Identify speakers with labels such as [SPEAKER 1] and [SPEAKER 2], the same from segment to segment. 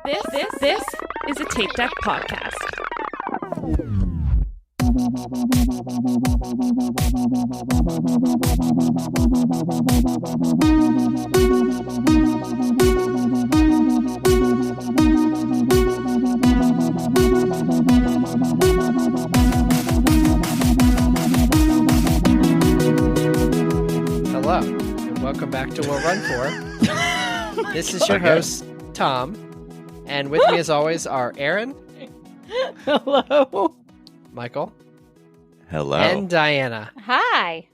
[SPEAKER 1] This is a Tape Deck podcast.
[SPEAKER 2] Hello, and welcome back to We'll Run For. This is your host, Tom, and with me as always are Aaron.
[SPEAKER 3] Hello.
[SPEAKER 2] Michael.
[SPEAKER 4] Hello.
[SPEAKER 2] And Diana.
[SPEAKER 5] Hi.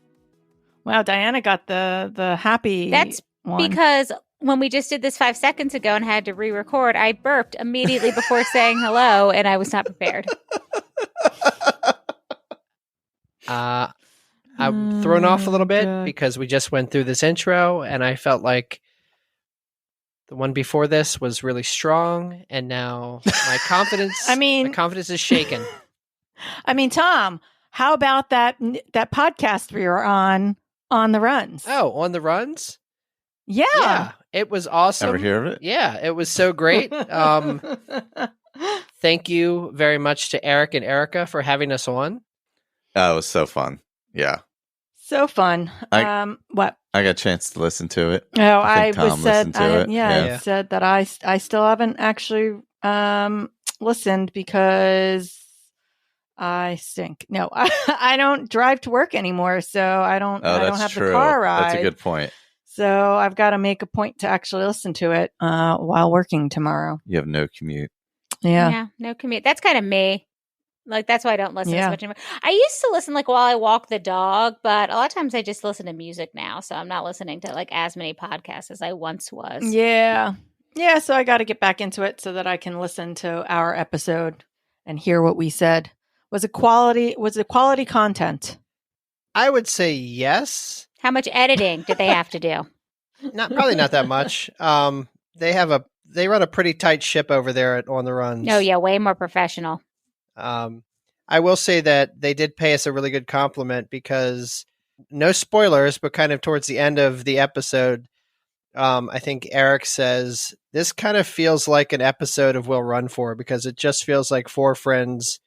[SPEAKER 3] Wow, Diana got the happy
[SPEAKER 5] That's
[SPEAKER 3] one.
[SPEAKER 5] because when we just did this 5 seconds ago and had to re-record, I burped immediately before saying hello, and I was not prepared.
[SPEAKER 2] I'm thrown off a little bit
[SPEAKER 3] God.
[SPEAKER 2] because we just went through this intro, and I felt like the one before this was really strong, and now my confidence my confidence is shaken.
[SPEAKER 3] I mean, Tom, how about that podcast we were on the runs?
[SPEAKER 2] Oh, on the runs?
[SPEAKER 3] Yeah.
[SPEAKER 2] Yeah, it was awesome.
[SPEAKER 4] Ever hear of it?
[SPEAKER 2] Yeah, it was so great. Thank you very much to Eric and Erica for having us on.
[SPEAKER 4] Oh, it was so fun. Yeah.
[SPEAKER 3] So fun. What?
[SPEAKER 4] I got a chance to listen to it.
[SPEAKER 3] Oh, I
[SPEAKER 4] Tom
[SPEAKER 3] was said.
[SPEAKER 4] listened to it.
[SPEAKER 3] I
[SPEAKER 2] Yeah.
[SPEAKER 3] said that I still haven't actually listened because I stink. No, I don't drive to work anymore, so I don't have
[SPEAKER 4] true.
[SPEAKER 3] the car ride.
[SPEAKER 4] That's a good point.
[SPEAKER 3] So I've got to make a point to actually listen to it while working tomorrow.
[SPEAKER 4] You have no commute.
[SPEAKER 3] Yeah.
[SPEAKER 5] No commute. That's kind of me. Like, that's why I don't listen
[SPEAKER 3] Yeah.
[SPEAKER 5] as much anymore. I used to listen, like, while I walk the dog, but a lot of times I just listen to music now, so I'm not listening to, like, as many podcasts as I once was.
[SPEAKER 3] Yeah. So I got to get back into it so that I can listen to our episode and hear what we said. Was it quality content?
[SPEAKER 2] I would say yes.
[SPEAKER 5] How much editing did they have to do?
[SPEAKER 2] Probably not that much. They run a pretty tight ship over there at On the Runs.
[SPEAKER 5] No, yeah, way more professional.
[SPEAKER 2] I will say that they did pay us a really good compliment because no spoilers, but kind of towards the end of the episode, I think Eric says this kind of feels like an episode of We'll Run For because it just feels like four friends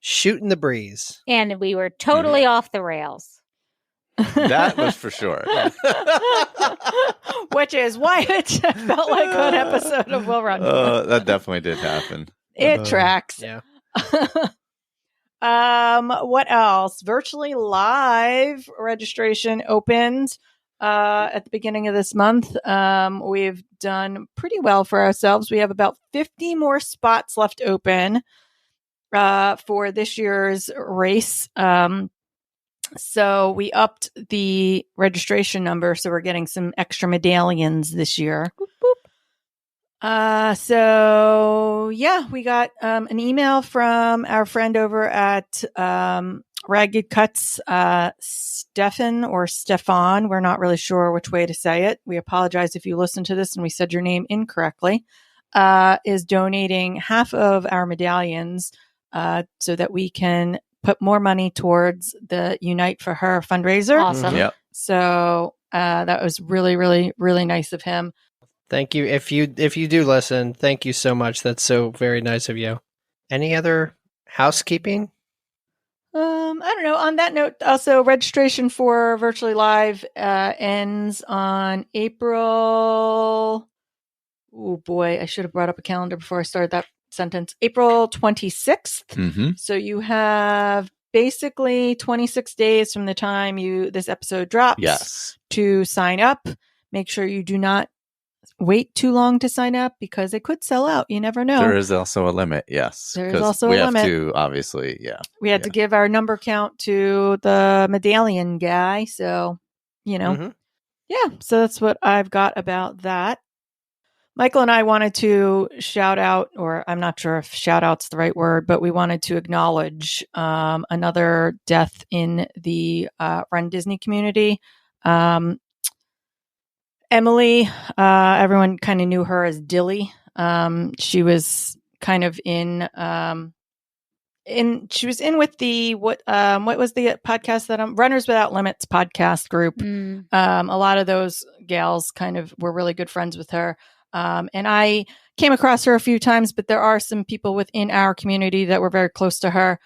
[SPEAKER 2] shooting the breeze.
[SPEAKER 5] And we were totally off the rails.
[SPEAKER 4] That was for sure.
[SPEAKER 3] Which is why it felt like an episode of Will Run.
[SPEAKER 4] That definitely did happen.
[SPEAKER 3] It tracks.
[SPEAKER 2] Yeah.
[SPEAKER 3] What else? Virtually live registration opened at the beginning of this month. We've done pretty well for ourselves. We have about 50 more spots left open for this year's race. So we upped the registration number, so we're getting some extra medallions this year. Boop, boop. So yeah, we got an email from our friend over at Ragged Cuts, Stefan or Stefan. We're not really sure which way to say it. We apologize if you listened to this and we said your name incorrectly. Is donating half of our medallions so that we can put more money towards the Unite for Her fundraiser.
[SPEAKER 5] Awesome.
[SPEAKER 4] Yep.
[SPEAKER 3] So that was really, really, really nice of him.
[SPEAKER 2] Thank you. If you do listen, thank you so much. That's so very nice of you. Any other housekeeping?
[SPEAKER 3] I don't know. On that note, also registration for Virtually Live ends on April. Oh boy, I should have brought up a calendar before I started that sentence. April 26th.
[SPEAKER 4] Mm-hmm.
[SPEAKER 3] So you have basically 26 days from the time this episode drops
[SPEAKER 4] Yes.
[SPEAKER 3] to sign up. Make sure you do not wait too long to sign up because it could sell out. You never know.
[SPEAKER 4] There is also a limit. Yes.
[SPEAKER 3] There is
[SPEAKER 4] 'Cause
[SPEAKER 3] also a
[SPEAKER 4] we
[SPEAKER 3] limit.
[SPEAKER 4] have to, obviously. Yeah.
[SPEAKER 3] We had to give our number count to the medallion guy. So,
[SPEAKER 2] Mhm.
[SPEAKER 3] yeah. So that's what I've got about that. Michael and I wanted to shout out, or I'm not sure if shout out's the right word, but we wanted to acknowledge another death in the Run Disney community. Emily, everyone kind of knew her as Dilly. She was kind of in she was in with the what was the podcast that Runners Without Limits podcast group. A lot of those gals kind of were really good friends with her. And I came across her a few times, but there are some people within our community that were very close to her.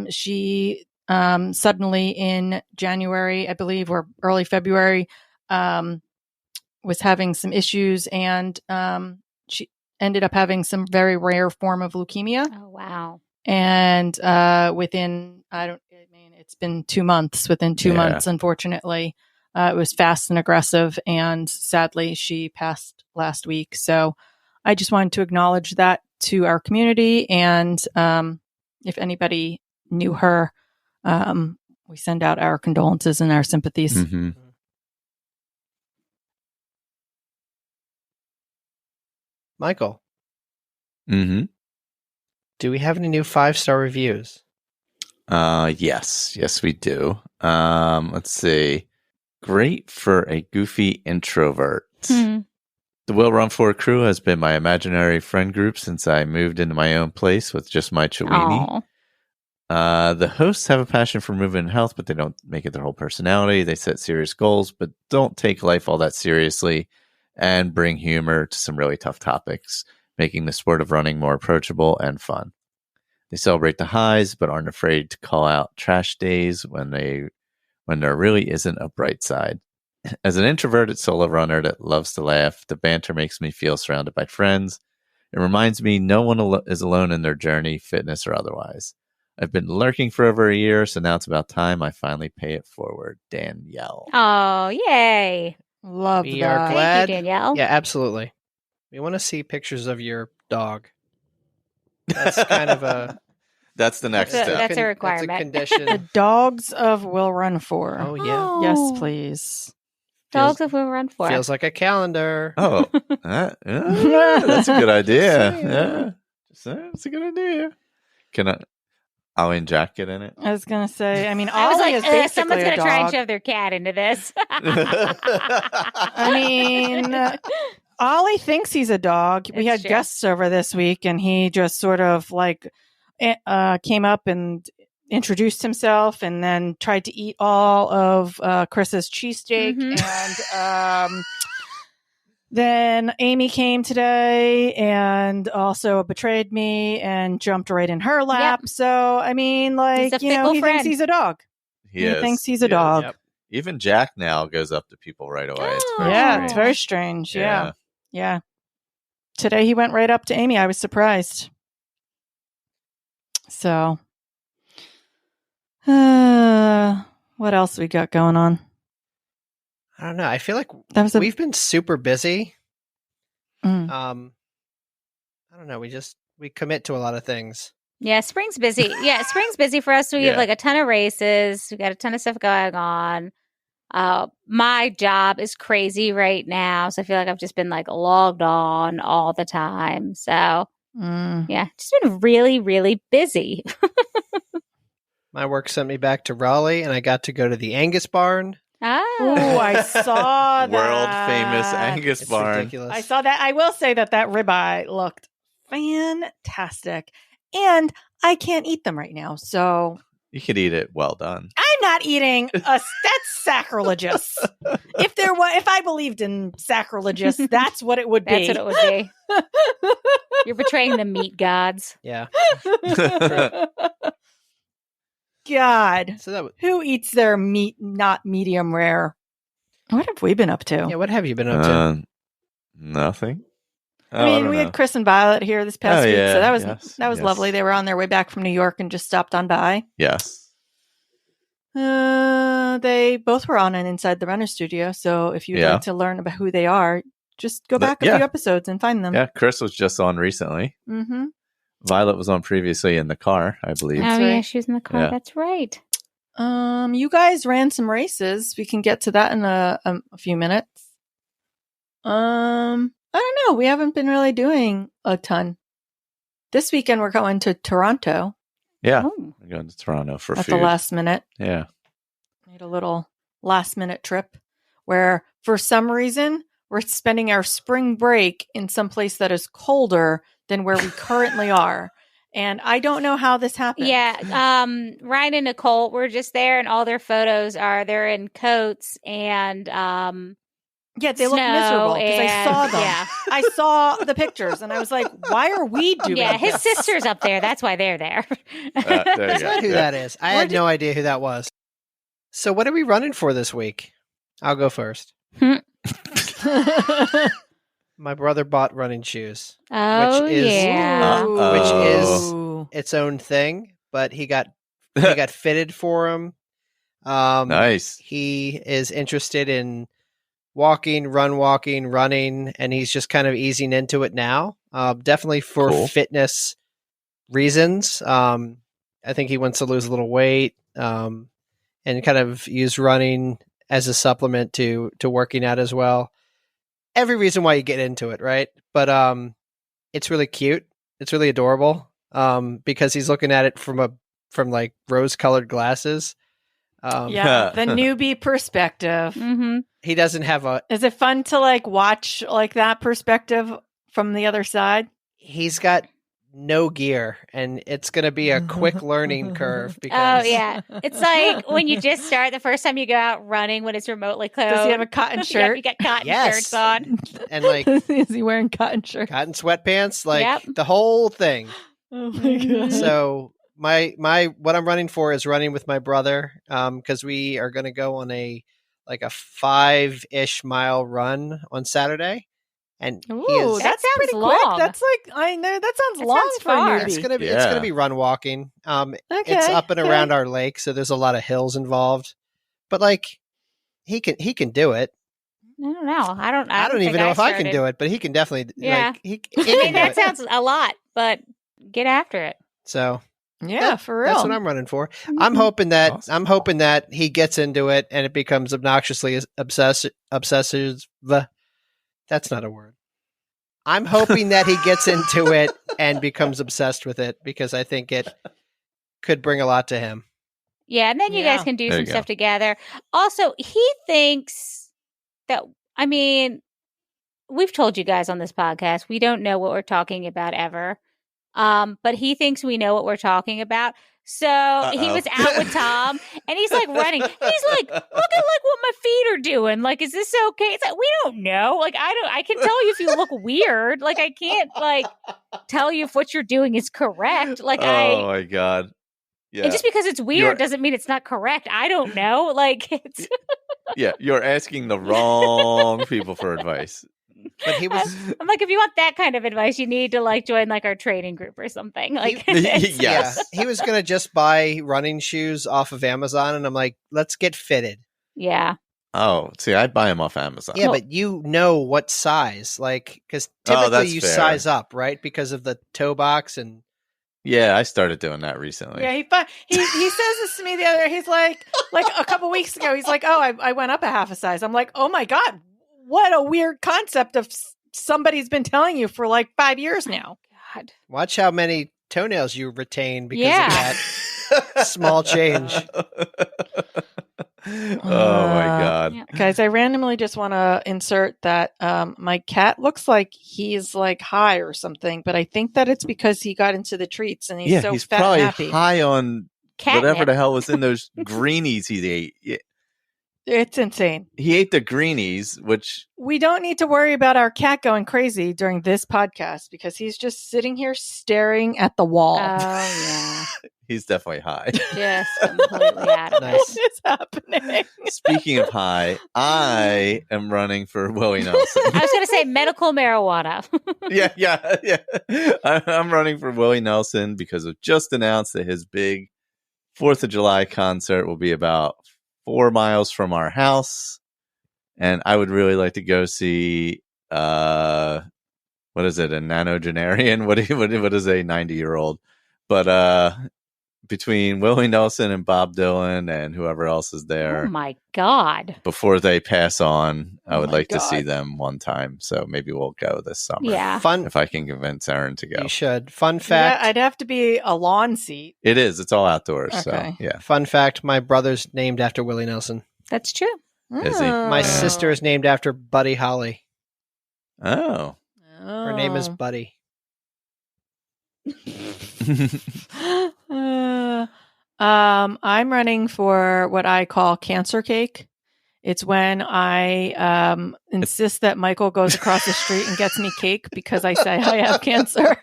[SPEAKER 3] She suddenly in January, I believe, or early February, was having some issues, and she ended up having some very rare form of leukemia.
[SPEAKER 5] Oh, wow.
[SPEAKER 3] And it's been 2 months. Within 2 months, unfortunately, it was fast and aggressive, and sadly, she passed last week. So I just wanted to acknowledge that to our community, and if anybody knew her, we send out our condolences and our sympathies.
[SPEAKER 4] Mm-hmm.
[SPEAKER 2] Michael,
[SPEAKER 4] Mm-hmm.
[SPEAKER 2] do we have any new 5-star reviews?
[SPEAKER 4] Yes, we do. Let's see. Great for a goofy introvert.
[SPEAKER 5] Hmm.
[SPEAKER 4] The Will Run For crew has been my imaginary friend group since I moved into my own place with just my Chiweenie.
[SPEAKER 5] Aw.
[SPEAKER 4] The hosts have a passion for movement and health, but they don't make it their whole personality. They set serious goals, but don't take life all that seriously, and bring humor to some really tough topics, making the sport of running more approachable and fun. They celebrate the highs, but aren't afraid to call out trash days when there really isn't a bright side. As an introverted solo runner that loves to laugh, the banter makes me feel surrounded by friends. It reminds me no one is alone in their journey, fitness or otherwise. I've been lurking for over a year, so now it's about time I finally pay it forward. Danielle.
[SPEAKER 5] Oh, yay.
[SPEAKER 3] Love
[SPEAKER 2] We
[SPEAKER 3] that.
[SPEAKER 2] are glad.
[SPEAKER 5] Thank you, Danielle.
[SPEAKER 2] Yeah, absolutely. We want to see pictures of your dog. That's kind of a
[SPEAKER 4] That's the next
[SPEAKER 5] That's a-
[SPEAKER 4] step.
[SPEAKER 5] that's a
[SPEAKER 2] That's
[SPEAKER 5] requirement.
[SPEAKER 2] a condition.
[SPEAKER 3] The dogs of Will Run For.
[SPEAKER 2] Oh yeah,
[SPEAKER 5] Oh.
[SPEAKER 3] Yes, please.
[SPEAKER 5] Dogs of Will Run For.
[SPEAKER 2] feels like a calendar.
[SPEAKER 4] Oh, that's a good idea.
[SPEAKER 2] Just
[SPEAKER 4] Yeah, that's a good idea. I'll and Jack get in it?
[SPEAKER 3] I was going to say, I mean,
[SPEAKER 5] I was
[SPEAKER 3] Ollie
[SPEAKER 5] like,
[SPEAKER 3] is basically
[SPEAKER 5] someone's
[SPEAKER 3] a
[SPEAKER 5] going to try and
[SPEAKER 3] dog.
[SPEAKER 5] shove their cat into this.
[SPEAKER 3] I mean, Ollie thinks he's a dog. We
[SPEAKER 5] It's
[SPEAKER 3] had
[SPEAKER 5] true.
[SPEAKER 3] guests over this week, and he just sort of like came up and introduced himself, and then tried to eat all of Chris's cheesesteak.
[SPEAKER 5] Mhm.
[SPEAKER 3] And then Amy came today and also betrayed me and jumped right in her lap.
[SPEAKER 5] Yep.
[SPEAKER 3] So, I mean, like,
[SPEAKER 5] He's a
[SPEAKER 3] he
[SPEAKER 5] fickle
[SPEAKER 3] thinks
[SPEAKER 5] friend.
[SPEAKER 3] he's a dog. He thinks he's a dog.
[SPEAKER 2] Yep.
[SPEAKER 4] Even Jack now goes up to people right away. It's very
[SPEAKER 3] Yeah,
[SPEAKER 4] strange.
[SPEAKER 3] it's very strange. Yeah. Today he went right up to Amy. I was surprised. So, what else we got going on?
[SPEAKER 2] I don't know. I feel like
[SPEAKER 3] That was a
[SPEAKER 2] we've been super busy.
[SPEAKER 3] Mm.
[SPEAKER 2] I don't know. We commit to a lot of things.
[SPEAKER 5] Yeah, spring's busy. Yeah, spring's busy for us. We have
[SPEAKER 4] Yeah.
[SPEAKER 5] like a ton of races. We got a ton of stuff going on. My job is crazy right now, so I feel like I've just been like logged on all the time. So yeah, just been really, really busy.
[SPEAKER 2] My work sent me back to Raleigh, and I got to go to the Angus barn.
[SPEAKER 3] Oh, I saw that.
[SPEAKER 4] World famous Angus
[SPEAKER 2] It's
[SPEAKER 4] barn.
[SPEAKER 2] ridiculous.
[SPEAKER 3] I saw that. I will say that ribeye looked fantastic, and I can't eat them right now, so
[SPEAKER 4] You could eat it well done.
[SPEAKER 3] I'm not eating that's sacrilegious. If I believed in sacrilegious, that's what it would be.
[SPEAKER 5] That's what it would be. You're betraying the meat gods.
[SPEAKER 2] Yeah.
[SPEAKER 3] God,
[SPEAKER 2] So that.
[SPEAKER 3] who eats their meat not medium rare? What have we been up to?
[SPEAKER 2] Yeah. What have you been up to?
[SPEAKER 4] Nothing.
[SPEAKER 3] I mean, we had Chris and Violet here this past week, so that was lovely. They were on their way back from New York and just stopped on by.
[SPEAKER 4] Yes.
[SPEAKER 3] They both were on an Inside the Runner Studio, so if you'd like to learn about who they are, just go back a few episodes and find them.
[SPEAKER 4] Yeah, Chris was just on recently.
[SPEAKER 3] Mm-hmm.
[SPEAKER 4] Violet was on previously in the car, I believe.
[SPEAKER 5] Oh, yeah, she was in the car.
[SPEAKER 4] Yeah.
[SPEAKER 5] That's right.
[SPEAKER 3] You guys ran some races. We can get to that in a few minutes. I don't know. We haven't been really doing a ton. This weekend we're going to Toronto.
[SPEAKER 4] Yeah.
[SPEAKER 5] Oh.
[SPEAKER 4] We're going to Toronto for
[SPEAKER 3] at
[SPEAKER 4] food.
[SPEAKER 3] the last minute.
[SPEAKER 4] Yeah.
[SPEAKER 3] Made a little last minute trip where for some reason we're spending our spring break in some place that is colder than where we currently are. And I don't know how this happened.
[SPEAKER 5] Yeah. Ryan and Nicole were just there, and all their photos are they're in coats and
[SPEAKER 3] Yeah, they look
[SPEAKER 5] snow
[SPEAKER 3] miserable because I
[SPEAKER 5] and-
[SPEAKER 3] saw them.
[SPEAKER 5] yeah.
[SPEAKER 3] I saw the pictures and I was like, why are we doing
[SPEAKER 5] Yeah, his
[SPEAKER 3] this?
[SPEAKER 5] sister's up there. That's why they're there.
[SPEAKER 4] There you
[SPEAKER 2] Is
[SPEAKER 4] go.
[SPEAKER 2] that who that is? I had no idea who that was. So what are we running for this week? I'll go first. My brother bought running shoes.
[SPEAKER 5] Oh,
[SPEAKER 2] Which is-
[SPEAKER 5] yeah.
[SPEAKER 2] Which is its own thing, but he got fitted for him.
[SPEAKER 4] Nice.
[SPEAKER 2] He is interested in walking, running, and he's just kind of easing into it now. Definitely for
[SPEAKER 4] Cool.
[SPEAKER 2] fitness reasons. I think he wants to lose a little weight and kind of use running as a supplement to working out as well. Every reason why you get into it, right? But it's really cute. It's really adorable because he's looking at it from like rose-colored glasses.
[SPEAKER 3] Yeah, the newbie perspective.
[SPEAKER 5] Mm-hmm.
[SPEAKER 2] He doesn't have a.
[SPEAKER 3] Is it fun to like watch like that perspective from the other side?
[SPEAKER 2] He's got no gear, and it's going to be a quick learning curve. Because
[SPEAKER 5] Oh, yeah. It's like when you just start the first time you go out running when it's remotely closed.
[SPEAKER 3] Does he have a cotton
[SPEAKER 5] Yep,
[SPEAKER 3] shirt?
[SPEAKER 5] you got cotton
[SPEAKER 2] Yes.
[SPEAKER 5] shirts on.
[SPEAKER 2] and like
[SPEAKER 3] Is he wearing cotton shirt?
[SPEAKER 2] cotton sweatpants, like
[SPEAKER 5] Yep.
[SPEAKER 2] the whole thing.
[SPEAKER 3] Oh my
[SPEAKER 5] Mhm.
[SPEAKER 3] god!
[SPEAKER 2] So my what I'm running for is running with my brother because we are going to go on a 5-ish mile run on Saturday, and he
[SPEAKER 3] Ooh,
[SPEAKER 2] is.
[SPEAKER 3] that's
[SPEAKER 5] That
[SPEAKER 3] pretty
[SPEAKER 5] sounds
[SPEAKER 3] quick.
[SPEAKER 5] long.
[SPEAKER 3] That's like I know that sounds
[SPEAKER 5] That
[SPEAKER 3] long
[SPEAKER 5] sounds
[SPEAKER 3] for a
[SPEAKER 5] far.
[SPEAKER 3] newbie.
[SPEAKER 2] It's gonna
[SPEAKER 4] Yeah.
[SPEAKER 2] be run walking.
[SPEAKER 3] Okay,
[SPEAKER 2] It's up and
[SPEAKER 3] okay.
[SPEAKER 2] around our lake, so there's a lot of hills involved. But like he can do it.
[SPEAKER 5] I don't know. I don't
[SPEAKER 2] I don't even know if I can do it, but he can definitely.
[SPEAKER 5] Yeah.
[SPEAKER 2] Like, he
[SPEAKER 5] I
[SPEAKER 2] can
[SPEAKER 5] mean,
[SPEAKER 2] do
[SPEAKER 5] that
[SPEAKER 2] it.
[SPEAKER 5] sounds a lot, but get after it.
[SPEAKER 2] So
[SPEAKER 3] Yeah, for real.
[SPEAKER 2] that's what I'm running for. I'm hoping that he gets into it and it becomes obnoxiously obsessive. That's not a word. I'm hoping that he gets into it and becomes obsessed with it because I think it could bring a lot to him.
[SPEAKER 5] Yeah, and then you
[SPEAKER 3] Yeah.
[SPEAKER 5] guys can do
[SPEAKER 4] There
[SPEAKER 5] some
[SPEAKER 4] you go.
[SPEAKER 5] stuff together. Also, he thinks that, I mean, we've told you guys on this podcast, we don't know what we're talking about ever. But he thinks we know what we're talking about. So he was out with Tom and he's like running. He's like, look at like what my feet are doing. Like, is this okay? It's like, we don't know. Like, I can tell you if you look weird. Like, I can't like tell you if what you're doing is correct. Like
[SPEAKER 4] Oh my god. Yeah.
[SPEAKER 5] and just because it's weird
[SPEAKER 4] You're-
[SPEAKER 5] doesn't mean it's not correct. I don't know. Like it's
[SPEAKER 4] Yeah, you're asking the wrong people for advice.
[SPEAKER 2] But he was
[SPEAKER 5] I'm like, if you want that kind of advice, you need to like join like our training group or something. Like it's-
[SPEAKER 4] Yes.
[SPEAKER 2] he was gonna just buy running shoes off of Amazon, and I'm like, let's get fitted.
[SPEAKER 5] yeah.
[SPEAKER 4] Oh, see, I'd buy them off Amazon.
[SPEAKER 2] Yeah,
[SPEAKER 5] Well-
[SPEAKER 2] but you know what size, like because
[SPEAKER 4] Oh,
[SPEAKER 2] typically
[SPEAKER 4] that's
[SPEAKER 2] you
[SPEAKER 4] fair.
[SPEAKER 2] size up, right? Because of the toe box and
[SPEAKER 4] Yeah, I started doing that recently.
[SPEAKER 3] Yeah, he says this to me the other. He's like a couple weeks ago. He's like, "Oh, I went up a half a size." I'm like, "Oh my god, what a weird concept of somebody's been telling you for like 5 years now."
[SPEAKER 5] God.
[SPEAKER 2] watch how many toenails you retain because
[SPEAKER 5] Yeah.
[SPEAKER 2] of that small change.
[SPEAKER 4] Oh my god.
[SPEAKER 5] Yeah.
[SPEAKER 3] Guys, I randomly just want to insert that my cat looks like he's like high or something, but I think that it's because he got into the treats and he's
[SPEAKER 4] Yeah,
[SPEAKER 3] so
[SPEAKER 4] he's
[SPEAKER 3] fat
[SPEAKER 4] probably
[SPEAKER 3] and happy.
[SPEAKER 4] high on whatever
[SPEAKER 5] Catnip.
[SPEAKER 4] the hell was in those greenies he ate. Yeah,
[SPEAKER 3] It's insane.
[SPEAKER 4] he ate the greenies, which
[SPEAKER 3] We don't need to worry about our cat going crazy during this podcast because he's just sitting here staring at the wall.
[SPEAKER 5] Oh yeah.
[SPEAKER 4] he's definitely high.
[SPEAKER 5] Just completely out of it.
[SPEAKER 2] Nice.
[SPEAKER 3] What is happening?
[SPEAKER 4] Speaking of high, I am running for Willie Nelson.
[SPEAKER 5] I was gonna say medical marijuana.
[SPEAKER 4] yeah. I'm running for Willie Nelson because it just announced that his big 4th of July concert will be about 4 miles from our house. And I would really like to go see, what is it, a nonagenarian? What is a 90-year-old? But between Willie Nelson and Bob Dylan and whoever else is there,
[SPEAKER 5] Oh my god.
[SPEAKER 4] before they pass on, I
[SPEAKER 3] Oh
[SPEAKER 4] would
[SPEAKER 3] my
[SPEAKER 4] like to see
[SPEAKER 3] God.
[SPEAKER 4] them one time. So maybe we'll go this summer.
[SPEAKER 5] Yeah.
[SPEAKER 2] Fun.
[SPEAKER 4] If I can convince Aaron to go.
[SPEAKER 2] You should. Fun
[SPEAKER 3] Yeah,
[SPEAKER 2] fact.
[SPEAKER 3] I'd have to be a lawn seat.
[SPEAKER 4] It is. It's all outdoors.
[SPEAKER 3] Okay.
[SPEAKER 4] So, yeah.
[SPEAKER 2] Fun fact. My brother's named after Willie Nelson.
[SPEAKER 5] That's true.
[SPEAKER 4] Is he?
[SPEAKER 2] My
[SPEAKER 3] Oh.
[SPEAKER 2] sister is named after Buddy Holly.
[SPEAKER 4] Oh.
[SPEAKER 2] Her name is
[SPEAKER 3] Oh.
[SPEAKER 2] Buddy.
[SPEAKER 3] I'm running for what I call cancer cake. It's when I insist that Michael goes across the street and gets me cake because I say I have cancer.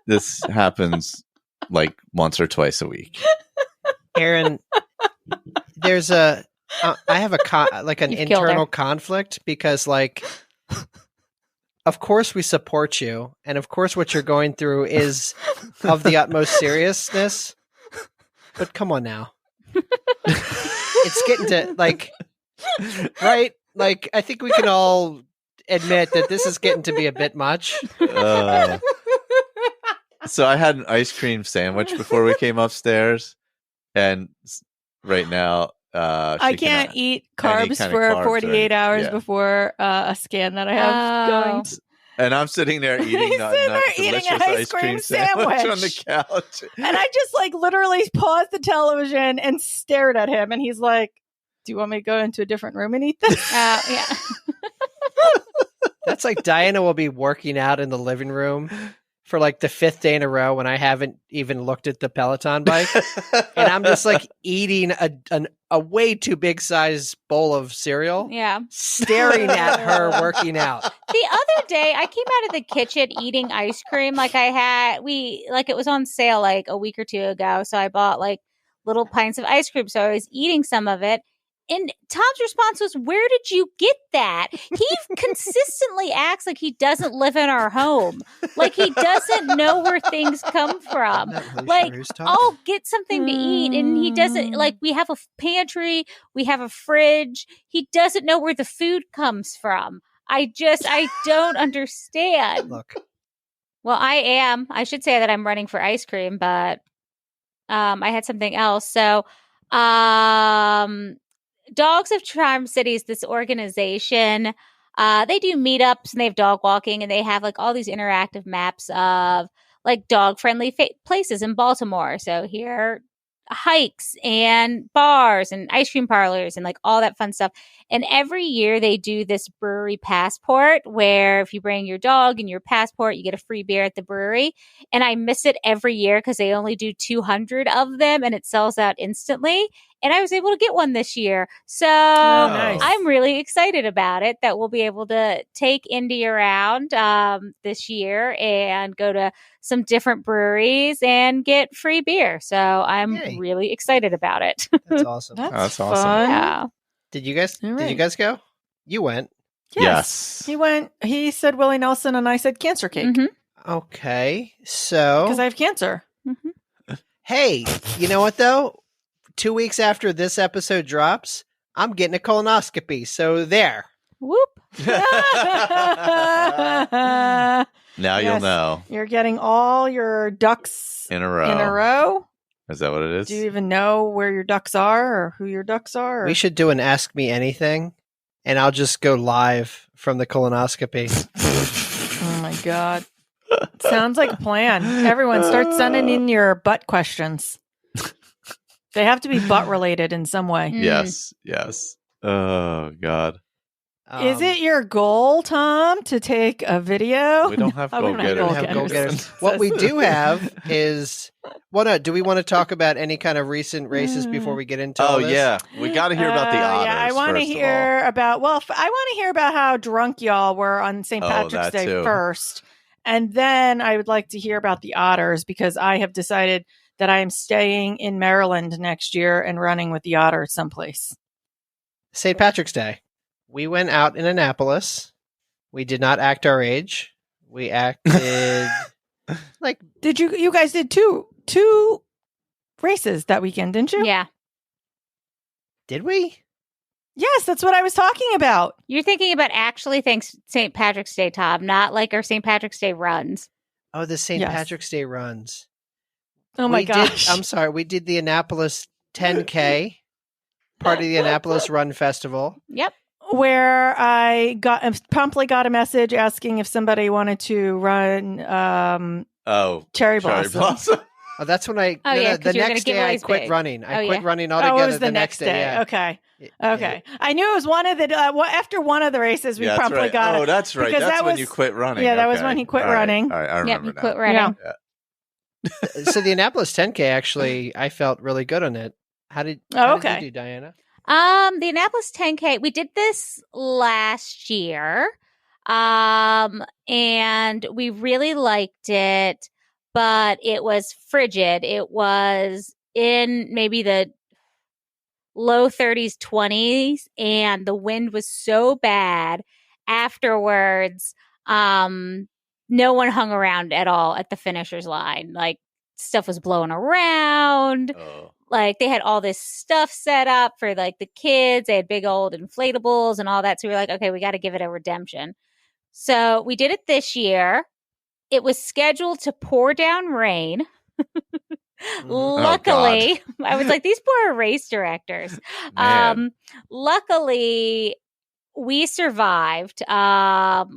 [SPEAKER 4] This happens like once or twice a week.
[SPEAKER 2] Aaron, there's I have an
[SPEAKER 5] You've killed
[SPEAKER 2] internal
[SPEAKER 5] her.
[SPEAKER 2] conflict because, like, of course we support you, and of course what you're going through is of the utmost seriousness. But come on now, it's getting to like, right? Like, I think we can all admit that this is getting to be a bit much.
[SPEAKER 4] So I had an ice cream sandwich before we came upstairs, and right now
[SPEAKER 3] I can't eat carbs for 48 hours before a scan that I have going.
[SPEAKER 4] And I'm sitting there eating
[SPEAKER 3] He's sitting there
[SPEAKER 4] delicious
[SPEAKER 3] eating an ice cream
[SPEAKER 4] sandwich on the
[SPEAKER 3] sandwich.
[SPEAKER 4] couch.
[SPEAKER 3] And I just like literally paused the television and stared at him. And he's like, do you want me to go into a different room and eat this?
[SPEAKER 5] Yeah.
[SPEAKER 2] That's like Diana will be working out in the living room for like the 5th day in a row when I haven't even looked at the Peloton bike. And I'm just like eating a way too big size bowl of cereal,
[SPEAKER 5] Yeah.
[SPEAKER 2] staring at her working out.
[SPEAKER 5] The other day, I came out of the kitchen eating ice cream. Like it was on sale like a week or two ago. So I bought like little pints of ice cream. So I was eating some of it. And Tom's response was, "Where did you get that?" He consistently acts like he doesn't live in our home. Like he doesn't know where things come from. Like, I'll get something to eat and he doesn't. Like, we have a pantry, we have a fridge. He doesn't know where the food comes from. I don't understand.
[SPEAKER 2] Look,
[SPEAKER 5] Well, I should say that I'm running for ice cream, but I had something else. So, Dogs of Charm Cities, this organization, they do meetups and they have dog walking and they have like all these interactive maps of like dog friendly places in Baltimore. So here are hikes and bars and ice cream parlors and like all that fun stuff. And every year they do this brewery passport where if you bring your dog and your passport, you get a free beer at the brewery. And I miss it every year because they only do 200 of them and it sells out instantly. And I was able to get one this year. So
[SPEAKER 3] nice.
[SPEAKER 5] I'm really excited about it that we'll be able to take Indy around this year and go to some different breweries and get free beer. So I'm really excited about it.
[SPEAKER 2] that's awesome.
[SPEAKER 4] That's
[SPEAKER 3] fun.
[SPEAKER 4] awesome.
[SPEAKER 5] Yeah.
[SPEAKER 2] Did you guys
[SPEAKER 3] right.
[SPEAKER 2] go? You went.
[SPEAKER 4] Yes.
[SPEAKER 3] He went. He said Willie Nelson and I said cancer cake.
[SPEAKER 5] Mhm.
[SPEAKER 2] Okay. So
[SPEAKER 3] Because I have cancer.
[SPEAKER 2] hey, you know what though? 2 weeks after this episode drops, I'm getting a colonoscopy. So there.
[SPEAKER 5] Whoop.
[SPEAKER 4] Now you'll know.
[SPEAKER 3] You're getting all your ducks
[SPEAKER 4] In a row.
[SPEAKER 3] in a row.
[SPEAKER 4] Is that what it is?
[SPEAKER 3] Do you even know where your ducks are or who your ducks are? Or?
[SPEAKER 2] We should do an Ask Me Anything, and I'll just go live from the colonoscopy.
[SPEAKER 3] Oh my God. Sounds like a plan. Everyone start sending in your butt questions. They have to be butt related in some way.
[SPEAKER 4] Yes. Yes. Oh, God.
[SPEAKER 3] Is it your goal, Tom, to take a video?
[SPEAKER 4] We don't have
[SPEAKER 3] Oh, we don't
[SPEAKER 4] go-getters.
[SPEAKER 3] have
[SPEAKER 2] We don't have go-getters. What we do have is do we want to talk about any kind of recent races before we get into all this?
[SPEAKER 4] Yeah. We got to hear about the otters.
[SPEAKER 3] Yeah, I want to hear about. Well, I want to hear about how drunk y'all were on St. Patrick's Day first, and then I would like to hear about the otters because I have decided that I am staying in Maryland next year and running with the otters someplace.
[SPEAKER 2] St. Patrick's Day. We went out in Annapolis. We did not act our age. We acted like.
[SPEAKER 3] Did you guys did two races that weekend, didn't you?
[SPEAKER 5] Yeah.
[SPEAKER 2] Did we?
[SPEAKER 3] Yes, that's what I was talking about.
[SPEAKER 5] You're thinking about actually St. Patrick's Day, Tom, not like our St. Patrick's Day runs.
[SPEAKER 2] Oh, the St.
[SPEAKER 3] Yes.
[SPEAKER 2] Patrick's Day runs.
[SPEAKER 3] Oh my gosh.
[SPEAKER 2] I'm sorry. We did the Annapolis 10K, part of the Annapolis Run Festival.
[SPEAKER 5] Yep.
[SPEAKER 3] Where I promptly got a message asking if somebody wanted to run Cherry Blossom.
[SPEAKER 2] Oh, that's when the next day I quit running. I quit running altogether.
[SPEAKER 3] It was the next day.
[SPEAKER 2] Yeah.
[SPEAKER 3] Okay. I knew it was one of the after one of the races we promptly got.
[SPEAKER 4] Oh, that's right. That's when you quit running.
[SPEAKER 3] Yeah, that was when he quit running.
[SPEAKER 4] All right, I remember now.
[SPEAKER 5] Quit running.
[SPEAKER 3] Yeah.
[SPEAKER 2] So the Annapolis 10K, actually, I felt really good on it. How did you do, Diana?
[SPEAKER 5] The Annapolis 10K, we did this last year. And we really liked it, but it was frigid. It was in maybe the low 30s, 20s, and the wind was so bad afterwards. No one hung around at all at the finisher's line. Like, stuff was blowing around.
[SPEAKER 4] Oh.
[SPEAKER 5] Like, they had all this stuff set up for like the kids. They had big old inflatables and all that. So we were like, okay, we got to give it a redemption. So we did it this year. It was scheduled to pour down rain. Luckily, I was like, these poor race directors. Luckily, we survived.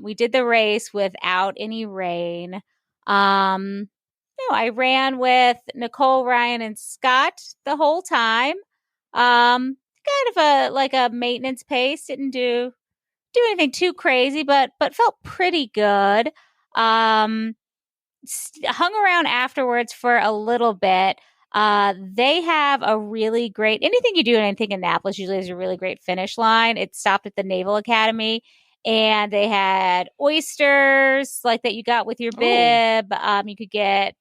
[SPEAKER 5] We did the race without any rain. I ran with Nicole, Ryan, and Scott the whole time. Kind of a maintenance pace. Didn't do anything too crazy, but felt pretty good. Hung around afterwards for a little bit. They have a really great, anything you do in Annapolis usually has a really great finish line. It stopped at the Naval Academy, and they had oysters like that you got with your bib. You could get,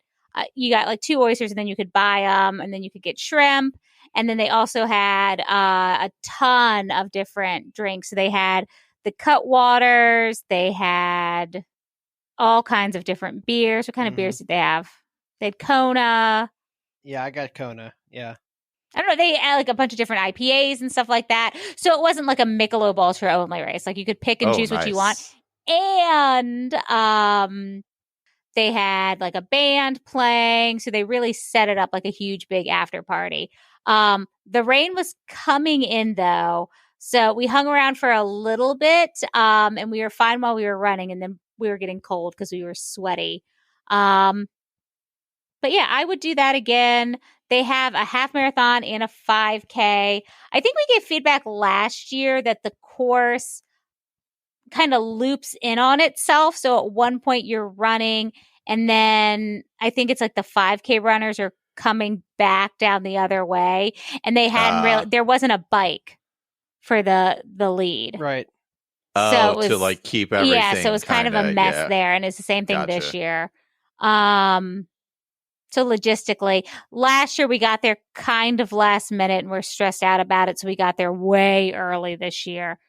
[SPEAKER 5] you got like 2 oysters, and then you could buy them, and then you could get shrimp. And then they also had a ton of different drinks. So they had the Cutwaters, they had all kinds of different beers. What kind of beers did they have? They had Kona.
[SPEAKER 2] Yeah, I got Kona. Yeah.
[SPEAKER 5] I don't know. They had like a bunch of different IPAs and stuff like that. So it wasn't like a Michelob Ultra only race. Like, you could pick and choose what you want. And they had like a band playing. So they really set it up like a huge, big after party. The rain was coming in though. So we hung around for a little bit, and we were fine while we were running, and then we were getting cold because we were sweaty. But yeah, I would do that again. They have a half marathon and a 5K. I think we gave feedback last year that the course kind of loops in on itself. So at one point you're running, and then I think it's like the 5K runners are coming back down the other way, and they hadn't there wasn't a bike for the lead.
[SPEAKER 2] Right.
[SPEAKER 4] So
[SPEAKER 5] it was,
[SPEAKER 4] to like keep everything.
[SPEAKER 5] Yeah, so it was kind of a mess there, and it's the same thing this year. So logistically, last year we got there kind of last minute, and we're stressed out about it, so we got there way early this year.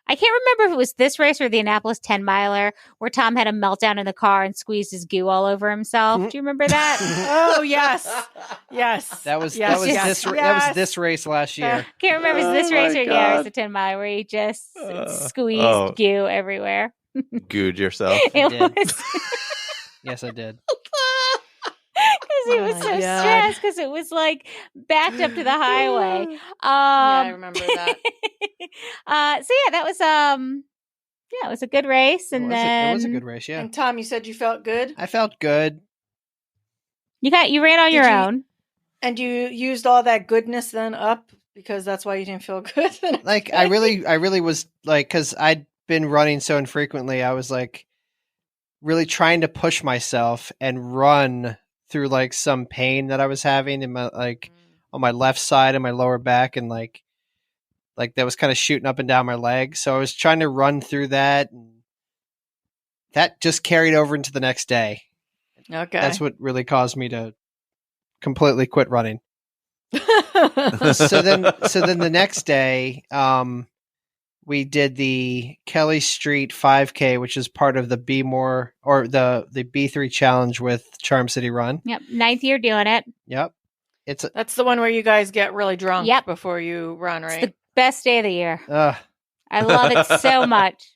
[SPEAKER 5] I can't remember if it was this race or the Annapolis 10 miler where Tom had a meltdown in the car and squeezed his goo all over himself. Do you remember that?
[SPEAKER 3] Oh, yes. Yes.
[SPEAKER 2] That was this race last year.
[SPEAKER 5] Can't remember if it was this race or it was the 10 mile where he just squeezed goo everywhere.
[SPEAKER 4] Gooed yourself.
[SPEAKER 2] Yes, I did.
[SPEAKER 5] Because he was so stressed because it was like backed up to the highway.
[SPEAKER 3] Yeah, I remember that.
[SPEAKER 5] So yeah, that was it was a good race, and
[SPEAKER 2] it was a good race. Yeah.
[SPEAKER 3] And Tom, you said you felt good.
[SPEAKER 2] I felt good.
[SPEAKER 5] You ran on your own,
[SPEAKER 3] and you used all that goodness then up because that's why you didn't feel good.
[SPEAKER 2] Like I really was like, because I'd been running so infrequently, I was like really trying to push myself and run through like some pain that I was having in my on my left side and my lower back, and like that was kind of shooting up and down my leg. So I was trying to run through that, and that just carried over into the next day.
[SPEAKER 3] Okay.
[SPEAKER 2] That's what really caused me to completely quit running. So then the next day, we did the Kelly Street 5K, which is part of the Be More or the B3 challenge with Charm City Run.
[SPEAKER 5] Yep. 9th year doing it.
[SPEAKER 2] Yep.
[SPEAKER 3] That's the one where you guys get really drunk before you run, right?
[SPEAKER 5] It's the best day of the year. I love it so much.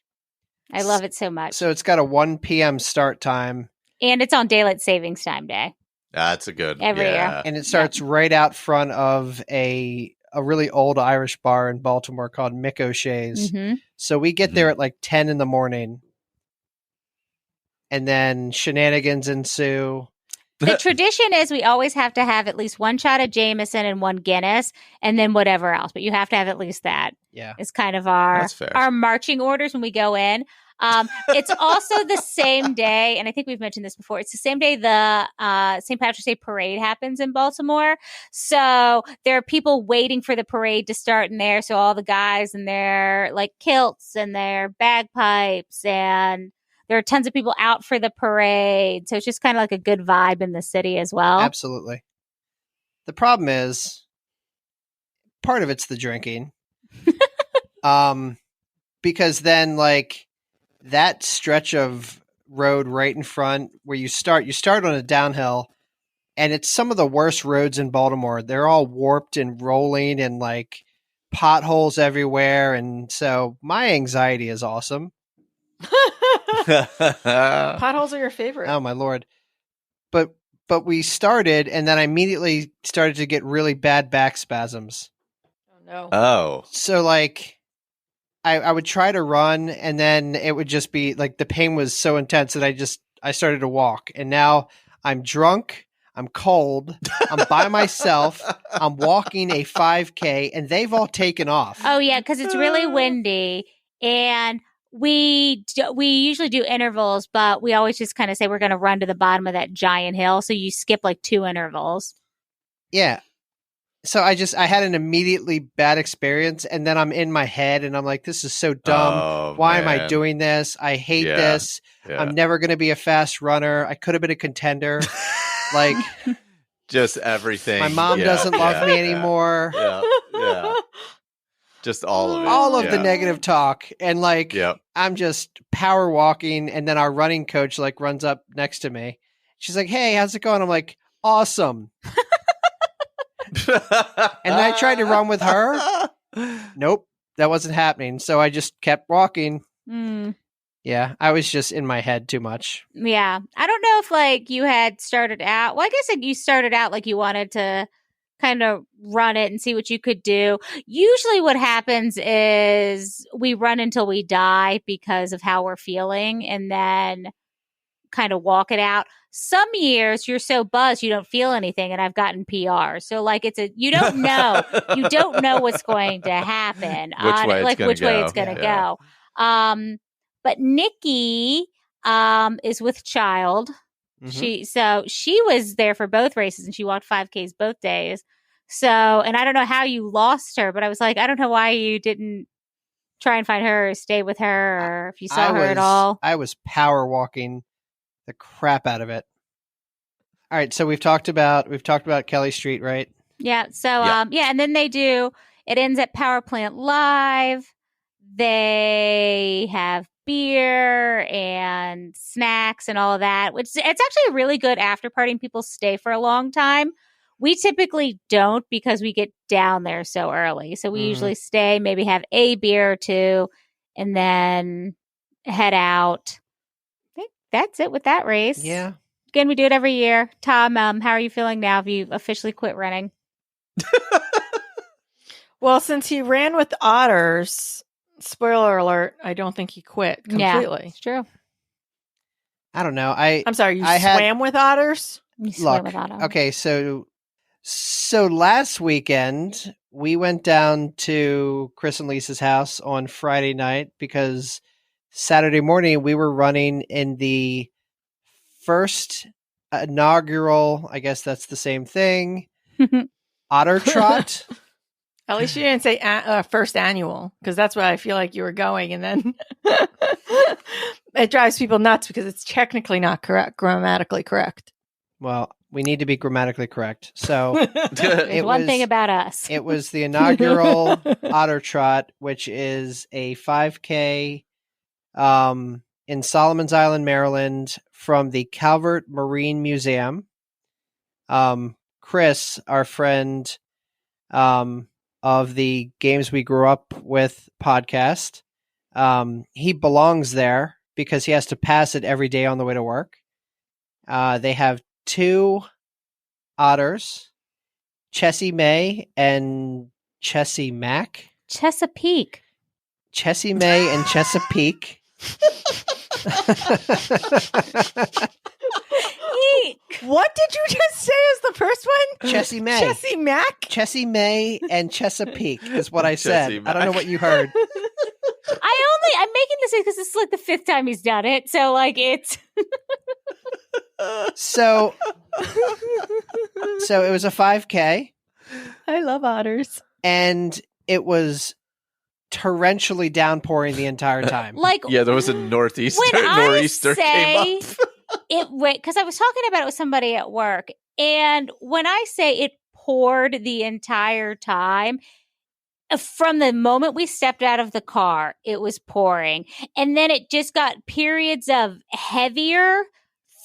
[SPEAKER 5] I love it so much.
[SPEAKER 2] So it's got a 1 p.m. start time.
[SPEAKER 5] And it's on Daylight Savings Time Day.
[SPEAKER 4] That's a good
[SPEAKER 5] every year.
[SPEAKER 2] And it starts right out front of a really old Irish bar in Baltimore called Mick O'Shea's.
[SPEAKER 5] Mm-hmm.
[SPEAKER 2] So we get there at like 10 in the morning, and then shenanigans ensue.
[SPEAKER 5] The tradition is we always have to have at least 1 shot of Jameson and 1 Guinness, and then whatever else. But you have to have at least that.
[SPEAKER 2] Yeah,
[SPEAKER 5] it's kind of our marching orders when we go in. It's also the same day, and I think we've mentioned this before. It's the same day the St. Patrick's Day parade happens in Baltimore. So there are people waiting for the parade to start in there. So all the guys in their like kilts and their bagpipes, and there are tons of people out for the parade. So it's just kind of like a good vibe in the city as well.
[SPEAKER 2] Absolutely. The problem is, part of it's the drinking. Because then like that stretch of road right in front where you start on a downhill, and it's some of the worst roads in Baltimore. They're all warped and rolling and like potholes everywhere. And so my anxiety is awesome.
[SPEAKER 3] Potholes are your favorite.
[SPEAKER 2] Oh my Lord. But we started, and then I immediately started to get really bad back spasms.
[SPEAKER 3] Oh no.
[SPEAKER 4] Oh.
[SPEAKER 2] So like I would try to run, and then it would just be like the pain was so intense that I started to walk. And now I'm drunk, I'm cold, I'm by myself, I'm walking a 5K, and they've all taken off.
[SPEAKER 5] Oh yeah, because it's really windy, and we usually do intervals, but we always just kind of say we're going to run to the bottom of that giant hill. So you skip like 2 intervals.
[SPEAKER 2] Yeah. So I had an immediately bad experience, and then I'm in my head and I'm like, this is so dumb.
[SPEAKER 4] Oh,
[SPEAKER 2] Why am I
[SPEAKER 4] man.
[SPEAKER 2] doing this? I hate this.
[SPEAKER 4] Yeah.
[SPEAKER 2] I'm never going to be a fast runner. I could have been a contender. Like
[SPEAKER 4] Just everything.
[SPEAKER 2] my mom doesn't love me anymore.
[SPEAKER 4] Yeah. Just all of it.
[SPEAKER 2] All of the negative talk. And like,
[SPEAKER 4] Yep.
[SPEAKER 2] I'm just power walking, and then our running coach like runs up next to me. She's like, hey, how's it going? I'm like, awesome. And I tried to run with her. Nope, that wasn't happening. So I just kept walking.
[SPEAKER 5] Mm.
[SPEAKER 2] Yeah, I was just in my head too much.
[SPEAKER 5] Yeah. I don't know if like you had started out. Well, I guess you started out like you wanted to kind of run it and see what you could do. Usually what happens is we run until we die because of how we're feeling, and then kind of walk it out. Some years you're so buzzed you don't feel anything, and I've gotten PR. So like you don't know what's going to happen.
[SPEAKER 4] Which way it's
[SPEAKER 5] going to go. But Nikki is with child.
[SPEAKER 2] Mhm.
[SPEAKER 5] She was there for both races, and she walked 5Ks both days. So, and I don't know how you lost her, but I was like, I don't know why you didn't try and find her or stay with her, or if you saw her at all.
[SPEAKER 2] I was power walking the crap out of it. All right, so we've talked about Kelly Street, right?
[SPEAKER 5] Yeah. So and then it ends at Power Plant Live. They have beer and snacks and all of that, which it's actually a really good after party, and people stay for a long time. We typically don't because we get down there so early. So we usually stay, maybe have a beer or two, and then head out. I think that's it with that race.
[SPEAKER 2] Yeah.
[SPEAKER 5] Again, we do it every year. Tom, how are you feeling now? Have you officially quit running?
[SPEAKER 3] Well, since he ran with otters, spoiler alert, I don't think he quit completely.
[SPEAKER 5] Yeah, it's true.
[SPEAKER 2] I don't know.
[SPEAKER 3] I'm sorry, you swam with otters?
[SPEAKER 5] You swam
[SPEAKER 2] Look,
[SPEAKER 5] with Otto.
[SPEAKER 2] okay, so last weekend we went down to Chris and Lisa's house on Friday night because Saturday morning we were running in the first inaugural, I guess that's the same thing, Otter Trot.
[SPEAKER 3] At least you didn't say first annual, because that's where I feel like you were going, and then it drives people nuts because it's technically not correct, grammatically correct.
[SPEAKER 2] Well, we need to be grammatically correct. So
[SPEAKER 5] There's one thing about us.
[SPEAKER 2] It was the inaugural Otter Trot, which is a 5K in Solomon's Island, Maryland, from the Calvert Marine Museum. Chris, our friend of the Games We Grew Up With podcast, he belongs there because he has to pass it every day on the way to work. They have 2 otters, Chessie May and Chessie Mack.
[SPEAKER 5] Chesapeake.
[SPEAKER 2] Chessie May and Chesapeake.
[SPEAKER 3] What did you just say as the first one?
[SPEAKER 2] Chessie May.
[SPEAKER 3] Chessie Mack?
[SPEAKER 2] Chessie May and Chesapeake is what I said.
[SPEAKER 4] Chessie
[SPEAKER 2] I don't know
[SPEAKER 4] Mack.
[SPEAKER 2] what you heard.
[SPEAKER 5] I'm making the say because this is like the 5th time he's done it. So like it's
[SPEAKER 2] So it was a 5K.
[SPEAKER 3] I love otters.
[SPEAKER 2] And it was torrentially downpouring the entire time.
[SPEAKER 5] like
[SPEAKER 4] Yeah, there was a nor'easter came up.
[SPEAKER 5] It went because I was talking about it with somebody at work, and when I say it poured the entire time, from the moment we stepped out of the car, it was pouring, and then it just got periods of heavier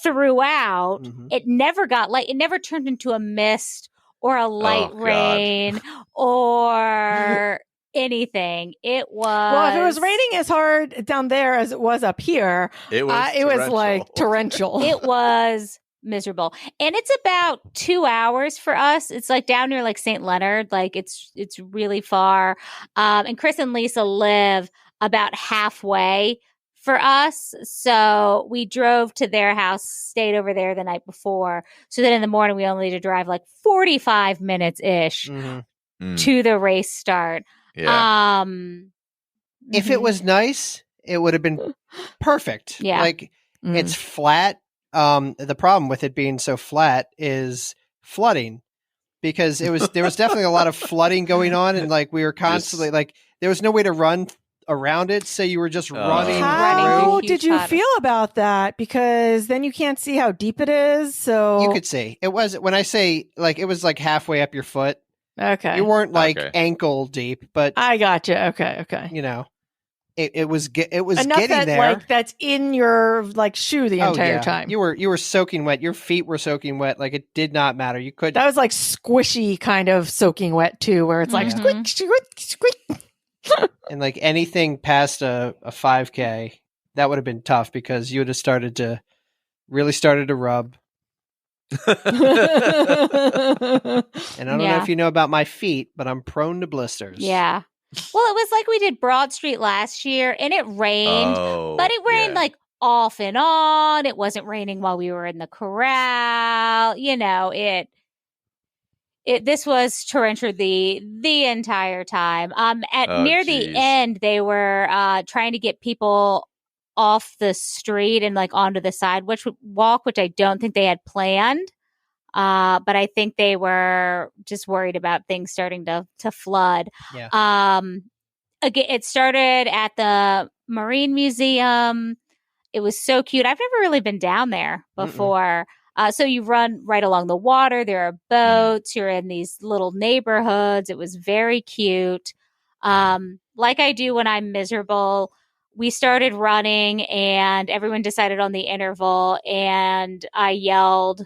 [SPEAKER 5] throughout.
[SPEAKER 2] Mhm.
[SPEAKER 5] It never got light. It never turned into a mist or a light
[SPEAKER 4] God.
[SPEAKER 5] rain or anything. It was
[SPEAKER 3] Well, if it was raining as hard down there as it was up here,
[SPEAKER 4] It was
[SPEAKER 3] it was like torrential.
[SPEAKER 5] It was miserable. And it's about 2 hours for us. It's like down near like St. Leonard. Like it's really far. And Chris and Lisa live about halfway for us. So we drove to their house, stayed over there the night before. So then in the morning, we only need to drive like 45 minutes ish to the race start.
[SPEAKER 4] Yeah.
[SPEAKER 2] If it was nice, it would have been perfect.
[SPEAKER 5] Yeah.
[SPEAKER 2] Like it's flat. The problem with it being so flat is flooding, because there was definitely a lot of flooding going on, and like we were constantly like there was no way to run around it, so you were just running.
[SPEAKER 3] How
[SPEAKER 5] through.
[SPEAKER 3] did you feel about that? Because then you can't see how deep it is. So
[SPEAKER 2] You could see it was, when I say like, it was like halfway up your foot.
[SPEAKER 3] okay,
[SPEAKER 2] You weren't like ankle deep, but
[SPEAKER 3] I got you. Okay.
[SPEAKER 2] you know, it was
[SPEAKER 3] Enough
[SPEAKER 2] getting
[SPEAKER 3] that
[SPEAKER 2] there.
[SPEAKER 3] like that's in your like shoe the entire
[SPEAKER 2] yeah.
[SPEAKER 3] time.
[SPEAKER 2] You were soaking wet. Your feet were soaking wet. Like it did not matter. You could.
[SPEAKER 3] That was like squishy kind of soaking wet too, where it's like squish, squish, squish.
[SPEAKER 2] And like anything past a 5K, that would have been tough, because you would have started to rub. And I don't know if you know about my feet, but I'm prone to blisters.
[SPEAKER 5] Yeah. Well, it was like we did Broad Street last year, and it rained, but it rained like off and on. It wasn't raining while we were in the corral. You know, this was torrential the entire time. Near the end, they were trying to get people off the street and like onto the sidewalk, which I don't think they had planned. But I think they were just worried about things starting to flood.
[SPEAKER 2] Yeah.
[SPEAKER 5] Again, it started at the Marine Museum. It was so cute. I've never really been down there before. So you run right along the water. There are boats. You're in these little neighborhoods. It was very cute. Like I do when I'm miserable, we started running and everyone decided on the interval, and I yelled,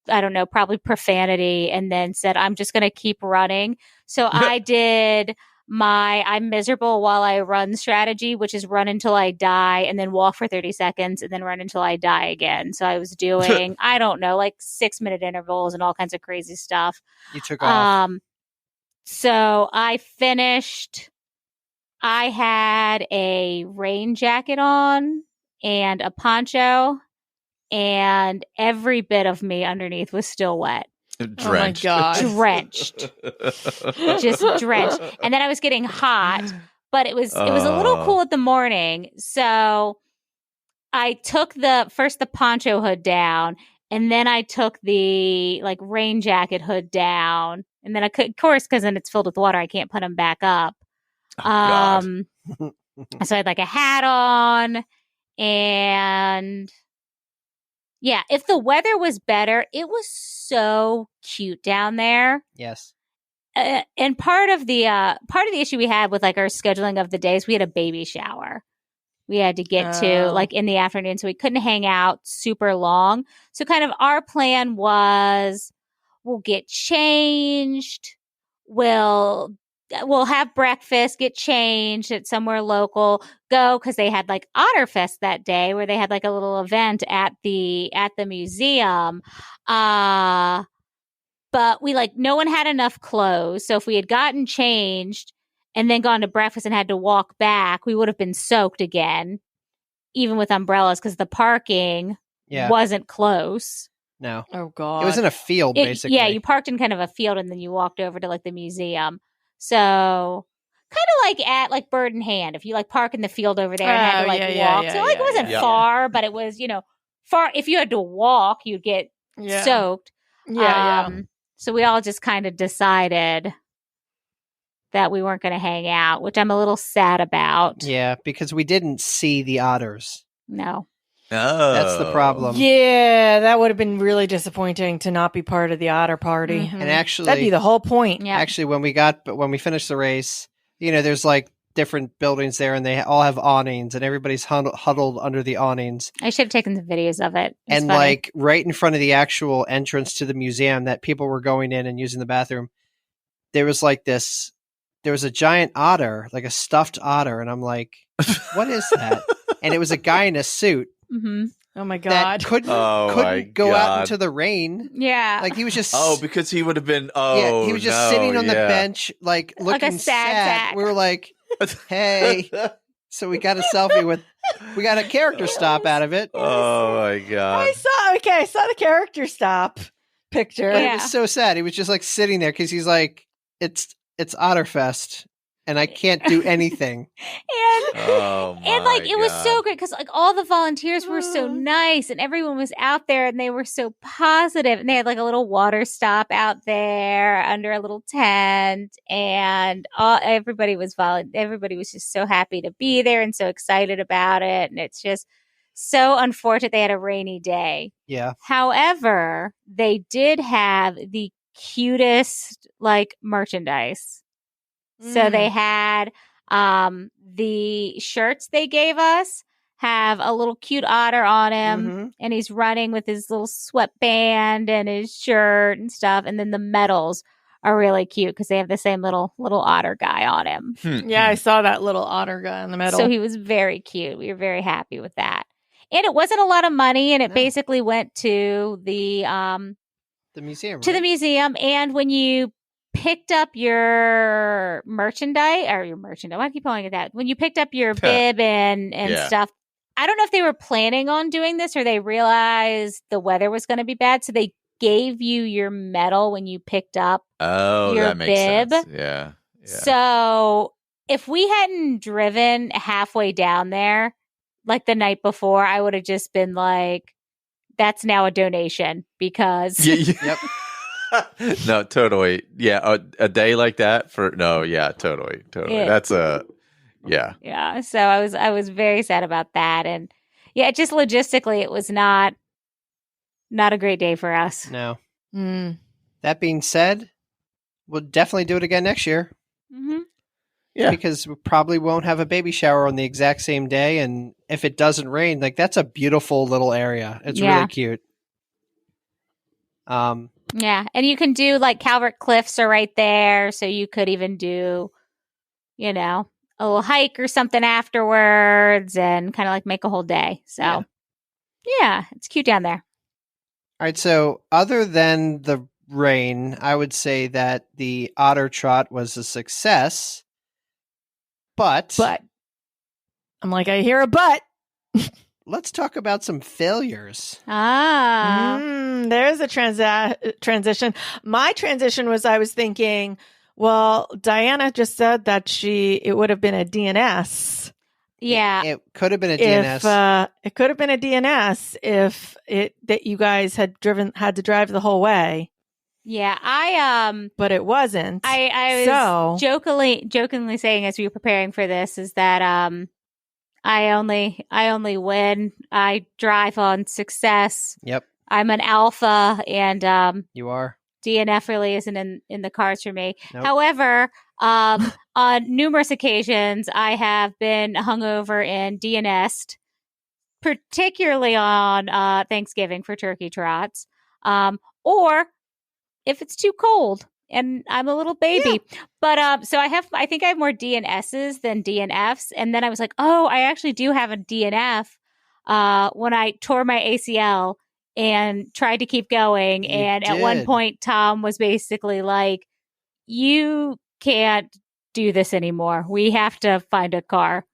[SPEAKER 5] I don't know, probably profanity, and then said, I'm just going to keep running. So I did my I'm miserable while I run strategy, which is run until I die and then walk for 30 seconds and then run until I die again. So I was doing, I don't know, like 6-minute intervals and all kinds of crazy stuff.
[SPEAKER 2] You took off.
[SPEAKER 5] So I finished, I had a rain jacket on and a poncho, and every bit of me underneath was still wet.
[SPEAKER 4] Drenched.
[SPEAKER 3] Oh my God.
[SPEAKER 5] Drenched. Just drenched. And then I was getting hot, but it was a little cool at the morning. So I took the poncho hood down, and then I took the like rain jacket hood down, and then I could, of course, because then it's filled with water, I can't put them back up. So I had like a hat on, and yeah, if the weather was better, it was so cute down there.
[SPEAKER 2] Yes.
[SPEAKER 5] And part of the issue we had with like our scheduling of the days, we had a baby shower we had to get to like in the afternoon, so we couldn't hang out super long. So kind of our plan was, we'll get changed, we'll have breakfast, get changed at somewhere local, go, because they had like Otterfest that day, where they had like a little event at the museum. But we like, no one had enough clothes. So if we had gotten changed and then gone to breakfast and had to walk back, we would have been soaked again, even with umbrellas, because the parking wasn't close.
[SPEAKER 2] No.
[SPEAKER 3] Oh God.
[SPEAKER 2] It was in a field, basically.
[SPEAKER 5] Yeah, you parked in kind of a field, and then you walked over to like the museum. So kind of like at like Bird in Hand. If you like park in the field over there and had to like walk. So like it wasn't far, but it was, far. If you had to walk, you'd get soaked. So we all just kind of decided that we weren't going to hang out, which I'm a little sad about.
[SPEAKER 2] Yeah, because we didn't see the otters.
[SPEAKER 5] No.
[SPEAKER 4] Oh.
[SPEAKER 2] That's the problem.
[SPEAKER 3] Yeah, that would have been really disappointing to not be part of the otter party.
[SPEAKER 5] Mm-hmm.
[SPEAKER 2] And actually,
[SPEAKER 3] that'd be the whole point.
[SPEAKER 5] Yeah.
[SPEAKER 2] Actually, when we finished the race, there's like different buildings there, and they all have awnings, and everybody's huddled under the awnings.
[SPEAKER 5] I should have taken some videos of it.
[SPEAKER 2] And
[SPEAKER 5] funny.
[SPEAKER 2] like right in front of the actual entrance to the museum that people were going in and using the bathroom, there was a giant otter, like a stuffed otter, and I'm like, what is that? And it was a guy in a suit.
[SPEAKER 5] Mm-hmm.
[SPEAKER 3] Oh my God!
[SPEAKER 2] That couldn't go out into the rain.
[SPEAKER 5] Yeah,
[SPEAKER 2] like he was just.
[SPEAKER 4] Oh, because he would have been.
[SPEAKER 2] He was just sitting on the bench, like looking
[SPEAKER 5] like a sad.
[SPEAKER 2] We were like, "Hey!" So we got a selfie we got a character stop out of it.
[SPEAKER 4] Oh my God!
[SPEAKER 3] I saw the character stop picture.
[SPEAKER 2] But it was so sad. He was just like sitting there because he's like, "It's Otterfest." And I can't do anything.
[SPEAKER 5] and like it was so great because like all the volunteers were so nice and everyone was out there and they were so positive and they had like a little water stop out there under a little tent and everybody was just so happy to be there and so excited about it, and it's just so unfortunate they had a rainy day.
[SPEAKER 2] Yeah.
[SPEAKER 5] However, they did have the cutest like merchandise. So they had the shirts they gave us have a little cute otter on him, and he's running with his little sweatband and his shirt and stuff. And then the medals are really cute because they have the same little otter guy on him.
[SPEAKER 3] Yeah, I saw that little otter guy on the medal.
[SPEAKER 5] So he was very cute. We were very happy with that. And it wasn't a lot of money, and it basically went to the
[SPEAKER 2] museum.
[SPEAKER 5] To the museum, and when you picked up your merchandise, why do I keep calling it that? When you picked up your bib and stuff, I don't know if they were planning on doing this or they realized the weather was going to be bad. So they gave you your medal when you picked up your
[SPEAKER 4] that makes
[SPEAKER 5] bib.
[SPEAKER 4] Sense. Yeah.
[SPEAKER 5] So if we hadn't driven halfway down there, like the night before, I would have just been like, that's now a donation because.
[SPEAKER 2] Yep.
[SPEAKER 4] No, totally. Yeah, a day like that totally.
[SPEAKER 5] Yeah.
[SPEAKER 4] That's
[SPEAKER 5] Yeah. So I was very sad about that, and just logistically, it was not a great day for us.
[SPEAKER 2] No. That being said, we'll definitely do it again next year.
[SPEAKER 5] Mm-hmm.
[SPEAKER 2] Yeah, because we probably won't have a baby shower on the exact same day, and if it doesn't rain, like that's a beautiful little area. It's really cute.
[SPEAKER 5] Yeah, and you can do like Calvert Cliffs are right there, so you could even do, a little hike or something afterwards, and kind of like make a whole day. So, yeah, it's cute down there.
[SPEAKER 2] All right, so other than the rain, I would say that the Otter Trot was a success, but
[SPEAKER 3] I'm like, I hear a but.
[SPEAKER 2] Let's talk about some failures.
[SPEAKER 3] There's a transition. My transition was I was thinking, well, Diana just said that it would have been a DNS.
[SPEAKER 5] Yeah.
[SPEAKER 2] It could have been a DNS.
[SPEAKER 3] It could have been a DNS if that you guys had to drive the whole way.
[SPEAKER 5] Yeah,
[SPEAKER 3] but it wasn't.
[SPEAKER 5] I was jokingly saying as we were preparing for this is that I only win. I drive on success.
[SPEAKER 2] Yep.
[SPEAKER 5] I'm an alpha, and
[SPEAKER 2] you are.
[SPEAKER 5] DNF really isn't in the cards for me.
[SPEAKER 2] Nope.
[SPEAKER 5] However, on numerous occasions, I have been hungover and DNS'd, particularly on Thanksgiving for turkey trots, or if it's too cold and I'm a little baby. Yeah. But so I think I have more DNSs than DNFs. And then I was like, oh, I actually do have a DNF when I tore my ACL and tried to keep going. At one point, Tom was basically like, you can't do this anymore. We have to find a car.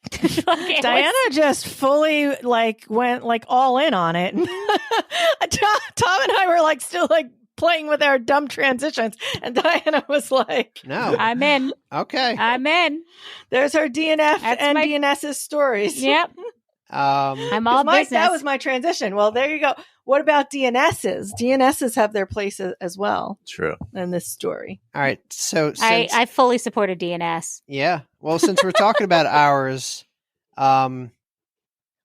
[SPEAKER 3] Diana just fully went all in on it. Tom and I were still playing with our dumb transitions. And Diana was like,
[SPEAKER 2] No.
[SPEAKER 5] I'm in.
[SPEAKER 2] Okay.
[SPEAKER 5] I'm in.
[SPEAKER 3] there's her DNF
[SPEAKER 5] That's
[SPEAKER 3] and
[SPEAKER 5] my-
[SPEAKER 3] DNS's stories.
[SPEAKER 5] Yep.
[SPEAKER 2] Um,
[SPEAKER 5] I'm all business.
[SPEAKER 3] That was my transition. Well, there you go. What about DNSs? DNSs have their place as well
[SPEAKER 4] True.
[SPEAKER 3] in this story.
[SPEAKER 2] all right. So since,
[SPEAKER 5] I fully support a DNS.
[SPEAKER 2] yeah. Well, since we're talking about ours,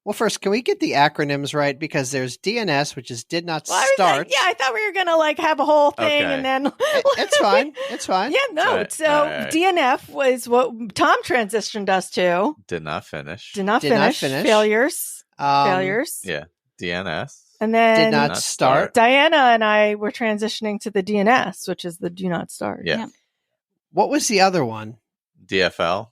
[SPEAKER 2] well, first, can we get the acronyms right? Because there's DNS, which is did not
[SPEAKER 3] Well,
[SPEAKER 2] start.
[SPEAKER 3] I thought we were going to like have a whole thing
[SPEAKER 4] Okay.
[SPEAKER 3] and then.
[SPEAKER 2] It's fine. It's fine.
[SPEAKER 3] Yeah, no.
[SPEAKER 4] Right.
[SPEAKER 3] So
[SPEAKER 4] All right.
[SPEAKER 3] DNF was what Tom transitioned us to.
[SPEAKER 4] Did not finish.
[SPEAKER 3] Did not
[SPEAKER 2] Did not
[SPEAKER 3] finish.
[SPEAKER 2] finish.
[SPEAKER 3] Failures.
[SPEAKER 2] Um,
[SPEAKER 3] Failures.
[SPEAKER 4] Yeah. DNS.
[SPEAKER 3] And then
[SPEAKER 2] Did not
[SPEAKER 4] not
[SPEAKER 2] start.
[SPEAKER 3] Diana and I were transitioning to the DNS, which is the do not start.
[SPEAKER 4] Yeah.
[SPEAKER 5] Yep.
[SPEAKER 2] What was the other one?
[SPEAKER 4] DFL.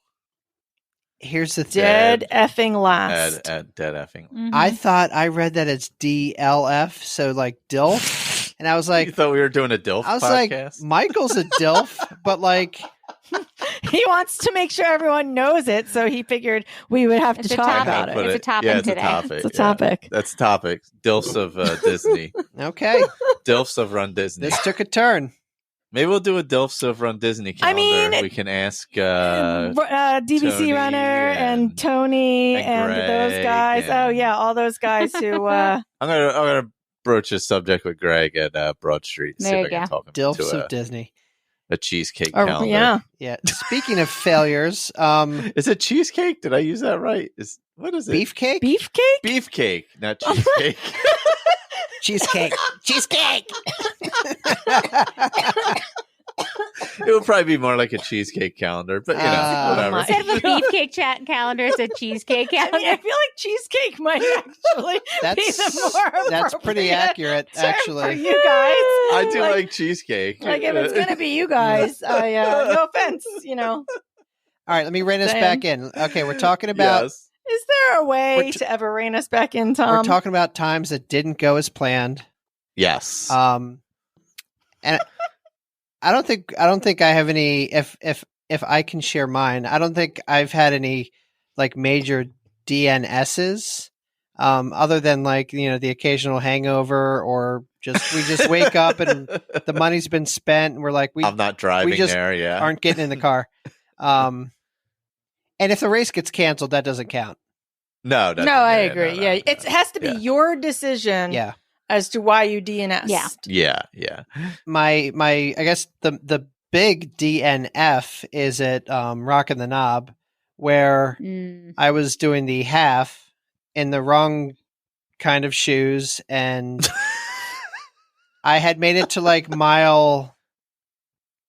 [SPEAKER 2] Here's the thing.
[SPEAKER 3] Dead effing last.
[SPEAKER 4] At dead effing.
[SPEAKER 5] Mhm.
[SPEAKER 2] I thought I read that it's DLF, so like DILF, and I was
[SPEAKER 4] You
[SPEAKER 2] like,
[SPEAKER 4] thought we were doing a DILF
[SPEAKER 2] I was
[SPEAKER 4] podcast?
[SPEAKER 2] like, Michael's a DILF, but like,
[SPEAKER 3] He wants to make sure everyone knows it, so he figured we would have
[SPEAKER 5] It's
[SPEAKER 3] to
[SPEAKER 5] a
[SPEAKER 3] talk
[SPEAKER 5] topic.
[SPEAKER 3] about
[SPEAKER 5] It's
[SPEAKER 3] it.
[SPEAKER 5] a topic
[SPEAKER 4] yeah, it's
[SPEAKER 5] today.
[SPEAKER 4] a topic.
[SPEAKER 3] It's a
[SPEAKER 4] yeah.
[SPEAKER 3] topic.
[SPEAKER 4] That's a topic. DILFs of Disney.
[SPEAKER 2] okay,
[SPEAKER 4] DILFs of Run Disney.
[SPEAKER 2] this took a turn.
[SPEAKER 4] Maybe we'll do a DILFs of Run Disney
[SPEAKER 3] I
[SPEAKER 4] calendar.
[SPEAKER 3] mean,
[SPEAKER 4] we can ask
[SPEAKER 3] DVC
[SPEAKER 4] Tony
[SPEAKER 3] Runner and Tony
[SPEAKER 4] and
[SPEAKER 3] and those
[SPEAKER 4] Greg
[SPEAKER 3] guys. Oh
[SPEAKER 4] and-
[SPEAKER 3] yeah, all those guys who.
[SPEAKER 4] I'm gonna broach a subject with Greg at Broad Street. See
[SPEAKER 5] There
[SPEAKER 4] if I
[SPEAKER 5] you
[SPEAKER 4] can
[SPEAKER 5] go.
[SPEAKER 4] talk him
[SPEAKER 2] DILFs
[SPEAKER 4] to
[SPEAKER 2] of Disney.
[SPEAKER 4] a cheesecake
[SPEAKER 3] Oh,
[SPEAKER 4] calendar.
[SPEAKER 3] yeah.
[SPEAKER 2] Yeah. Speaking of failures,
[SPEAKER 4] Is it cheesecake? Did I use that right? What is it?
[SPEAKER 2] beefcake,
[SPEAKER 3] Beefcake.
[SPEAKER 4] Beefcake, not cheesecake.
[SPEAKER 2] cheesecake, cheesecake.
[SPEAKER 4] It would probably be more like a cheesecake calendar, but whatever.
[SPEAKER 3] my-
[SPEAKER 5] Instead of a beefcake chat calendar, it's a cheesecake
[SPEAKER 3] I
[SPEAKER 5] calendar.
[SPEAKER 3] mean, I feel like cheesecake might actually be
[SPEAKER 2] That's
[SPEAKER 3] the more
[SPEAKER 2] that's pretty
[SPEAKER 3] appropriate
[SPEAKER 2] accurate,
[SPEAKER 3] term
[SPEAKER 2] actually.
[SPEAKER 3] for you guys.
[SPEAKER 4] I do like cheesecake.
[SPEAKER 3] Like if it's gonna be you guys, no offense,
[SPEAKER 2] All right, let me rein us
[SPEAKER 3] Sam?
[SPEAKER 2] back in. Okay, we're talking about
[SPEAKER 4] Yes.
[SPEAKER 3] Is there a way
[SPEAKER 2] We're t-
[SPEAKER 3] to ever rein us back in,
[SPEAKER 2] we're
[SPEAKER 3] Tom?
[SPEAKER 2] talking about times that didn't go as planned.
[SPEAKER 4] Yes.
[SPEAKER 2] And I don't think I have any. If I can share mine, I don't think I've had any like major DNSs, other than like the occasional hangover or we just wake up and the money's been spent and we're like
[SPEAKER 4] I'm not driving
[SPEAKER 2] just
[SPEAKER 4] there. Yeah.
[SPEAKER 2] aren't getting in the car. And if the race gets canceled, that doesn't count.
[SPEAKER 4] No,
[SPEAKER 3] I agree. Yeah, it has to be
[SPEAKER 4] Yeah.
[SPEAKER 3] your decision
[SPEAKER 2] Yeah.
[SPEAKER 3] as to why you DNS.
[SPEAKER 5] Yeah.
[SPEAKER 4] Yeah.
[SPEAKER 2] My I guess the big DNF is at Rockin' the Knob, where I was doing the half in the wrong kind of shoes, and I had made it to like mile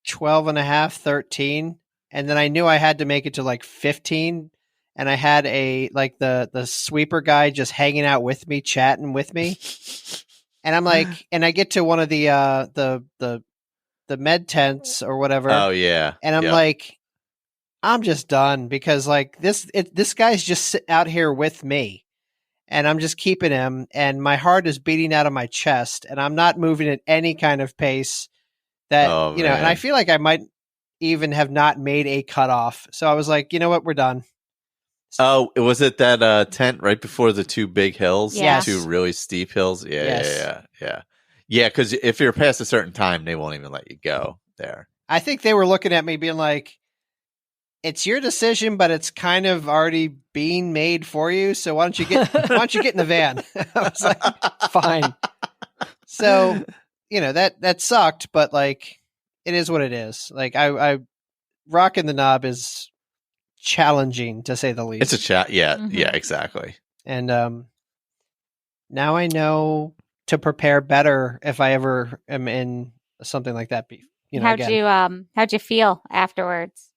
[SPEAKER 2] 12 and a half, 13, and then I knew I had to make it to like 15, and I had the sweeper guy just hanging out with me, chatting with me. And I'm like, and I get to one of the med tents or whatever.
[SPEAKER 4] Oh yeah.
[SPEAKER 2] And I'm
[SPEAKER 4] Yep.
[SPEAKER 2] like, I'm just done because like this guy's just sitting out here with me, and I'm just keeping him, and my heart is beating out of my chest, and I'm not moving at any kind of pace that
[SPEAKER 4] Oh,
[SPEAKER 2] and
[SPEAKER 4] man.
[SPEAKER 2] I feel like I might even have not made a cutoff. So I was like, you know what, we're done.
[SPEAKER 4] Oh, was it that tent right before the two big hills?
[SPEAKER 2] Yes.
[SPEAKER 4] The two really steep hills? Yeah,
[SPEAKER 2] Yes.
[SPEAKER 4] yeah. Yeah, because if you're past a certain time, they won't even let you go there.
[SPEAKER 2] I think they were looking at me being like, it's your decision, but it's kind of already being made for you. So why don't you get in the van? I was like, fine. So, that sucked, but like, it is what it is. Like I Rockin' the Knob is challenging to say the least.
[SPEAKER 4] It's a chat. Yeah,
[SPEAKER 5] Mhm.
[SPEAKER 4] yeah, exactly.
[SPEAKER 2] And now I know to prepare better if I ever am in something like that.
[SPEAKER 5] How'd you feel afterwards?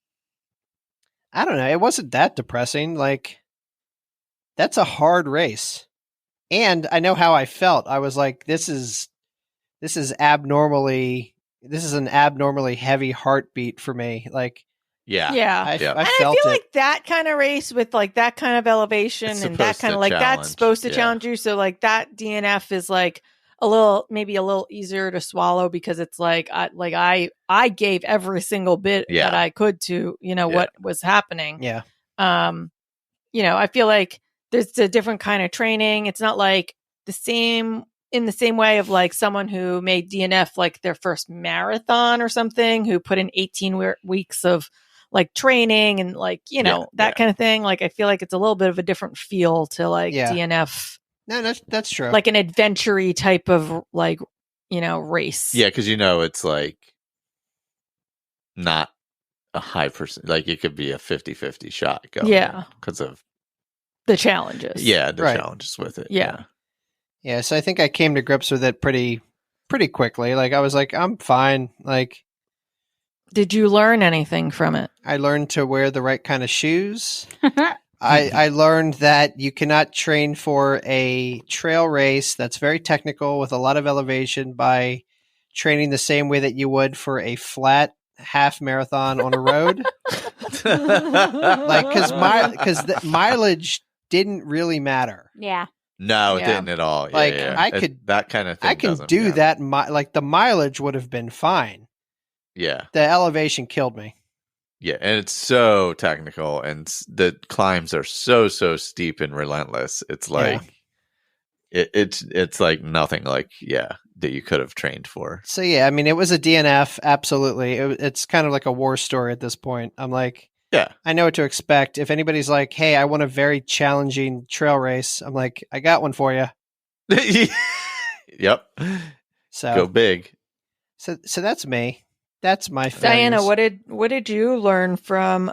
[SPEAKER 2] I don't know. It wasn't that depressing. Like, that's a hard race. And I know how I felt. I was like, this is an abnormally heavy heartbeat for me. Like,
[SPEAKER 4] Yeah.
[SPEAKER 2] I
[SPEAKER 3] And
[SPEAKER 2] felt
[SPEAKER 3] I feel
[SPEAKER 2] it.
[SPEAKER 3] like that kind of race with like that kind of elevation
[SPEAKER 4] It's
[SPEAKER 3] and that
[SPEAKER 4] supposed
[SPEAKER 3] kind
[SPEAKER 4] to
[SPEAKER 3] of like that's
[SPEAKER 4] challenge,
[SPEAKER 3] supposed to
[SPEAKER 4] yeah.
[SPEAKER 3] challenge you. So like that DNF is like maybe a little easier to swallow because it's like I gave every single bit
[SPEAKER 4] Yeah.
[SPEAKER 3] that I could to what was happening.
[SPEAKER 2] Yeah.
[SPEAKER 3] I feel like there's a different kind of training. It's not like the same in the same way of like someone who made DNF like their first marathon or something, who put in 18 weeks of like training and like, that kind of thing. Like, I feel like it's a little bit of a different feel to like DNF.
[SPEAKER 2] No, that's true.
[SPEAKER 3] Like an adventure-y type of like, race.
[SPEAKER 4] Yeah, because it's like not a high percent. Like it could be a 50-50 shot going.
[SPEAKER 3] Yeah.
[SPEAKER 4] Because of
[SPEAKER 3] the challenges.
[SPEAKER 4] Yeah, the challenges with it.
[SPEAKER 3] Yeah.
[SPEAKER 2] Yeah, so I think I came to grips with it pretty quickly. Like I was like, I'm fine. Like,
[SPEAKER 3] did you learn anything from it?
[SPEAKER 2] I learned to wear the right kind of shoes. I learned that you cannot train for a trail race that's very technical with a lot of elevation by training the same way that you would for a flat half marathon on a road. Like, because the mileage didn't really matter.
[SPEAKER 5] Yeah.
[SPEAKER 4] No, it didn't at all.
[SPEAKER 2] Like
[SPEAKER 4] I
[SPEAKER 2] could
[SPEAKER 4] that kind of thing.
[SPEAKER 2] I can do that. Like the mileage would have been fine.
[SPEAKER 4] Yeah.
[SPEAKER 2] The elevation killed me.
[SPEAKER 4] Yeah, and it's so technical, and the climbs are so steep and relentless. It's like it's like nothing like that you could have trained for.
[SPEAKER 2] So yeah, I mean, it was a DNF. Absolutely, it's kind of like a war story at this point. I'm like, I know what to expect. If anybody's like, hey, I want a very challenging trail race, I'm like, I got one for you.
[SPEAKER 4] Yep.
[SPEAKER 2] So
[SPEAKER 4] go big.
[SPEAKER 2] So that's me. That's my failures.
[SPEAKER 3] Diana, what did you learn from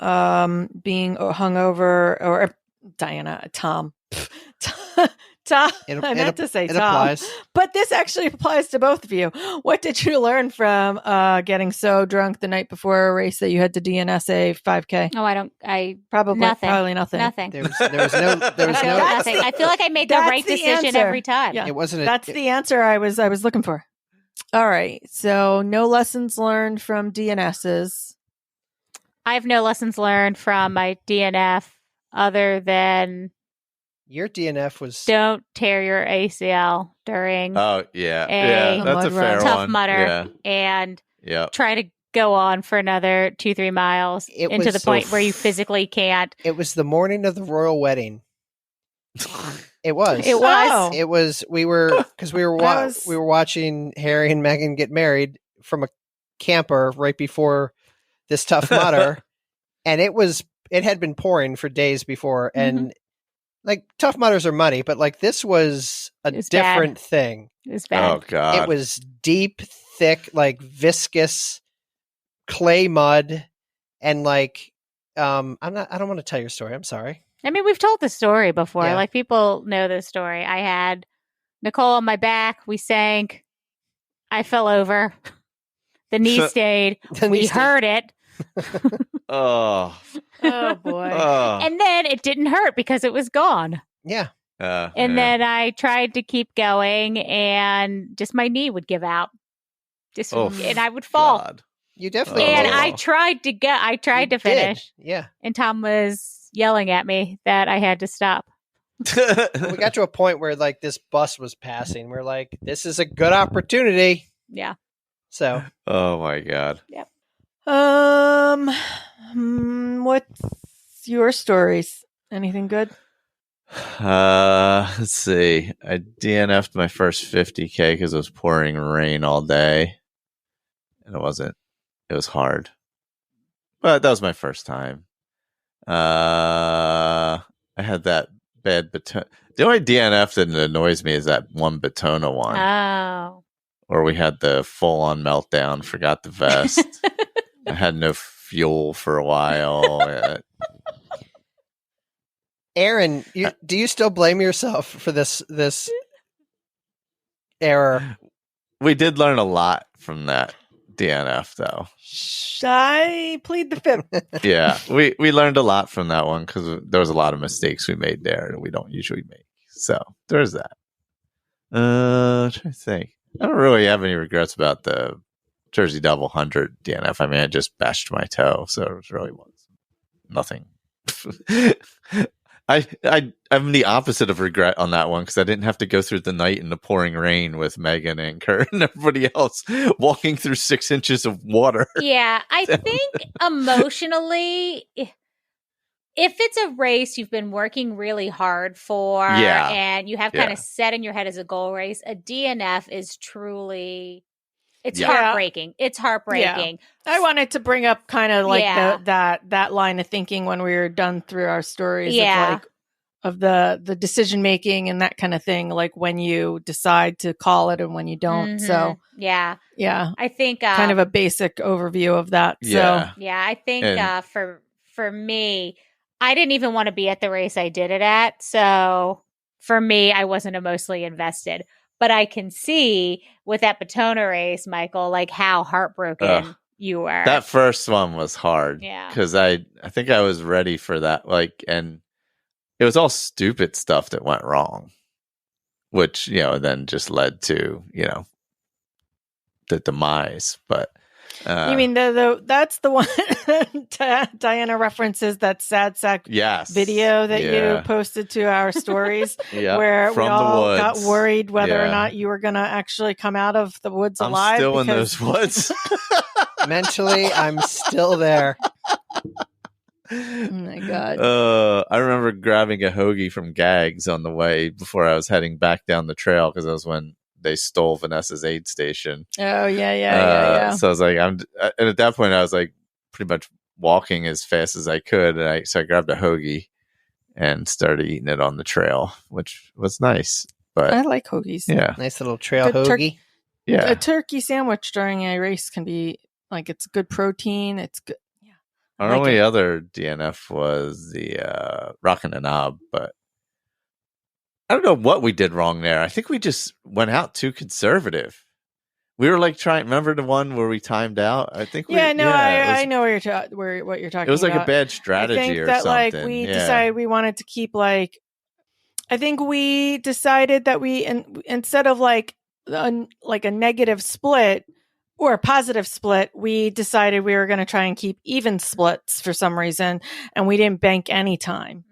[SPEAKER 3] being hungover? Or Diana, Tom. Tom, I meant to say Tom,
[SPEAKER 2] applies.
[SPEAKER 3] But this actually applies to both of you. What did you learn from getting so drunk the night before a race that you had to DNS a 5K?
[SPEAKER 5] Oh,
[SPEAKER 3] probably
[SPEAKER 5] nothing.
[SPEAKER 3] Nothing.
[SPEAKER 2] There was no
[SPEAKER 5] nothing. I feel like I made the right decision
[SPEAKER 3] answer.
[SPEAKER 5] every time.
[SPEAKER 3] Yeah.
[SPEAKER 2] It wasn't.
[SPEAKER 3] That's the answer I was looking for. All right. So no lessons learned from DNSs.
[SPEAKER 5] I have no lessons learned from my DNF other than
[SPEAKER 2] your DNF was
[SPEAKER 5] don't tear your ACL during
[SPEAKER 4] that's a fair
[SPEAKER 5] tough
[SPEAKER 4] one.
[SPEAKER 5] mudder and try to go on for another 2-3 miles into the point where you physically can't.
[SPEAKER 2] It was the morning of the royal wedding. It was.
[SPEAKER 3] Oh.
[SPEAKER 2] It was. We were watching Harry and Meghan get married from a camper right before this tough mudder, and it had been pouring for days before, and like tough mudders are muddy, but like this was a different thing.
[SPEAKER 5] It was bad.
[SPEAKER 4] Oh god!
[SPEAKER 2] It was deep, thick, like viscous clay mud, and like I don't want to tell your story. I'm sorry.
[SPEAKER 5] I mean, we've told the story before.
[SPEAKER 2] Yeah.
[SPEAKER 5] Like, people know this story. I had Nicole on my back. We sank. I fell over. The knee stayed. We heard it.
[SPEAKER 4] Oh
[SPEAKER 3] boy.
[SPEAKER 5] And then it didn't hurt because it was gone.
[SPEAKER 2] Yeah.
[SPEAKER 5] And then I tried to keep going, and just my knee would give out. And I would fall.
[SPEAKER 4] God.
[SPEAKER 2] You definitely
[SPEAKER 5] And
[SPEAKER 2] did.
[SPEAKER 5] I tried to finish.
[SPEAKER 2] Yeah.
[SPEAKER 5] And Tom was yelling at me that I had to stop.
[SPEAKER 2] We got to a point where like this bus was passing. We're like, this is a good opportunity.
[SPEAKER 5] Yeah.
[SPEAKER 2] So.
[SPEAKER 4] Oh my god.
[SPEAKER 5] Yep.
[SPEAKER 3] What's your stories? Anything good?
[SPEAKER 4] Let's see. I DNF'd my first 50K because it was pouring rain all day. And it was hard. But that was my first time. I had that bad baton. The only DNF that annoys me is that one Batona one.
[SPEAKER 5] Oh.
[SPEAKER 4] Or we had the full-on meltdown, forgot the vest. I had no fuel for a while.
[SPEAKER 2] Aaron, do you still blame yourself for this error?
[SPEAKER 4] We did learn a lot from that DNF, though.
[SPEAKER 3] I plead the fifth.
[SPEAKER 4] Yeah, we learned a lot from that one because there was a lot of mistakes we made there that we don't usually make. So there's that. I'm trying to think. I don't really have any regrets about the Jersey Devil 100 DNF. I mean, I just bashed my toe, so it really was nothing. I'm the opposite of regret on that one because I didn't have to go through the night in the pouring rain with Megan and Kurt and everybody else walking through 6 inches of water.
[SPEAKER 5] Yeah, I think emotionally, if it's a race you've been working really hard for and you have kind of set in your head as a goal race, a DNF is truly, it's heartbreaking. It's heartbreaking.
[SPEAKER 3] Yeah. I wanted to bring up kind of like that line of thinking when we were done through our stories of the decision making and that kind of thing, like when you decide to call it and when you don't. So
[SPEAKER 5] yeah, I think
[SPEAKER 3] kind of a basic overview of that.
[SPEAKER 5] So I think for me, I didn't even want to be at the race I did it at. So for me, I wasn't emotionally invested. But I can see with that Batona race, Michael, like how heartbroken you were.
[SPEAKER 4] That first one was hard.
[SPEAKER 5] Yeah.
[SPEAKER 4] Because I think I was ready for that. Like, and it was all stupid stuff that went wrong, which, then just led to, the demise. But
[SPEAKER 3] you mean that's the one Diana references, that sad sack video that you posted to our stories where we all got worried whether or not you were going to actually come out of the woods alive.
[SPEAKER 4] I'm still in those woods.
[SPEAKER 2] Mentally, I'm still there.
[SPEAKER 3] Oh my God.
[SPEAKER 4] I remember grabbing a hoagie from Gags on the way before I was heading back down the trail, because that was when they stole Vanessa's aid station.
[SPEAKER 3] Oh yeah.
[SPEAKER 4] So I was like, and at that point I was like pretty much walking as fast as I could, and so I grabbed a hoagie and started eating it on the trail, which was nice. But
[SPEAKER 3] I like hoagies.
[SPEAKER 4] Yeah,
[SPEAKER 2] nice little trail hoagie.
[SPEAKER 3] A turkey sandwich during a race can be like, it's good protein. It's good. Yeah.
[SPEAKER 4] Our only other DNF was the Rockin' the Knob, but I don't know what we did wrong there. I think we just went out too conservative. We were like remember the one where we timed out? I think
[SPEAKER 3] I know what you're talking about.
[SPEAKER 4] It was like a bad strategy
[SPEAKER 3] I think
[SPEAKER 4] or
[SPEAKER 3] that,
[SPEAKER 4] something.
[SPEAKER 3] Like, we decided we wanted to keep like, I think we decided that we, instead of like a negative split or a positive split, we decided we were going to try and keep even splits for some reason, and we didn't bank any time.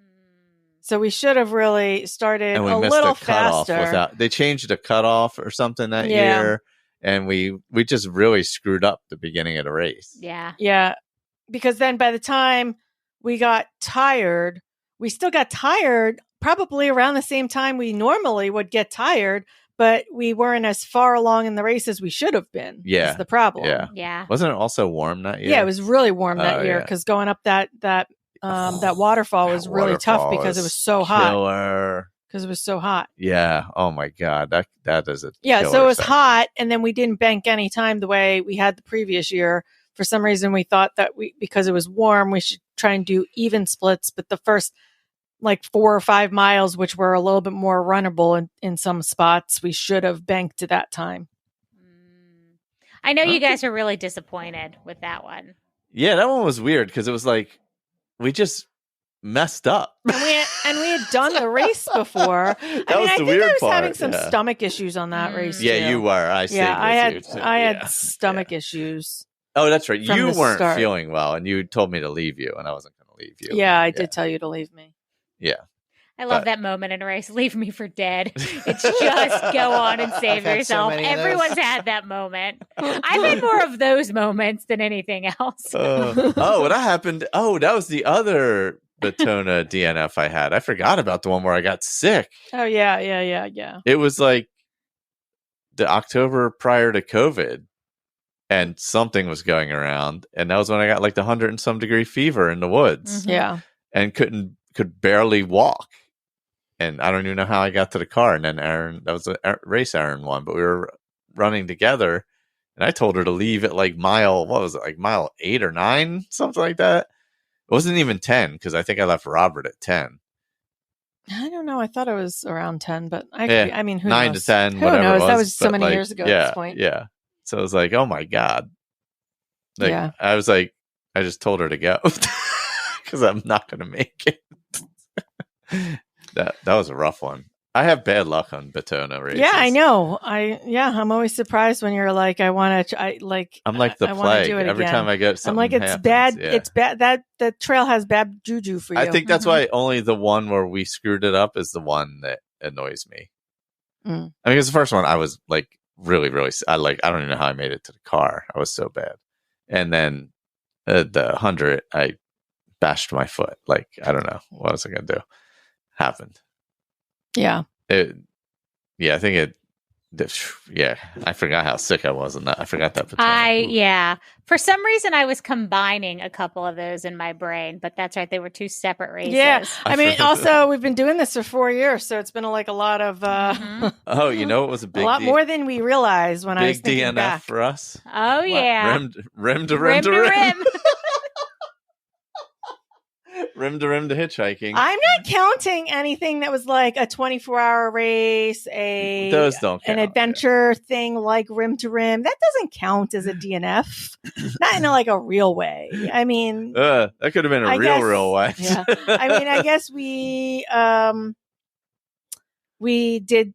[SPEAKER 3] So we should have really started a little faster.
[SPEAKER 4] They changed the cutoff or something that year, and we just really screwed up the beginning of the race.
[SPEAKER 3] Yeah. Because then by the time we got tired, we still got tired probably around the same time we normally would get tired, but we weren't as far along in the race as we should have been.
[SPEAKER 4] Yeah.
[SPEAKER 3] Is the problem.
[SPEAKER 5] Yeah.
[SPEAKER 4] Wasn't it also warm that year?
[SPEAKER 3] Yeah, it was really warm that year, because going up that waterfall was really tough because it was so hot. Because it was so hot.
[SPEAKER 4] Yeah. Oh my God. That is a
[SPEAKER 3] so it was hot, and then we didn't bank any time the way we had the previous year. For some reason, we thought that because it was warm, we should try and do even splits. But the first like 4 or 5 miles, which were a little bit more runnable in some spots, we should have banked to that time.
[SPEAKER 5] I know you guys are really disappointed with that one.
[SPEAKER 4] Yeah, that one was weird because it was like we just messed up.
[SPEAKER 3] And we had done the race before. I think I was having some stomach issues on that race.
[SPEAKER 4] Yeah,
[SPEAKER 3] too.
[SPEAKER 4] You were. I
[SPEAKER 3] had stomach issues.
[SPEAKER 4] Oh, that's right. You weren't feeling well, and you told me to leave you, and I wasn't going to leave you.
[SPEAKER 3] Yeah, I did tell you to leave me.
[SPEAKER 4] Yeah.
[SPEAKER 5] I love that moment in a race. Leave me for dead. It's just go on and save yourself. Everyone's had that moment. I've had more of those moments than anything else.
[SPEAKER 4] What happened? Oh, that was the other Batona DNF I had. I forgot about the one where I got sick.
[SPEAKER 3] Oh, yeah.
[SPEAKER 4] It was like the October prior to COVID, and something was going around. And that was when I got like the 100 and some degree fever in the woods.
[SPEAKER 3] Mm-hmm. Yeah.
[SPEAKER 4] And could barely walk. And I don't even know how I got to the car. And then Aaron, that was a race Aaron won, but we were running together, and I told her to leave at like mile 8 or 9, something like that. It wasn't even 10, because I think I left Robert at 10.
[SPEAKER 3] I don't know. I thought it was around 10, but I mean, who
[SPEAKER 4] 9
[SPEAKER 3] knows?
[SPEAKER 4] to 10,
[SPEAKER 3] who
[SPEAKER 4] whatever
[SPEAKER 3] knows?
[SPEAKER 4] it was.
[SPEAKER 3] That was so many years ago at this point.
[SPEAKER 4] Yeah. So it was like, oh my God. I was like, I just told her to go because I'm not going to make it. That was a rough one. I have bad luck on Batona races.
[SPEAKER 3] Yeah, I know. I'm always surprised when you're like, I'm like the
[SPEAKER 4] plague. Every time I go,
[SPEAKER 3] I'm like, it's
[SPEAKER 4] happens.
[SPEAKER 3] bad.
[SPEAKER 4] Yeah.
[SPEAKER 3] It's bad. That trail has bad juju for you.
[SPEAKER 4] I think that's why only the one where we screwed it up is the one that annoys me. I mean, because the first one I was like really, really. I don't even know how I made it to the car. I was so bad. And then the 100, I bashed my foot. Like, I don't know. What was I going to do? Happened.
[SPEAKER 3] Yeah.
[SPEAKER 4] I think it. Yeah, I forgot how sick I was in that. I forgot that.
[SPEAKER 5] For some reason, I was combining a couple of those in my brain, but that's right. They were two separate races.
[SPEAKER 3] Yeah. I mean, also, we've been doing this for 4 years, so it's been like a lot of.
[SPEAKER 4] Oh, you know, it was a big.
[SPEAKER 3] A lot more than we realized when I was thinking
[SPEAKER 4] DNF
[SPEAKER 3] back.
[SPEAKER 4] for us.
[SPEAKER 5] Oh, yeah.
[SPEAKER 4] Rim to rim. Rim to rim to hitchhiking.
[SPEAKER 3] I'm not counting anything that was like a 24-hour race,
[SPEAKER 4] Those don't count,
[SPEAKER 3] an adventure thing like rim to rim. That doesn't count as a DNF, not in like a real way. I mean,
[SPEAKER 4] that could have been a real way.
[SPEAKER 3] Yeah, I mean, I guess we did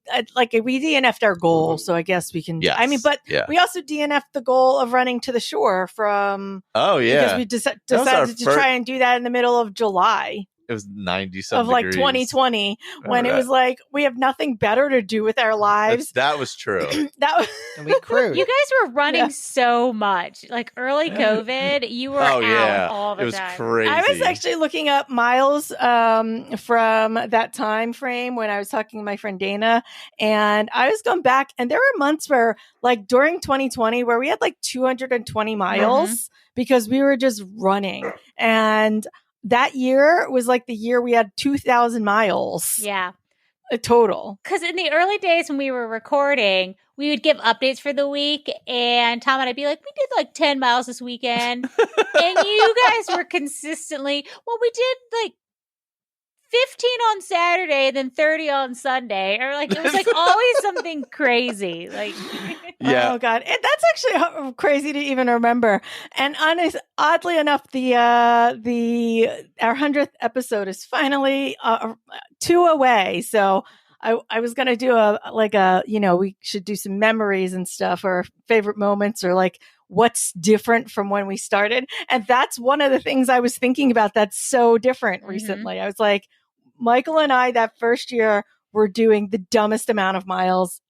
[SPEAKER 3] we DNF'd our goal, so I guess we can.
[SPEAKER 4] Yes.
[SPEAKER 3] I mean, but we also DNF'd the goal of running to the shore from.
[SPEAKER 4] Oh yeah,
[SPEAKER 3] because we decided to try and do that in the middle of July.
[SPEAKER 4] It was 90-something
[SPEAKER 3] of like
[SPEAKER 4] degrees.
[SPEAKER 3] 2020 when it was like we have nothing better to do with our lives.
[SPEAKER 4] That was true.
[SPEAKER 2] And we crewed.
[SPEAKER 5] You guys were running so much. Like early COVID, you were out all the time.
[SPEAKER 4] It was crazy.
[SPEAKER 3] I was actually looking up miles from that time frame when I was talking to my friend Dana, and I was going back, and there were months where, like during 2020, where we had like 220 miles because we were just running. And that year was like the year we had 2,000 miles.
[SPEAKER 5] Yeah.
[SPEAKER 3] Total.
[SPEAKER 5] Because in the early days when we were recording, we would give updates for the week, and Tom and I'd be like, we did like 10 miles this weekend. And you guys were consistently, we did like 15 on Saturday, then 30 on Sunday. Or like, it was like always something crazy. Like,
[SPEAKER 3] yeah. Oh God. That's actually crazy to even remember. And oddly enough, our 100th episode is finally 2 away. So I was going to do we should do some memories and stuff, or favorite moments, or like what's different from when we started. And that's one of the things I was thinking about that's so different recently. I was like, Michael and I that first year were doing the dumbest amount of miles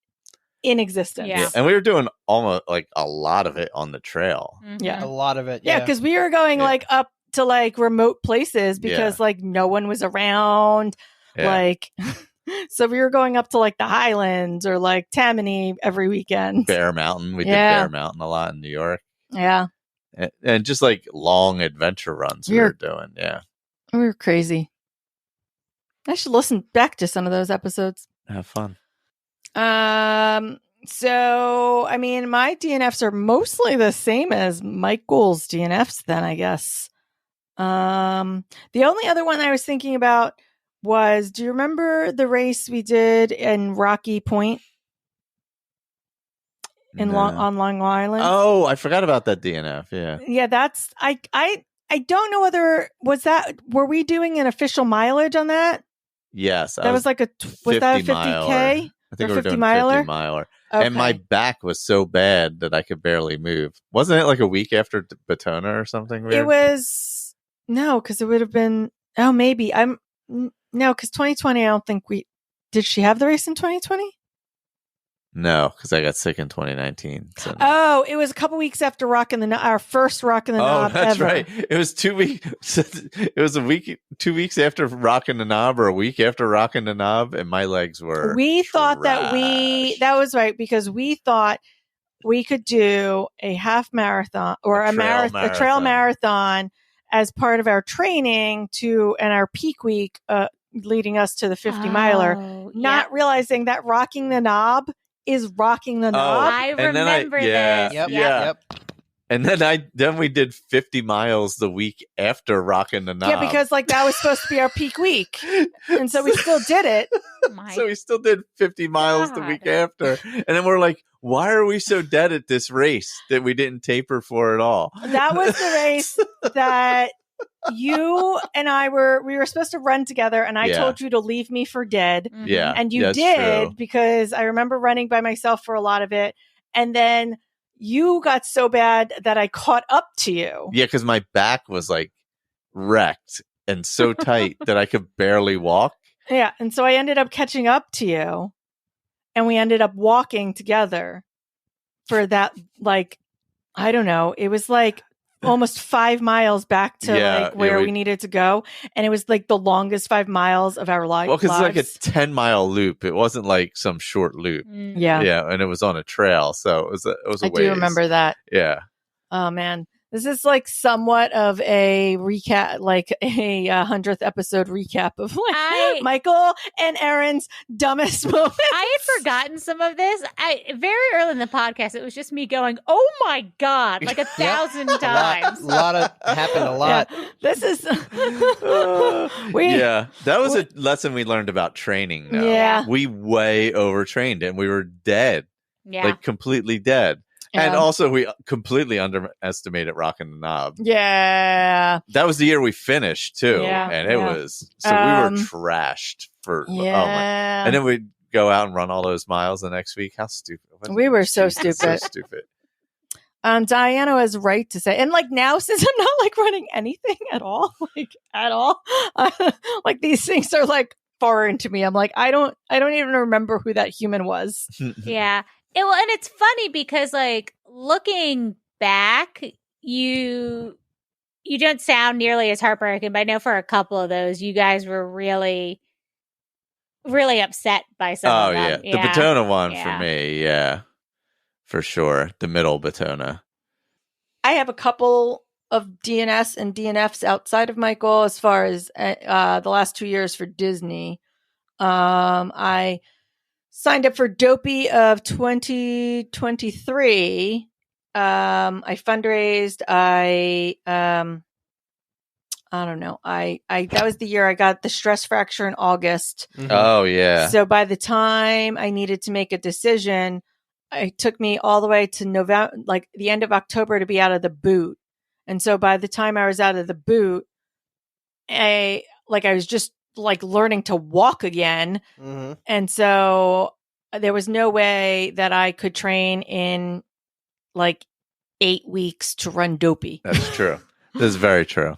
[SPEAKER 3] in existence.
[SPEAKER 5] Yeah.
[SPEAKER 4] And we were doing almost like a lot of it on the trail.
[SPEAKER 3] Yeah.
[SPEAKER 2] A lot of it.
[SPEAKER 3] Yeah. Cause we were going like up to like remote places because like no one was around.
[SPEAKER 4] Yeah.
[SPEAKER 3] Like, so we were going up to like the Highlands or like Tammany every weekend.
[SPEAKER 4] Bear Mountain. We did Bear Mountain a lot in New York.
[SPEAKER 3] Yeah.
[SPEAKER 4] And just like long adventure runs we were doing. Yeah.
[SPEAKER 3] We were crazy. I should listen back to some of those episodes.
[SPEAKER 4] Have fun.
[SPEAKER 3] So, I mean, my DNFs are mostly the same as Michael's DNFs then, I guess. The only other one I was thinking about was, do you remember the race we did in Rocky Point? On Long Island?
[SPEAKER 4] Oh, I forgot about that DNF. Yeah.
[SPEAKER 3] Yeah, that's, I don't know whether, were we doing an official mileage on that?
[SPEAKER 4] Yes.
[SPEAKER 3] That was like was that a 50K?
[SPEAKER 4] I think we were doing 50 miler. Okay. And my back was so bad that I could barely move. Wasn't it like a week after Batona or something weird?
[SPEAKER 3] It was, no, because it would have been, maybe. No, because 2020, I don't think did she have the race in 2020?
[SPEAKER 4] No, because I got sick in 2019. So no.
[SPEAKER 3] Oh, it was a couple weeks after our first Rockin' the Knob.
[SPEAKER 4] Oh, that's
[SPEAKER 3] ever.
[SPEAKER 4] right. It was 2 weeks. It was 2 weeks after Rockin' the Knob, or a week after Rockin' the Knob, and my legs were.
[SPEAKER 3] We thought that was right, because we thought we could do a half marathon or a trail marathon as part of our training and our peak week leading us to the 50 miler, not realizing that Rocking the Knob is Rocking the Knob.
[SPEAKER 5] I remember this.
[SPEAKER 2] Yep.
[SPEAKER 4] And then we did 50 miles the week after Rockin' the Knob.
[SPEAKER 3] Yeah, because like that was supposed to be our peak week. And so we still did it.
[SPEAKER 4] So we still did 50 miles the week after. And then we're like, why are we so dead at this race that we didn't taper for at all?
[SPEAKER 3] That was the race that you and I we were supposed to run together, and I told you to leave me for dead.
[SPEAKER 4] Yeah.
[SPEAKER 3] And you did, true. Because I remember running by myself for a lot of it. And then you got so bad that I caught up to you.
[SPEAKER 4] Yeah, because my back was like wrecked and so tight that I could barely walk.
[SPEAKER 3] Yeah. And so I ended up catching up to you, and we ended up walking together for that, like, I don't know. It was like almost 5 miles back to
[SPEAKER 4] Yeah,
[SPEAKER 3] where we needed to go. And it was like the longest 5 miles of our lives.
[SPEAKER 4] Well, because it's like a 10-mile loop. It wasn't like some short loop.
[SPEAKER 3] Yeah.
[SPEAKER 4] Yeah. And it was on a trail. So it was a
[SPEAKER 3] I do remember that.
[SPEAKER 4] Yeah.
[SPEAKER 3] Oh, man. This is like somewhat of a recap, like a 100th episode recap of like Michael and Erin's dumbest moments.
[SPEAKER 5] I had forgotten some of this. Very early in the podcast, it was just me going, "Oh my god!" like 1,000 times.
[SPEAKER 2] Happened a lot.
[SPEAKER 3] Yeah, this is
[SPEAKER 4] that was a lesson we learned about training. Though.
[SPEAKER 3] Yeah,
[SPEAKER 4] we way overtrained and we were dead.
[SPEAKER 5] Yeah,
[SPEAKER 4] like completely dead. And also, we completely underestimated Rockin' the Knob.
[SPEAKER 3] Yeah.
[SPEAKER 4] That was the year we finished, too.
[SPEAKER 3] Yeah,
[SPEAKER 4] and it was... So we were trashed for...
[SPEAKER 3] Yeah.
[SPEAKER 4] Oh my, and then we'd go out and run all those miles the next week. How stupid.
[SPEAKER 3] We were so stupid.
[SPEAKER 4] So stupid.
[SPEAKER 3] Diana was right to say, and like now, since I'm not like running anything at all, like these things are like foreign to me. I'm like, I don't even remember who that human was.
[SPEAKER 5] Yeah. And it's funny because, like, looking back, you don't sound nearly as heartbroken, but I know for a couple of those, you guys were really, really upset by some of them.
[SPEAKER 4] The Batona one for me, for sure. The middle Batona. I
[SPEAKER 3] have a couple of DNS and DNFs outside of Michael as far as the last 2 years for Disney. I signed up for Dopey of 2023. I fundraised. I don't know. I that was the year I got the stress fracture in August.
[SPEAKER 4] Mm-hmm. Oh yeah.
[SPEAKER 3] So by the time I needed to make a decision, it took me all the way to November, like the end of October, to be out of the boot. And so by the time I was out of the boot, I was just like learning to walk again. Mm-hmm. And so there was no way that I could train in like 8 weeks to run Dopey.
[SPEAKER 4] That's true. This is very true.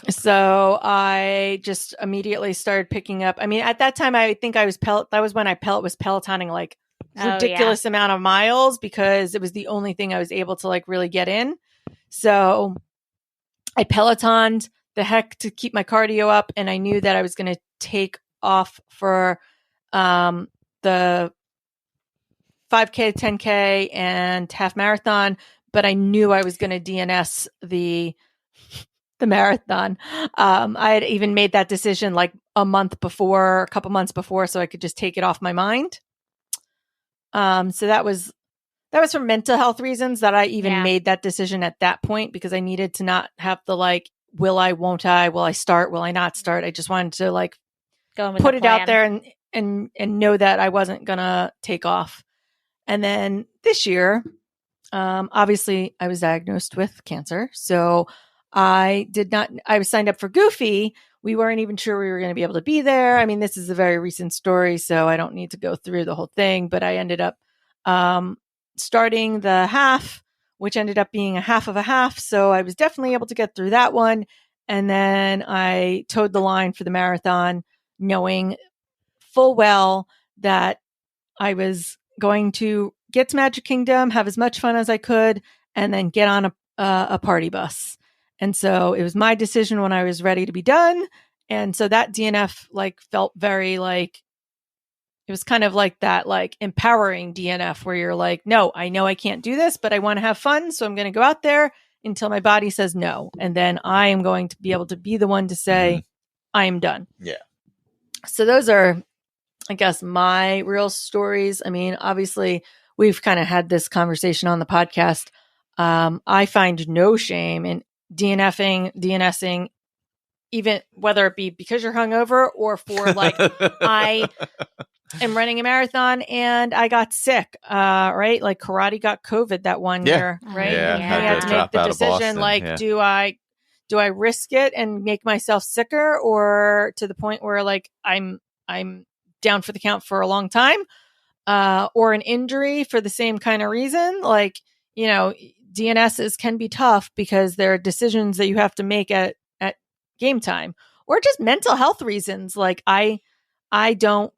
[SPEAKER 3] So I just immediately started picking up. I mean, at that time, I think I was that was when I was Pelotoning like ridiculous amount of miles because it was the only thing I was able to like really get in. So I Pelotoned the heck to keep my cardio up. And I knew that I was going to take off for the 5K, 10K, and half marathon. But I knew I was going to DNS the marathon. I had even made that decision like a couple months before, so I could just take it off my mind. So that was for mental health reasons that I even made that decision at that point, because I needed to not have the like, will I, won't I, will I start, will I not start? I just wanted to like put it out there and know that I wasn't gonna take off. And then this year, obviously I was diagnosed with cancer. So I was signed up for Goofy. We weren't even sure we were going to be able to be there. I mean, this is a very recent story, so I don't need to go through the whole thing, but I ended up starting the half, which ended up being a half of a half. So I was definitely able to get through that one. And then I towed the line for the marathon, knowing full well that I was going to get to Magic Kingdom, have as much fun as I could, and then get on a party bus. And so it was my decision when I was ready to be done. And so that DNF like felt very like, it was kind of like that, like empowering DNF where you're like, no, I know I can't do this, but I want to have fun. So I'm going to go out there until my body says no. And then I am going to be able to be the one to say, I am done.
[SPEAKER 4] Yeah.
[SPEAKER 3] So those are, I guess, my real stories. I mean, obviously we've kind of had this conversation on the podcast. I find no shame in DNSing, even whether it be because you're hungover or for like, I am running a marathon and I got sick, right? Like karate got COVID that one year, right?
[SPEAKER 4] Yeah.
[SPEAKER 3] And I had to make the decision, like, do I risk it and make myself sicker, or to the point where like I'm down for the count for a long time, or an injury for the same kind of reason? Like, you know, DNSs can be tough because there are decisions that you have to make at game time, or just mental health reasons. Like I don't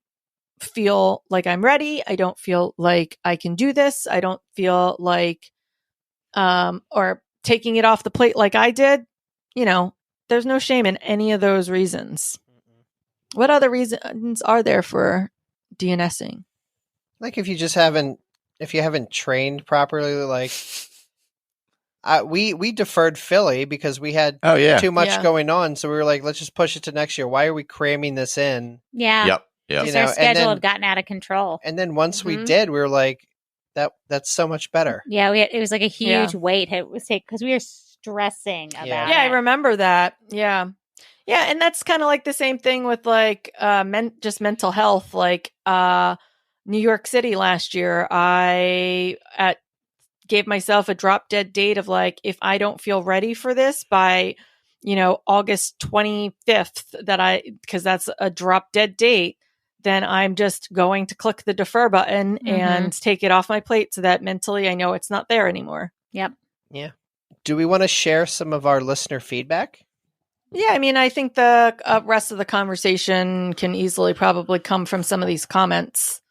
[SPEAKER 3] feel like I'm ready. I don't feel like I can do this. I don't feel like, or taking it off the plate like I did, there's no shame in any of those reasons. What other reasons are there for DNSing?
[SPEAKER 2] Like if you haven't trained properly, like we deferred Philly because we had too much going on. So we were like, let's just push it to next year. Why are we cramming this in?
[SPEAKER 5] Yeah.
[SPEAKER 4] Yep.
[SPEAKER 5] Because our schedule had gotten out of control.
[SPEAKER 2] And then once we did, we were like, that's so much better.
[SPEAKER 5] Yeah, it was like a huge weight it was taken because we were stressing about it.
[SPEAKER 3] Yeah, I remember that. Yeah. Yeah, and that's kind of like the same thing with like just mental health. Like New York City last year, I gave myself a drop dead date of like, if I don't feel ready for this by, August 25th, because that's a drop dead date, then I'm just going to click the defer button and take it off my plate so that mentally I know it's not there anymore.
[SPEAKER 5] Yep.
[SPEAKER 2] Yeah. Do we want to share some of our listener feedback?
[SPEAKER 3] Yeah, I mean, I think the rest of the conversation can easily probably come from some of these comments.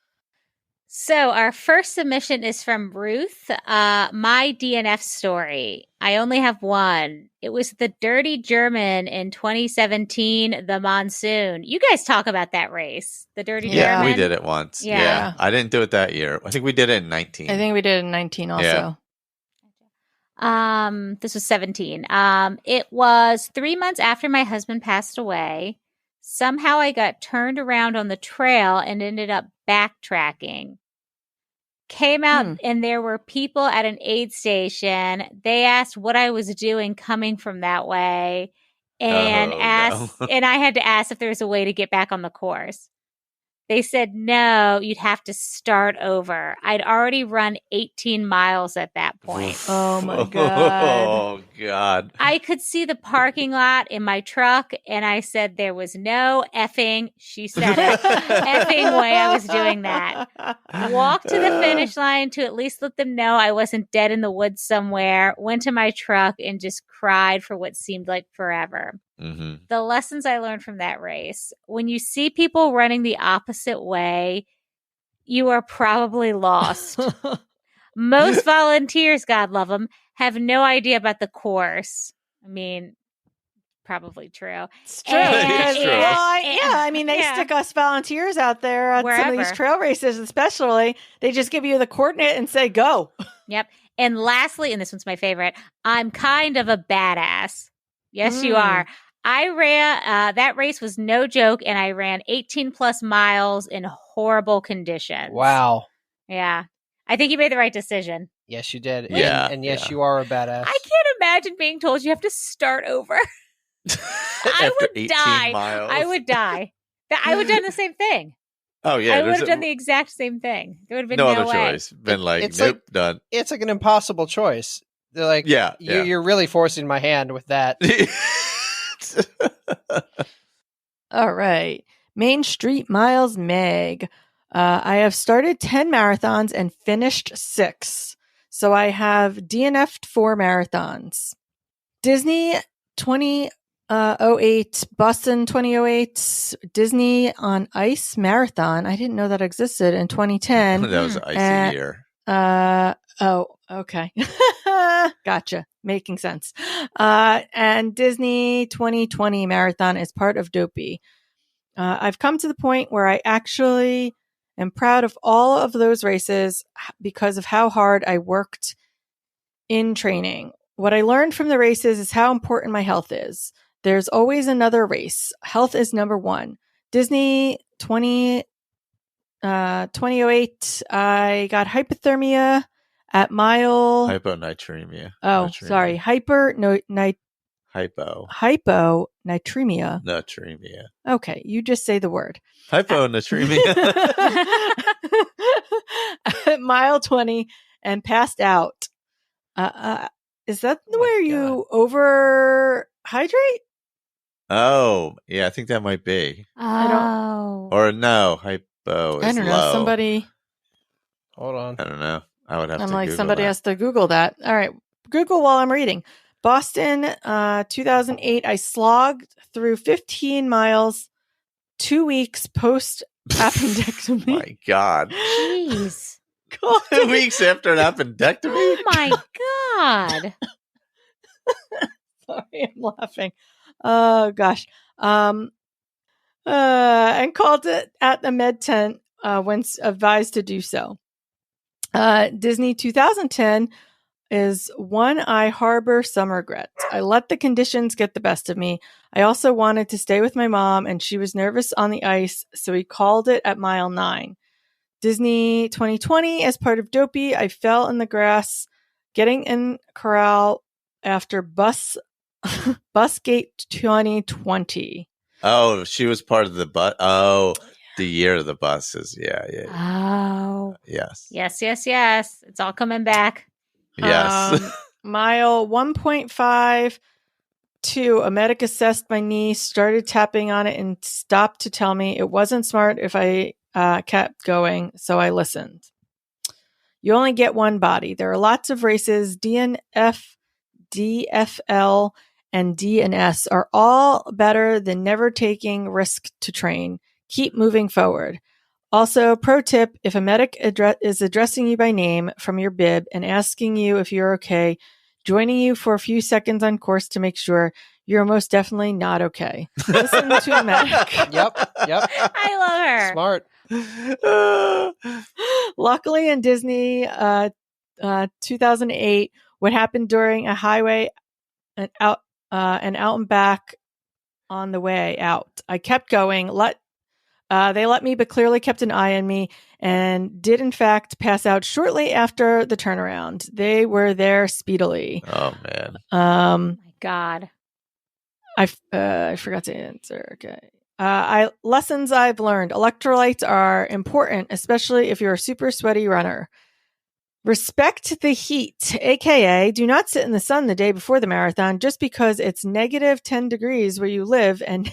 [SPEAKER 5] So our first submission is from Ruth. My DNF story. I only have one. It was the Dirty German in 2017, the Monsoon. You guys talk about that race, the Dirty German.
[SPEAKER 4] Yeah, we did it once.
[SPEAKER 5] Yeah.
[SPEAKER 4] Yeah. I didn't do it that year. I think we did it in 19.
[SPEAKER 3] I think we did it in 19 also.
[SPEAKER 5] Yeah. This was 17. It was 3 months after my husband passed away. Somehow I got turned around on the trail and ended up backtracking. Came out and there were people at an aid station. They asked what I was doing coming from that way and and I had to ask if there was a way to get back on the course. They said, no, you'd have to start over. I'd already run 18 miles at that point.
[SPEAKER 3] Oh, my God.
[SPEAKER 4] Oh, God.
[SPEAKER 5] I could see the parking lot in my truck, and I said there was no effing, she said it, effing way I was doing that. Walked to the finish line to at least let them know I wasn't dead in the woods somewhere. Went to my truck and just cried for what seemed like forever.
[SPEAKER 4] Mm-hmm.
[SPEAKER 5] The lessons I learned from that race. When you see people running the opposite way, you are probably lost. Most volunteers, God love them, have no idea about the course. I mean, probably true.
[SPEAKER 3] It's true.
[SPEAKER 4] It's true.
[SPEAKER 3] I mean, they stick us volunteers out there at some of these trail races, especially. They just give you the coordinate and say, go.
[SPEAKER 5] Yep. And lastly, and this one's my favorite, I'm kind of a badass. Yes, you are. I ran, that race was no joke, and I ran 18 plus miles in horrible conditions.
[SPEAKER 2] Wow.
[SPEAKER 5] Yeah. I think you made the right decision.
[SPEAKER 2] Yes, you did.
[SPEAKER 4] Yeah.
[SPEAKER 2] And yes, you are a badass.
[SPEAKER 5] I can't imagine being told you have to start over. I would die.
[SPEAKER 4] Miles.
[SPEAKER 5] I would die. I would have done the same thing.
[SPEAKER 4] Oh, yeah.
[SPEAKER 5] I would have done the exact same thing. There would have been no
[SPEAKER 4] other
[SPEAKER 5] way.
[SPEAKER 4] choice. Been like,
[SPEAKER 2] It's
[SPEAKER 4] nope,
[SPEAKER 2] like-
[SPEAKER 4] done.
[SPEAKER 2] It's like an impossible choice. They're like, you're really forcing my hand with that.
[SPEAKER 3] All right. Main Street Miles Meg. I have started 10 marathons and finished 6. So I have DNF'd 4 marathons. Disney 2008, Boston 2008, Disney on Ice Marathon. I didn't know that existed in 2010.
[SPEAKER 4] That was an icy year.
[SPEAKER 3] Oh, okay. Gotcha. Making sense. And Disney 2020 Marathon is part of Dopey. I've come to the point where I actually am proud of all of those races because of how hard I worked in training. What I learned from the races is how important my health is. There's always another race. Health is number one. Disney 2008, I got hypothermia at mile...
[SPEAKER 4] Hyponatremia.
[SPEAKER 3] Oh, sorry. Hyponatremia.
[SPEAKER 4] Natremia.
[SPEAKER 3] Okay, you just say the word.
[SPEAKER 4] Hyponatremia.
[SPEAKER 3] At mile 20 and passed out. Is that where you overhydrate?
[SPEAKER 4] Oh, yeah, I think that might be.
[SPEAKER 5] Oh.
[SPEAKER 4] Or no, hypo is
[SPEAKER 3] I don't know.
[SPEAKER 4] low.
[SPEAKER 3] Somebody...
[SPEAKER 2] Hold on.
[SPEAKER 4] I don't know. I would have to
[SPEAKER 3] like,
[SPEAKER 4] Google
[SPEAKER 3] somebody
[SPEAKER 4] that.
[SPEAKER 3] has to Google that. All right. Google while I'm reading. Boston, 2008. I slogged through 15 miles, 2 weeks post appendectomy.
[SPEAKER 4] My God.
[SPEAKER 5] Jeez.
[SPEAKER 4] 2 weeks after an appendectomy?
[SPEAKER 5] Oh my God.
[SPEAKER 3] Sorry, I'm laughing. Oh gosh. And called it at the med tent when advised to do so. Disney 2010 is one I harbor some regrets. I let the conditions get the best of me. I also wanted to stay with my mom, and she was nervous on the ice, so we called it at mile 9. Disney 2020, as part of Dopey, I fell in the grass, getting in corral after Busgate 2020.
[SPEAKER 4] Oh, she was part of the bus. Oh, the year of the buses. Yeah.
[SPEAKER 5] Oh.
[SPEAKER 4] Yes.
[SPEAKER 5] Yes. It's all coming back.
[SPEAKER 4] Yes.
[SPEAKER 3] Mile 1.5 a medic assessed my knee, started tapping on it, and stopped to tell me it wasn't smart if I kept going, so I listened. You only get one body. There are lots of races. DNF, DFL, and DNS are all better than never taking risk to train. Keep moving forward. Also, pro tip, if a medic is addressing you by name from your bib and asking you if you're okay, joining you for a few seconds on course to make sure you're most definitely not okay. Listen to a medic.
[SPEAKER 2] Yep.
[SPEAKER 5] I love her.
[SPEAKER 2] Smart.
[SPEAKER 3] Luckily in Disney 2008, what happened during a highway and out and back on the way out. I kept going. They let me, but clearly kept an eye on me, and did in fact pass out shortly after the turnaround. They were there speedily.
[SPEAKER 4] Oh man.
[SPEAKER 5] My God.
[SPEAKER 3] I forgot to answer. Okay. Lessons I've learned. Electrolytes are important, especially if you're a super sweaty runner. Respect the heat, aka do not sit in the sun the day before the marathon just because it's negative 10 degrees where you live and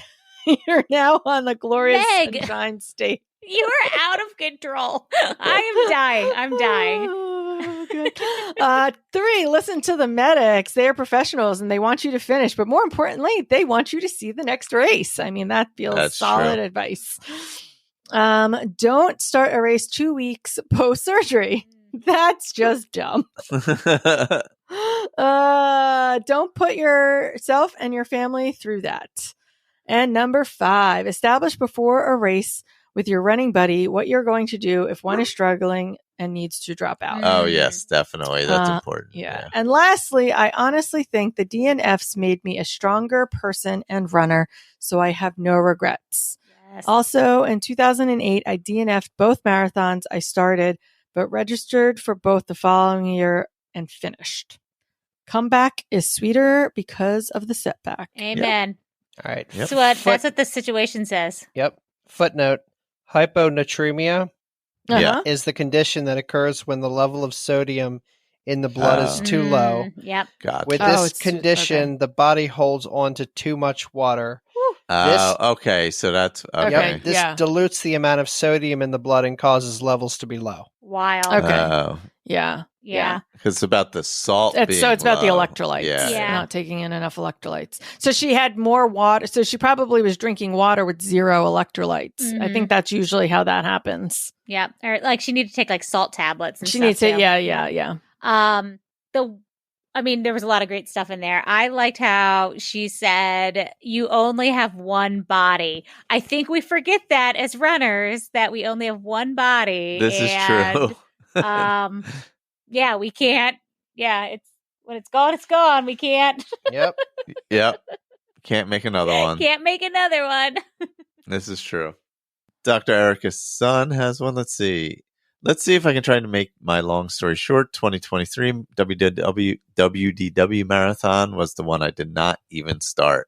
[SPEAKER 3] you're now on the glorious sunshine state.
[SPEAKER 5] You are out of control. I'm dying.
[SPEAKER 3] Oh, good. 3, listen to the medics. They are professionals and they want you to finish, but more importantly, they want you to see the next race. I mean, that feels
[SPEAKER 4] That's
[SPEAKER 3] solid
[SPEAKER 4] true.
[SPEAKER 3] advice. Don't start a race 2 weeks post-surgery. That's just dumb. Don't put yourself and your family through that. And number 5, establish before a race with your running buddy what you're going to do if one is struggling and needs to drop out.
[SPEAKER 4] Oh yes, definitely. That's important.
[SPEAKER 3] Yeah. And lastly, I honestly think the DNFs made me a stronger person and runner, so I have no regrets.
[SPEAKER 5] Yes.
[SPEAKER 3] Also, in 2008, I DNF'd both marathons I started, but registered for both the following year and finished. Comeback is sweeter because of the setback.
[SPEAKER 5] Amen.
[SPEAKER 2] All right.
[SPEAKER 4] Yep.
[SPEAKER 5] That's what the situation says.
[SPEAKER 2] Yep. Footnote: hyponatremia
[SPEAKER 4] Yeah.
[SPEAKER 2] is the condition that occurs when the level of sodium in the blood is too low.
[SPEAKER 5] Yep.
[SPEAKER 4] Gotcha.
[SPEAKER 2] With
[SPEAKER 3] Oh,
[SPEAKER 2] this
[SPEAKER 3] it's too-
[SPEAKER 2] condition, the body holds on to too much water.
[SPEAKER 4] Okay. So that's okay.
[SPEAKER 3] Okay.
[SPEAKER 2] This
[SPEAKER 3] Yeah.
[SPEAKER 2] dilutes the amount of sodium in the blood and causes levels to be low.
[SPEAKER 5] Wild.
[SPEAKER 3] Okay. Yeah.
[SPEAKER 5] Yeah.
[SPEAKER 4] Because it's about the salt.
[SPEAKER 3] So it's about the
[SPEAKER 4] low.
[SPEAKER 3] electrolytes.
[SPEAKER 5] Yeah.
[SPEAKER 3] Not taking in enough electrolytes. So she had more water. So she probably was drinking water with 0 electrolytes. I
[SPEAKER 5] Mhm.
[SPEAKER 3] think that's usually how that happens.
[SPEAKER 5] Yeah. Or like she needed to take like salt tablets and
[SPEAKER 3] She
[SPEAKER 5] stuff.
[SPEAKER 3] needs to,
[SPEAKER 5] too.
[SPEAKER 3] yeah.
[SPEAKER 5] There was a lot of great stuff in there. I liked how she said, you only have one body. I think we forget that as runners, that we only have one body.
[SPEAKER 4] This is true.
[SPEAKER 5] Yeah, we can't. Yeah, it's when it's gone. We can't.
[SPEAKER 2] Yep.
[SPEAKER 4] Yep. Can't make another one.
[SPEAKER 5] Can't make another one.
[SPEAKER 4] This is true. Dr. Erica's son has one. Let's see. Let's see if I can try to make my long story short. 2023 WDW Marathon was the one I did not even start.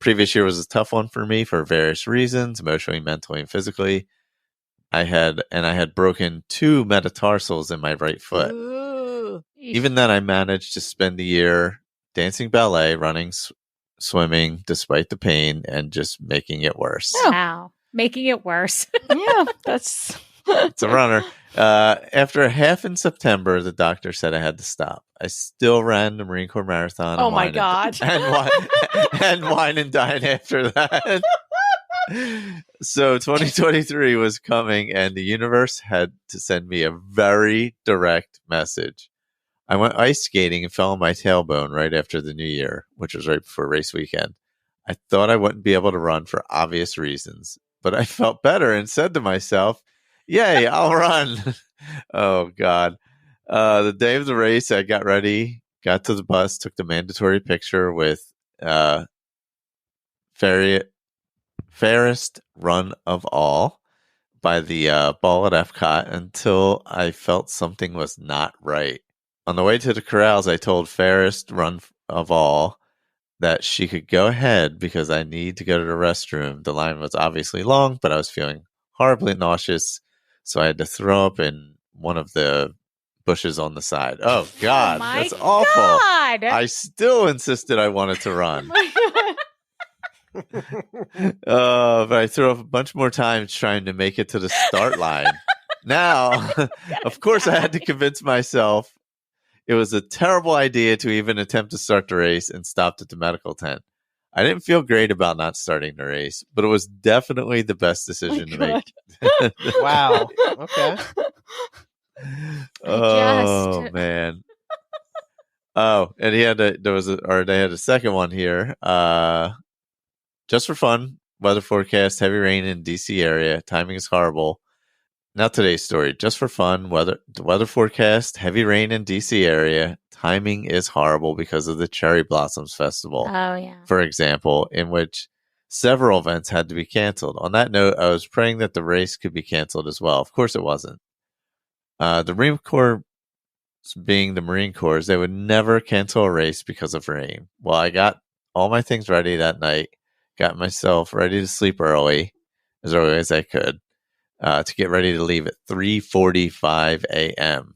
[SPEAKER 4] Previous year was a tough one for me for various reasons, emotionally, mentally, and physically. I had broken 2 metatarsals in my right foot.
[SPEAKER 3] Ooh.
[SPEAKER 4] Even then, I managed to spend the year dancing ballet, running, swimming, despite the pain, and just making it worse.
[SPEAKER 3] Oh.
[SPEAKER 5] Wow. Making it worse.
[SPEAKER 3] Yeah, that's...
[SPEAKER 4] It's a runner. After a half in September, the doctor said I had to stop. I still ran the Marine Corps Marathon.
[SPEAKER 3] Oh my God.
[SPEAKER 4] And wine and dine after that. So 2023 was coming, and the universe had to send me a very direct message. I went ice skating and fell on my tailbone right after the new year, which was right before race weekend. I thought I wouldn't be able to run for obvious reasons, but I felt better and said to myself, yay, I'll run. Oh, God. The day of the race, I got ready, got to the bus, took the mandatory picture with fairest run of all by the ball at Epcot until I felt something was not right. On the way to the corrals, I told fairest run of all that she could go ahead because I need to go to the restroom. The line was obviously long, but I was feeling horribly nauseous, so I had to throw up in one of the bushes on the side. Oh, God, that's awful.
[SPEAKER 5] God.
[SPEAKER 4] I still insisted I wanted to run. But I threw up a bunch more times trying to make it to the start line. Now, of course, I had to convince myself it was a terrible idea to even attempt to start the race and stopped at the medical tent. I didn't feel great about not starting the race, but it was definitely the best decision to make.
[SPEAKER 2] Wow. Okay.
[SPEAKER 4] Oh, man. Oh, and they had a second one here. Just for fun, weather forecast, heavy rain in DC area. Timing is horrible. Now today's story. Just for fun, weather forecast, heavy rain in DC area. Timing is horrible because of the Cherry Blossoms Festival.
[SPEAKER 5] Oh, yeah.
[SPEAKER 4] For example, in which several events had to be canceled. On that note, I was praying that the race could be canceled as well. Of course it wasn't. The Marine Corps being the Marine Corps, they would never cancel a race because of rain. Well, I got all my things ready that night, got myself ready to sleep early as I could. To get ready to leave at 3:45 a.m.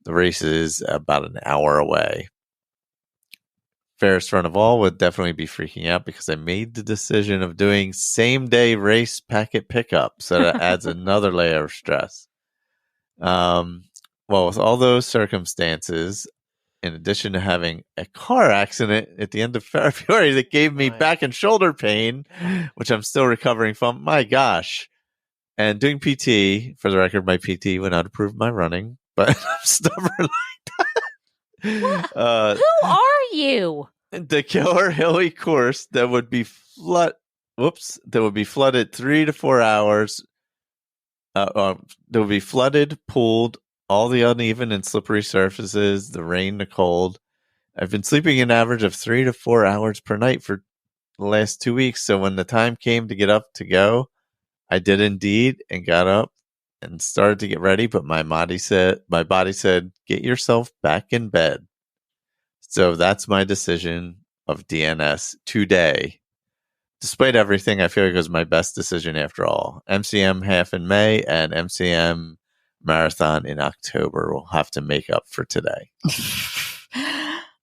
[SPEAKER 4] The race is about an hour away. Fairest run of all would definitely be freaking out because I made the decision of doing same-day race packet pickup, so that adds another layer of stress. Well, with all those circumstances, in addition to having a car accident at the end of February that gave me back and shoulder pain, which I'm still recovering from, my gosh. And doing PT, for the record, my PT would not approve my running, but I'm stubborn like that.
[SPEAKER 5] Who are you?
[SPEAKER 4] The killer hilly course that would be flooded 3 to 4 hours. That would be flooded, pooled, all the uneven and slippery surfaces, the rain, the cold. I've been sleeping an average of 3 to 4 hours per night for the last 2 weeks. So when the time came to get up to go, I did indeed and got up and started to get ready, but my body said, get yourself back in bed. So that's my decision of DNS today. Despite everything, I feel like it was my best decision after all. MCM half in May and MCM marathon in October will have to make up for today.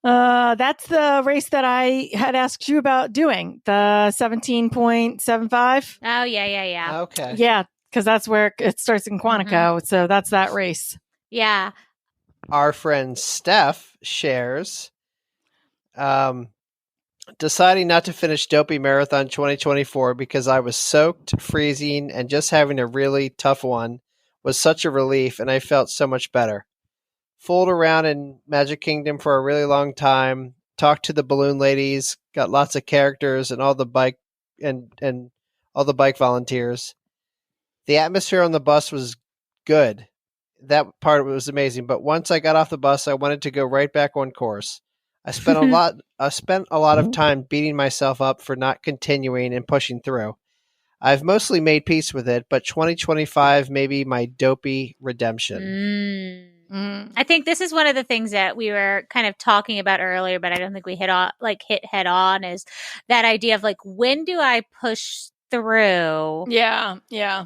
[SPEAKER 3] That's the race that I had asked you about doing, the 17.75.
[SPEAKER 5] Oh, yeah.
[SPEAKER 2] Okay.
[SPEAKER 3] Yeah, because that's where it starts in Quantico.
[SPEAKER 5] Mm-hmm.
[SPEAKER 3] So that's that race.
[SPEAKER 5] Yeah.
[SPEAKER 2] Our friend Steph shares, deciding not to finish Dopey Marathon 2024 because I was soaked, freezing, and just having a really tough one was such a relief, and I felt so much better. Fooled around in Magic Kingdom for a really long time, talked to the balloon ladies, got lots of characters and all the bike and all the bike volunteers. The atmosphere on the bus was good. That part was amazing, but once I got off the bus, I wanted to go right back on course. I spent a lot of time beating myself up for not continuing and pushing through. I've mostly made peace with it, but 2025 may be my dopey redemption.
[SPEAKER 5] I think this is one of the things that we were kind of talking about earlier, but I don't think we hit head on, is that idea of like, when do I push through?
[SPEAKER 3] Yeah.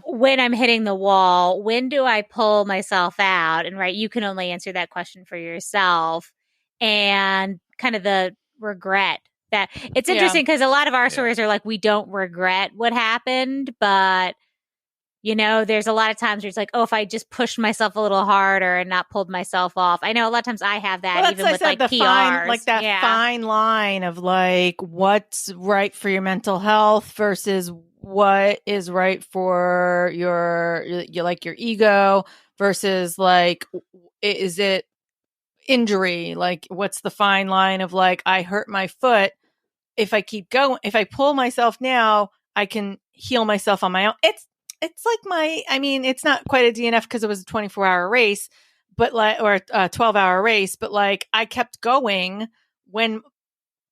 [SPEAKER 5] When I'm hitting the wall, when do I pull myself out? And right, you can only answer that question for yourself. And kind of the regret that it's interesting because a lot of our stories are like, we don't regret what happened, but you know, there's a lot of times where it's like, oh, if I just pushed myself a little harder and not pulled myself off. I know a lot of times I have that, even with like PRs.
[SPEAKER 3] Fine line of like what's right for your mental health versus what is right for your ego versus like, is it injury. Like, what's the fine line of like, I hurt my foot. If I keep going, if I pull myself now, I can heal myself on my own. It's like it's not quite a DNF because it was a 24-hour race, but or a 12-hour race, but like I kept going when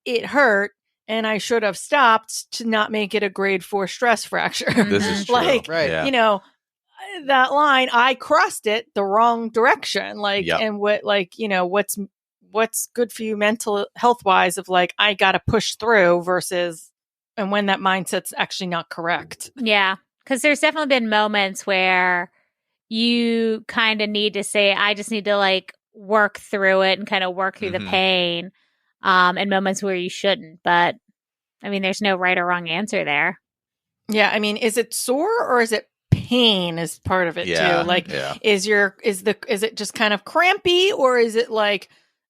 [SPEAKER 3] it hurt and I should have stopped to not make it a grade 4 stress fracture.
[SPEAKER 4] This is true.
[SPEAKER 2] Right.
[SPEAKER 4] Yeah.
[SPEAKER 3] That line, I crossed it the wrong direction. Like,
[SPEAKER 4] Yep.
[SPEAKER 3] and what's good for you mental health wise of like, I got to push through versus, and when that mindset's actually not correct.
[SPEAKER 5] Yeah. Because there's definitely been moments where you kind of need to say, I just need to like work through it and kind of work through the pain, and moments where you shouldn't. But I mean, there's no right or wrong answer there.
[SPEAKER 3] Yeah. I mean, is it sore or is it pain is part of it too? Like, is it just kind of crampy, or is it like,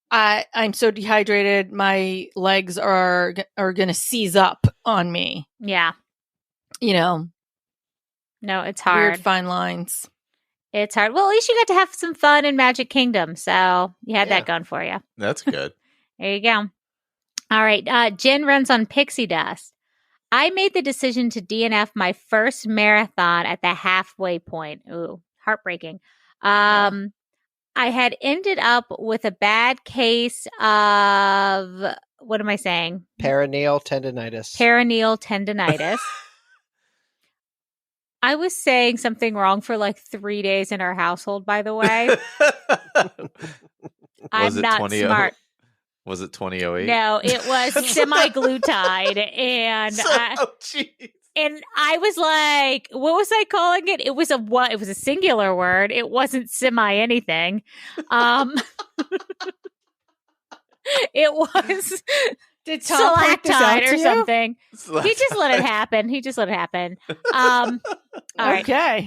[SPEAKER 3] I'm so dehydrated, my legs are going to seize up on me?
[SPEAKER 5] Yeah. No, it's hard.
[SPEAKER 3] Weird fine lines.
[SPEAKER 5] It's hard. Well, at least you got to have some fun in Magic Kingdom. So you had that going for you.
[SPEAKER 4] That's good.
[SPEAKER 5] There you go. All right. Jen runs on pixie dust. I made the decision to DNF my first marathon at the halfway point. Ooh, heartbreaking. I had ended up with a bad case of, what am I saying?
[SPEAKER 2] Perineal tendinitis.
[SPEAKER 5] I was saying something wrong for like 3 days in our household, by the way. I'm not smart.
[SPEAKER 4] Was it 2008?
[SPEAKER 5] No, it was semi-glutide. And and I was like, what was I calling it? It was a singular word. It wasn't semi-anything. It was...
[SPEAKER 3] Did Tom point this out
[SPEAKER 5] or
[SPEAKER 3] to
[SPEAKER 5] something? He just let it happen. All right.
[SPEAKER 3] Okay.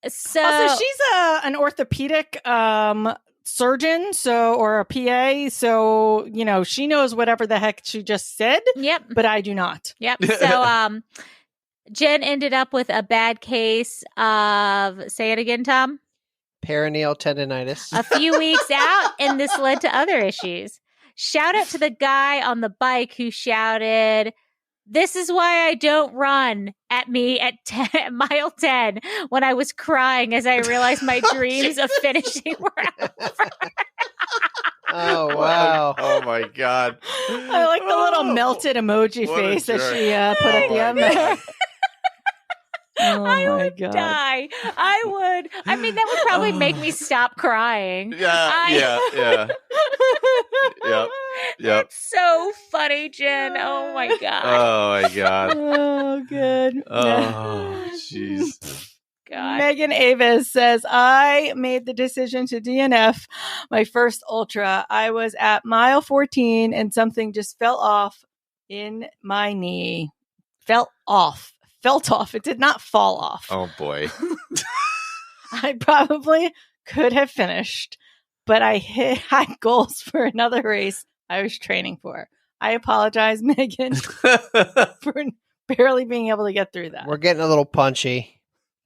[SPEAKER 5] So
[SPEAKER 3] also, she's an orthopedic surgeon, or a PA, so she knows whatever the heck she just said.
[SPEAKER 5] Yep.
[SPEAKER 3] But I do not.
[SPEAKER 5] Yep. So Jen ended up with a bad case of, say it again, Tom.
[SPEAKER 2] Perineal tendinitis.
[SPEAKER 5] A few weeks out, and this led to other issues. Shout out to the guy on the bike who shouted, "This is why I don't run," at me at mile 10 when I was crying as I realized my dreams of finishing were over.
[SPEAKER 2] Oh, wow.
[SPEAKER 4] Oh, my God.
[SPEAKER 3] I like the little melted emoji face that she put at the end there.
[SPEAKER 5] I would die. I mean, that would probably make me stop crying.
[SPEAKER 4] Yeah. Yep.
[SPEAKER 5] It's so funny, Jen. Oh my God.
[SPEAKER 4] Oh my God.
[SPEAKER 3] Oh, good.
[SPEAKER 4] Oh, jeez.
[SPEAKER 5] God.
[SPEAKER 3] Megan Avis says, I made the decision to DNF my first ultra. I was at mile 14 and something just fell off in my knee. Felt off. It did not fall off.
[SPEAKER 4] Oh boy.
[SPEAKER 3] I probably could have finished, but I hit high goals for another race I was training for. I apologize, Megan, for barely being able to get through that.
[SPEAKER 2] We're getting a little punchy,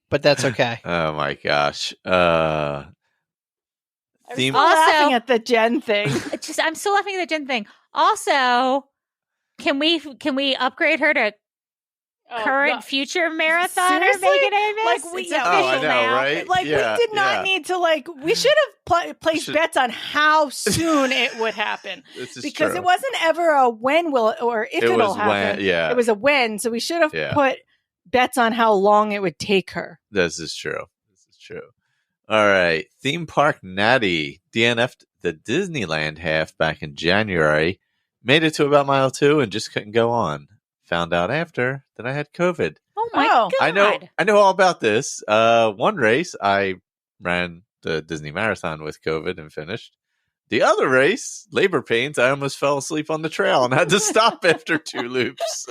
[SPEAKER 2] but that's okay.
[SPEAKER 4] Oh my gosh.
[SPEAKER 3] I'm still laughing at the Jen thing.
[SPEAKER 5] I'm still laughing at the Jen thing. Also, can we upgrade her to current future marathoner Megan Avis?
[SPEAKER 3] Like
[SPEAKER 5] it's official now.
[SPEAKER 4] Right?
[SPEAKER 3] Like we did not need to we should have placed bets on how soon it would happen. Because it wasn't ever a when will or if it'll happen. It was a when. So we should have put bets on how long it would take her.
[SPEAKER 4] This is true. All right. Theme Park Natty DNF'd the Disneyland half back in January. Made it to about mile 2 and just couldn't go on. Found out after that I had COVID.
[SPEAKER 5] Oh my God.
[SPEAKER 4] I know all about this. One race I ran the Disney Marathon with COVID and finished. The other race, labor pains, I almost fell asleep on the trail and had to stop after 2 loops.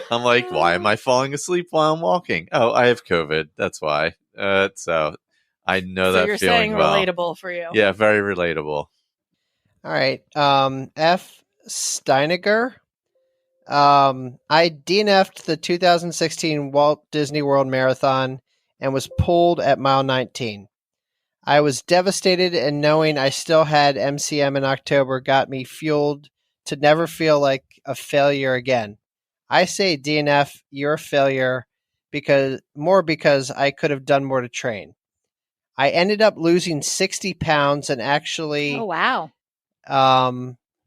[SPEAKER 4] I'm like, why am I falling asleep while I'm walking? Oh, I have COVID. That's why. So I know that
[SPEAKER 3] you're
[SPEAKER 4] feeling
[SPEAKER 3] saying
[SPEAKER 4] well.
[SPEAKER 3] Relatable for you.
[SPEAKER 4] Yeah, very relatable.
[SPEAKER 2] All right. F. Steiniger. I DNF'd the 2016 Walt Disney World Marathon and was pulled at mile 19. I was devastated, and knowing I still had MCM in October got me fueled to never feel like a failure again. I say DNF, you're a failure because I could have done more to train. I ended up losing 60 pounds and actually
[SPEAKER 5] Oh, wow.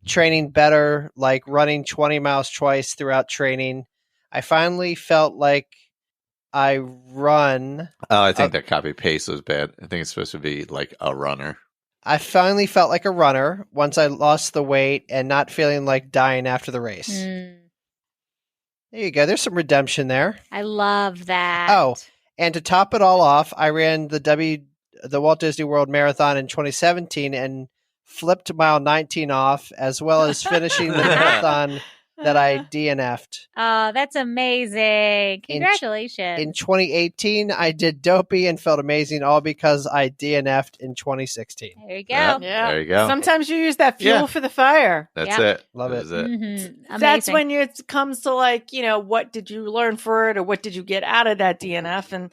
[SPEAKER 2] Training better, like running 20 miles twice throughout training. I finally felt like I run.
[SPEAKER 4] Oh, I think that copy paste was bad. I think it's supposed to be like a runner.
[SPEAKER 2] I finally felt like a runner once I lost the weight and not feeling like dying after the race. There you go. There's some redemption there.
[SPEAKER 5] I love that.
[SPEAKER 2] Oh, and to top it all off, I ran the Walt Disney World Marathon in 2017 and flipped mile 19 off, as well as finishing the marathon that I DNF'd.
[SPEAKER 5] Oh, that's amazing. Congratulations.
[SPEAKER 2] In 2018, I did Dopey and felt amazing, all because I DNF'd in 2016.
[SPEAKER 5] There you go.
[SPEAKER 3] Yeah.
[SPEAKER 4] There you go.
[SPEAKER 3] Sometimes you use that fuel for the fire.
[SPEAKER 4] That's
[SPEAKER 5] Yep.
[SPEAKER 4] it.
[SPEAKER 2] Love
[SPEAKER 4] That
[SPEAKER 2] it.
[SPEAKER 4] is it.
[SPEAKER 5] Mm-hmm.
[SPEAKER 3] That's when it comes to what did you learn for it, or what did you get out of that DNF? And,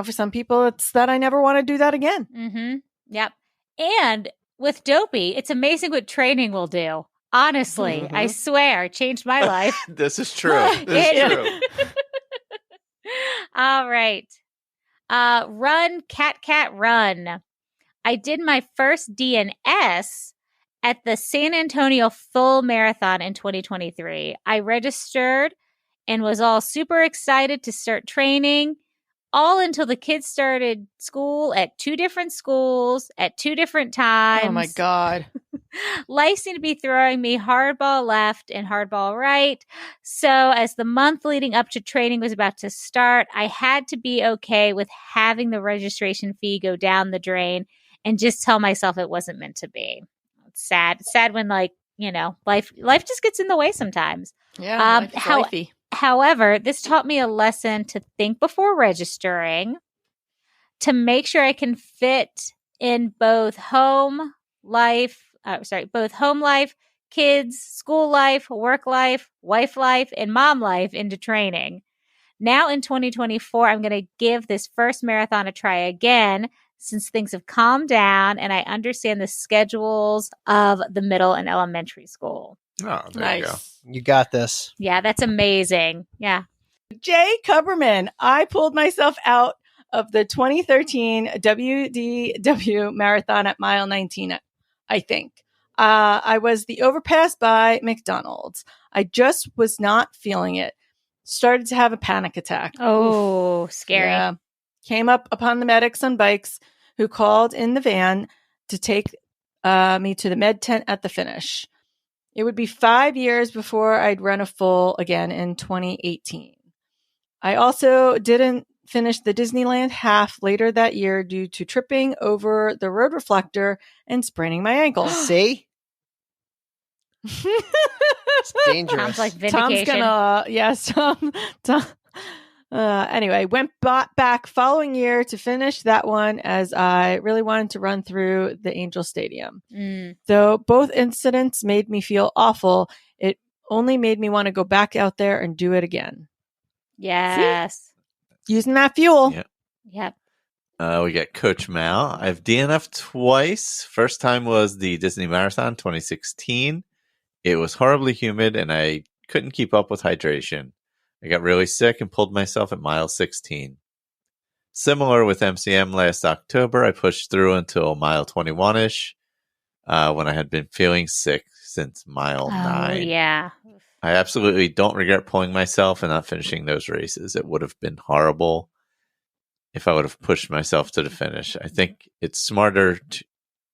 [SPEAKER 3] for some people, it's that I never want to do that again.
[SPEAKER 5] Mm-hmm. Yep. And with Dopey, it's amazing what training will do. Honestly, I swear, it changed my life.
[SPEAKER 4] This is true. This is true.
[SPEAKER 5] All right. Run, cat, run. I did my first DNS at the San Antonio Full Marathon in 2023. I registered and was all super excited to start training, all until the kids started school at 2 different schools at 2 different times.
[SPEAKER 3] Oh, my God.
[SPEAKER 5] Life seemed to be throwing me hardball left and hardball right. So as the month leading up to training was about to start, I had to be okay with having the registration fee go down the drain and just tell myself it wasn't meant to be. It's sad. It's sad when life just gets in the way sometimes.
[SPEAKER 3] Yeah, life is lifey.
[SPEAKER 5] However, this taught me a lesson to think before registering, to make sure I can fit in both home life, kids, school life, work life, wife life, and mom life into training. Now in 2024, I'm going to give this first marathon a try again, since things have calmed down and I understand the schedules of the middle and elementary school.
[SPEAKER 4] Oh, there you go.
[SPEAKER 2] You got this.
[SPEAKER 5] Yeah, that's amazing. Yeah.
[SPEAKER 3] Jay Kuberman, I pulled myself out of the 2013 WDW marathon at mile 19, I think. I was the overpass by McDonald's. I just was not feeling it. Started to have a panic attack.
[SPEAKER 5] Oh, scary.
[SPEAKER 3] Yeah. Came up upon the medics on bikes who called in the van to take me to the med tent at the finish. It would be 5 years before I'd run a full again in 2018. I also didn't finish the Disneyland half later that year due to tripping over the road reflector and spraining my ankle.
[SPEAKER 2] See? It's dangerous.
[SPEAKER 5] Sounds like vindication.
[SPEAKER 3] Tom. Anyway, went back following year to finish that one as I really wanted to run through the Angel Stadium. Though both incidents made me feel awful, it only made me want to go back out there and do it again.
[SPEAKER 5] Yes.
[SPEAKER 3] See? Using that fuel.
[SPEAKER 5] Yep.
[SPEAKER 4] We got Coach Mal. I've DNF'd twice. First time was the Disney Marathon 2016. It was horribly humid and I couldn't keep up with hydration. I got really sick and pulled myself at mile 16. Similar with MCM last October, I pushed through until mile 21-ish when I had been feeling sick since mile 9.
[SPEAKER 5] Yeah.
[SPEAKER 4] I absolutely don't regret pulling myself and not finishing those races. It would have been horrible if I would have pushed myself to the finish. I think it's smarter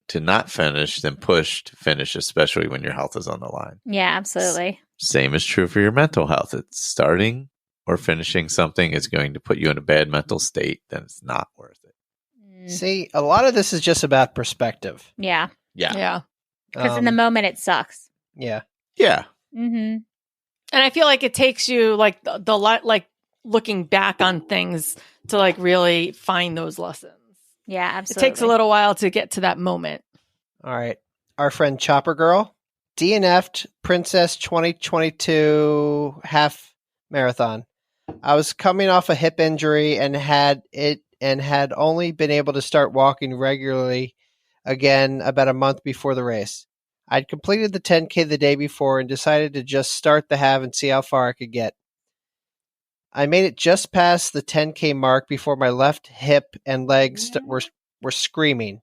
[SPEAKER 4] to not finish than push to finish, especially when your health is on the line.
[SPEAKER 5] Yeah, absolutely.
[SPEAKER 4] Same is true for your mental health. It's starting or finishing something is going to put you in a bad mental state, then it's not worth it.
[SPEAKER 2] See, a lot of this is just about perspective.
[SPEAKER 5] Yeah.
[SPEAKER 3] Yeah.
[SPEAKER 5] Because in the moment it sucks.
[SPEAKER 2] Yeah.
[SPEAKER 4] Yeah.
[SPEAKER 5] Mm-hmm.
[SPEAKER 3] And I feel like it takes you like the looking back on things to like really find those lessons.
[SPEAKER 5] Yeah, absolutely.
[SPEAKER 3] It takes a little while to get to that moment.
[SPEAKER 2] All right. Our friend Chopper Girl DNF'd Princess 2022 half marathon. I was coming off a hip injury and had it and had only been able to start walking regularly again about a month before the race. I'd completed the 10K the day before and decided to just start the half and see how far I could get. I made it just past the 10K mark before my left hip and legs were screaming.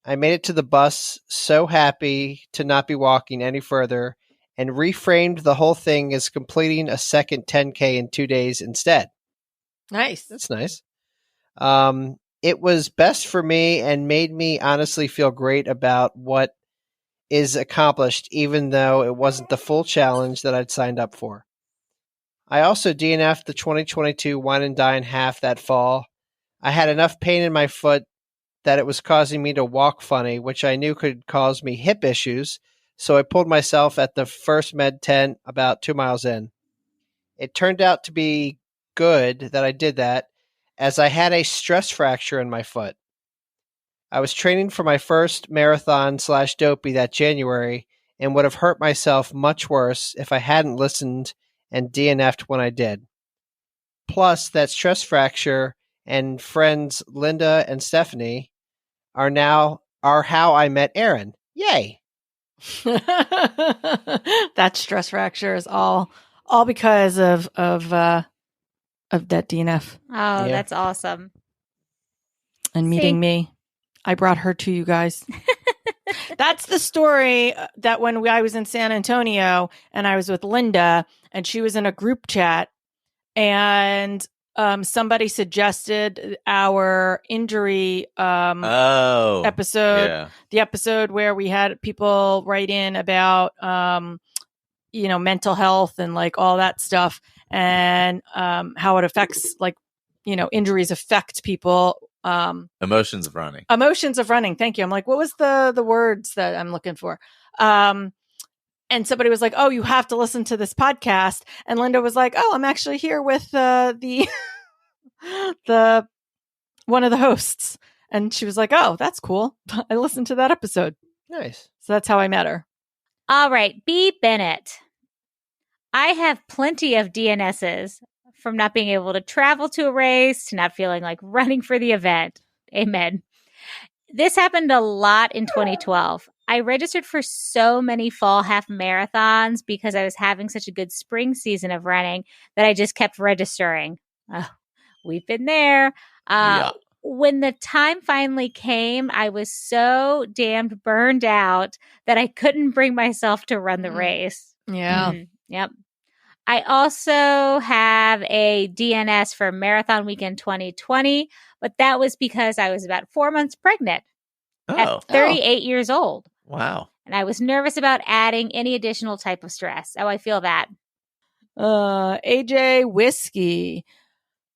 [SPEAKER 2] I made it to the bus, so happy to not be walking any further, and reframed the whole thing as completing a second 10K in 2 days instead.
[SPEAKER 3] Nice.
[SPEAKER 2] That's nice. It was best for me and made me honestly feel great about what is accomplished, even though it wasn't the full challenge that I'd signed up for. I also DNF'd the 2022 Wine and Dine half that fall. I had enough pain in my foot that it was causing me to walk funny, which I knew could cause me hip issues, so I pulled myself at the first med tent about 2 miles in. It turned out to be good that I did that, as I had a stress fracture in my foot. I was training for my first marathon/dopey that January and would have hurt myself much worse if I hadn't listened and DNF'd when I did. Plus, that stress fracture and friends Linda and Stephanie are how I met Aaron. Yay!
[SPEAKER 3] That stress fracture is all because of that DNF.
[SPEAKER 5] Oh,
[SPEAKER 2] Yeah.
[SPEAKER 5] that's awesome.
[SPEAKER 3] And meeting me. I brought her to you guys. That's the story that when I was in San Antonio and I was with Linda and she was in a group chat and somebody suggested our injury episode, the episode where we had people write in about, mental health and like all that stuff and how it affects injuries affect people.
[SPEAKER 4] Emotions of running.
[SPEAKER 3] Thank you. I'm like, what was the words that I'm looking for? And somebody was like, oh, you have to listen to this podcast. And Linda was like, oh, I'm actually here with the one of the hosts. And she was like, oh, that's cool. I listened to that episode.
[SPEAKER 2] Nice.
[SPEAKER 3] So that's how I met her.
[SPEAKER 5] All right, B. Bennett. I have plenty of DNSs. From not being able to travel to a race to not feeling like running for the event. Amen. This happened a lot in 2012. I registered for so many fall half marathons because I was having such a good spring season of running that I just kept registering. We've been there. When the time finally came, I was so damned burned out that I couldn't bring myself to run the race.
[SPEAKER 3] Yeah.
[SPEAKER 5] Yep. I also have a DNS for Marathon Weekend 2020, but that was because I was about 4 months pregnant at 38 years old.
[SPEAKER 4] Wow.
[SPEAKER 5] And I was nervous about adding any additional type of stress. Oh, I feel that.
[SPEAKER 3] AJ Whiskey.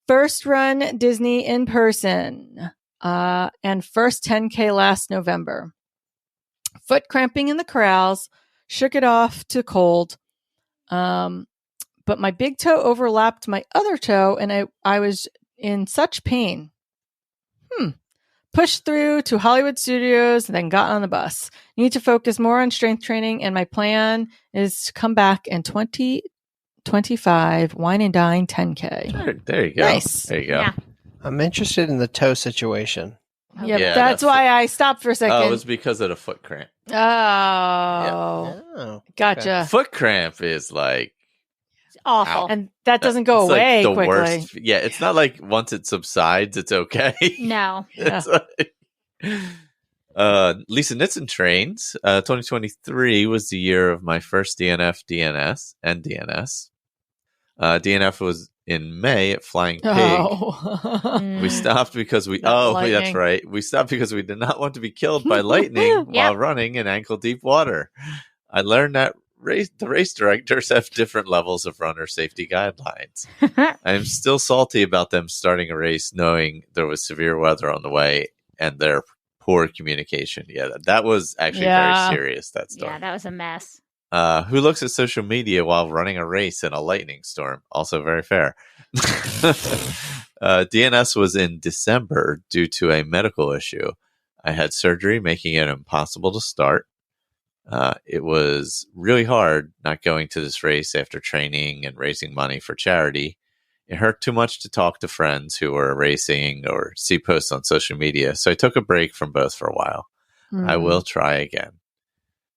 [SPEAKER 3] First run Disney in person. And first 10K last November. Foot cramping in the corrals. Shook it off to cold. But my big toe overlapped my other toe, and I was in such pain. Pushed through to Hollywood Studios, and then got on the bus. Need to focus more on strength training, and my plan is to come back in 2025 Wine and Dine 10K.
[SPEAKER 4] There you go.
[SPEAKER 3] Nice.
[SPEAKER 4] There you go.
[SPEAKER 5] Yeah.
[SPEAKER 2] I'm interested in the toe situation.
[SPEAKER 3] Yeah,
[SPEAKER 4] Yeah,
[SPEAKER 3] that's why I stopped for a second.
[SPEAKER 4] Oh, it was because of the foot cramp.
[SPEAKER 3] Oh,
[SPEAKER 2] Oh,
[SPEAKER 3] gotcha.
[SPEAKER 2] okay.
[SPEAKER 4] Foot cramp is like
[SPEAKER 5] It's awful.
[SPEAKER 3] And that doesn't go
[SPEAKER 4] it's like
[SPEAKER 3] away
[SPEAKER 4] the
[SPEAKER 3] quickly.
[SPEAKER 4] worst. Yeah, it's not like once it subsides, it's okay.
[SPEAKER 5] No.
[SPEAKER 4] It's like, Lisa Nitzen trains. 2023 was the year of my first DNF, DNS, and DNS. DNF was in May at Flying Pig.
[SPEAKER 3] Oh.
[SPEAKER 4] We stopped because we.
[SPEAKER 3] Lightning.
[SPEAKER 4] That's right. We stopped because we did not want to be killed by lightning while running in ankle deep water. I learned that the race directors have different levels of runner safety guidelines. I am still salty about them starting a race knowing there was severe weather on the way and their poor communication. Yeah, that was actually very serious. That story.
[SPEAKER 5] Yeah, that was a mess.
[SPEAKER 4] Who looks at social media while running a race in a lightning storm? Also very fair. DNS was in December due to a medical issue. I had surgery making it impossible to start. It was really hard not going to this race after training and raising money for charity. It hurt too much to talk to friends who were racing or see posts on social media, so I took a break from both for a while. I will try again.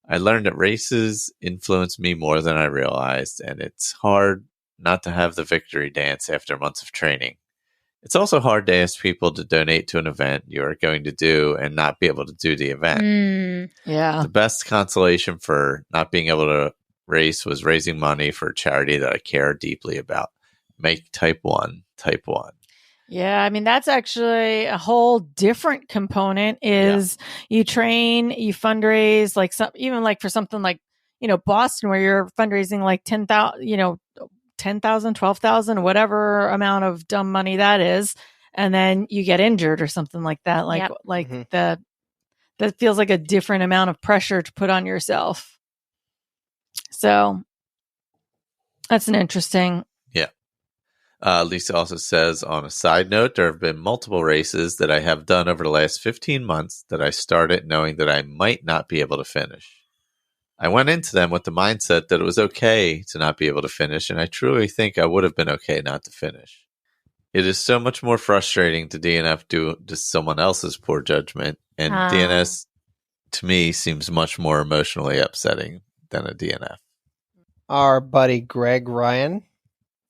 [SPEAKER 4] I learned that races influence me more than I realized, and it's hard not to have the victory dance after months of training. It's also hard to ask people to donate to an event you are going to do and not be able to do the event.
[SPEAKER 3] Yeah.
[SPEAKER 4] The best consolation for not being able to race was raising money for a charity that I care deeply about. Make type 1.
[SPEAKER 3] Yeah, I mean, that's actually a whole different component is you train, you fundraise, like even like for something like, Boston, where you're fundraising like 10,000, 10,000, 12,000, whatever amount of dumb money that is. And then you get injured or something like that. That feels like a different amount of pressure to put on yourself. So that's an interesting.
[SPEAKER 4] Lisa also says, on a side note, there have been multiple races that I have done over the last 15 months that I started knowing that I might not be able to finish. I went into them with the mindset that it was okay to not be able to finish, and I truly think I would have been okay not to finish. It is so much more frustrating to DNF due to someone else's poor judgment, and DNS, to me, seems much more emotionally upsetting than a DNF.
[SPEAKER 2] Our buddy Greg in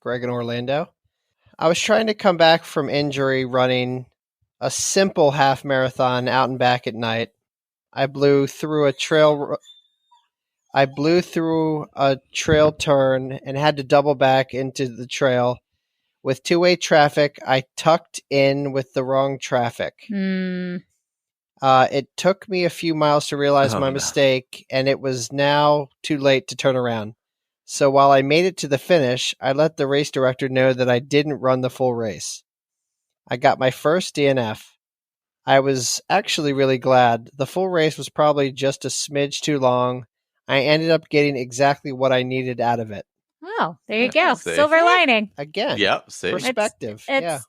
[SPEAKER 2] Orlando. I was trying to come back from injury running a simple half marathon out and back at night. I blew through a trail turn and had to double back into the trail. With two-way traffic, I tucked in with the wrong traffic. It took me a few miles to realize my mistake, and it was now too late to turn around. So while I made it to the finish, I let the race director know that I didn't run the full race. I got my first DNF. I was actually really glad. The full race was probably just a smidge too long. I ended up getting exactly what I needed out of it.
[SPEAKER 5] Oh, there you go. Silver lining.
[SPEAKER 2] Again.
[SPEAKER 4] Yep. See?
[SPEAKER 2] Perspective.
[SPEAKER 5] It's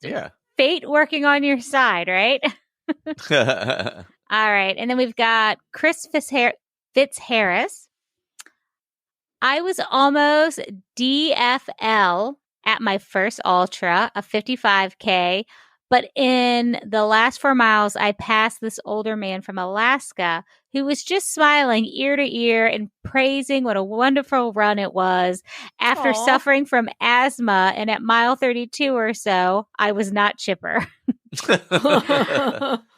[SPEAKER 5] fate working on your side, right? All right. And then we've got Chris Fitzharris. I was almost DFL at my first ultra, a 55K, but in the last 4 miles, I passed this older man from Alaska who was just smiling ear to ear and praising what a wonderful run it was after suffering from asthma. And at mile 32 or so, I was not chipper.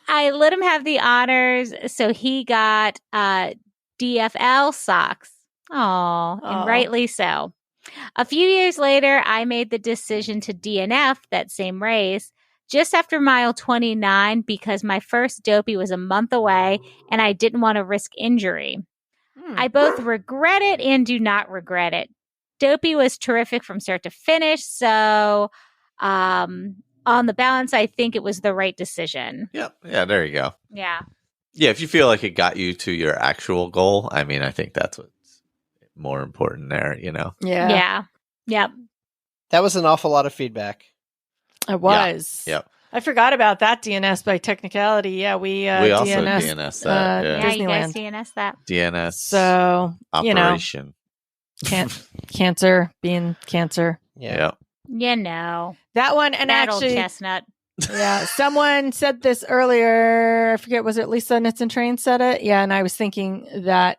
[SPEAKER 5] I let him have the honors, so he got DFL socks. And rightly so. A few years later, I made the decision to DNF that same race just after mile 29 because my first dopey was a month away and I didn't want to risk injury. I both regret it and do not regret it. Dopey was terrific from start to finish, so on the balance, I think it was the right decision.
[SPEAKER 4] Yep. Yeah, there you go.
[SPEAKER 5] Yeah.
[SPEAKER 4] Yeah, if you feel like it got you to your actual goal, I mean, I think that's what's more important there,
[SPEAKER 3] Yeah.
[SPEAKER 5] Yeah. Yep.
[SPEAKER 2] That was an awful lot of feedback.
[SPEAKER 3] It was.
[SPEAKER 4] Yep.
[SPEAKER 3] I forgot about that DNS by technicality. Yeah, we
[SPEAKER 4] also
[SPEAKER 3] DNS
[SPEAKER 4] DNS that.
[SPEAKER 5] Yeah, you guys
[SPEAKER 3] Disneyland.
[SPEAKER 5] DNS that.
[SPEAKER 4] DNS
[SPEAKER 3] So,
[SPEAKER 4] operation.
[SPEAKER 3] Cancer being cancer.
[SPEAKER 4] Yeah.
[SPEAKER 5] You know.
[SPEAKER 3] That one, and
[SPEAKER 5] that
[SPEAKER 3] actually,
[SPEAKER 5] old chestnut.
[SPEAKER 3] Yeah, someone said this earlier. I forget, was it Lisa Knits and Train said it? Yeah, and I was thinking that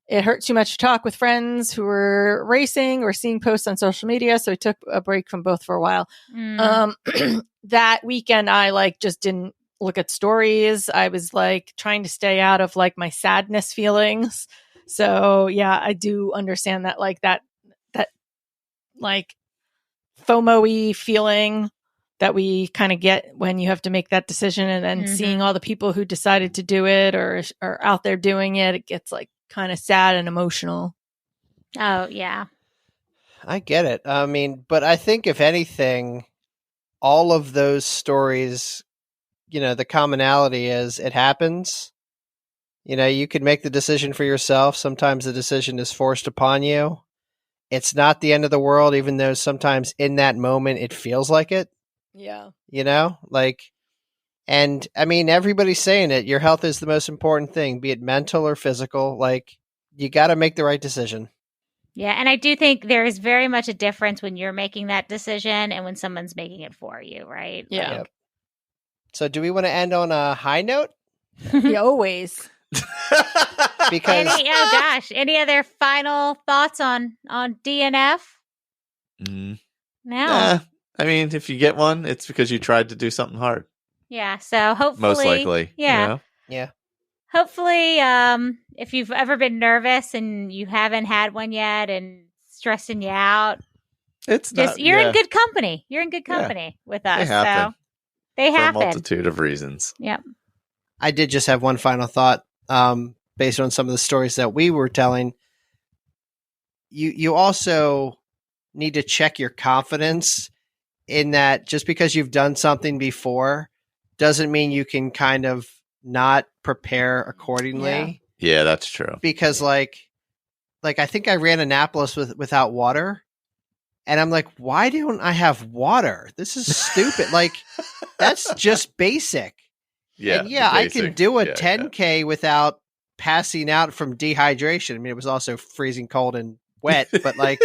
[SPEAKER 3] it hurt too much to talk with friends who were racing or seeing posts on social media, so I took a break from both for a while. That weekend, I just didn't look at stories. I was trying to stay out of my sadness feelings. So yeah, I do understand that that FOMO-y feeling that we kind of get when you have to make that decision, and then seeing all the people who decided to do it or are out there doing it, it gets kind of sad and emotional.
[SPEAKER 5] Oh, yeah.
[SPEAKER 2] I get it. I mean, but I think if anything, all of those stories, the commonality is it happens. You could make the decision for yourself. Sometimes the decision is forced upon you. It's not the end of the world, even though sometimes in that moment it feels like it.
[SPEAKER 3] Yeah.
[SPEAKER 2] And I mean, everybody's saying it. Your health is the most important thing, be it mental or physical. You got to make the right decision.
[SPEAKER 5] Yeah, and I do think there is very much a difference when you're making that decision and when someone's making it for you, right?
[SPEAKER 3] Yeah.
[SPEAKER 2] Yep. So do we want to end on a high note?
[SPEAKER 3] Yeah, always.
[SPEAKER 2] Because
[SPEAKER 5] any other final thoughts on DNF?
[SPEAKER 4] Mm.
[SPEAKER 5] No.
[SPEAKER 4] Nah. I mean, if you get one, it's because you tried to do something hard.
[SPEAKER 5] Yeah, so hopefully.
[SPEAKER 4] Most likely.
[SPEAKER 5] Yeah.
[SPEAKER 4] You know?
[SPEAKER 2] yeah.
[SPEAKER 5] Hopefully, if you've ever been nervous and you haven't had one yet and stressing you out, you're in good company. You're in good company with us.
[SPEAKER 4] happen.
[SPEAKER 5] So they
[SPEAKER 4] For
[SPEAKER 5] happen.
[SPEAKER 4] a multitude of reasons.
[SPEAKER 5] Yep.
[SPEAKER 2] I did just have one final thought based on some of the stories that we were telling. You also need to check your confidence in that just because you've done something before doesn't mean you can kind of not prepare accordingly.
[SPEAKER 4] Yeah, that's true.
[SPEAKER 2] Because like I think I ran Annapolis without water. And I'm like, why don't I have water? This is stupid. Like, that's just basic.
[SPEAKER 4] Yeah.
[SPEAKER 2] And I can do a 10K without passing out from dehydration. I mean, it was also freezing cold and wet, but like,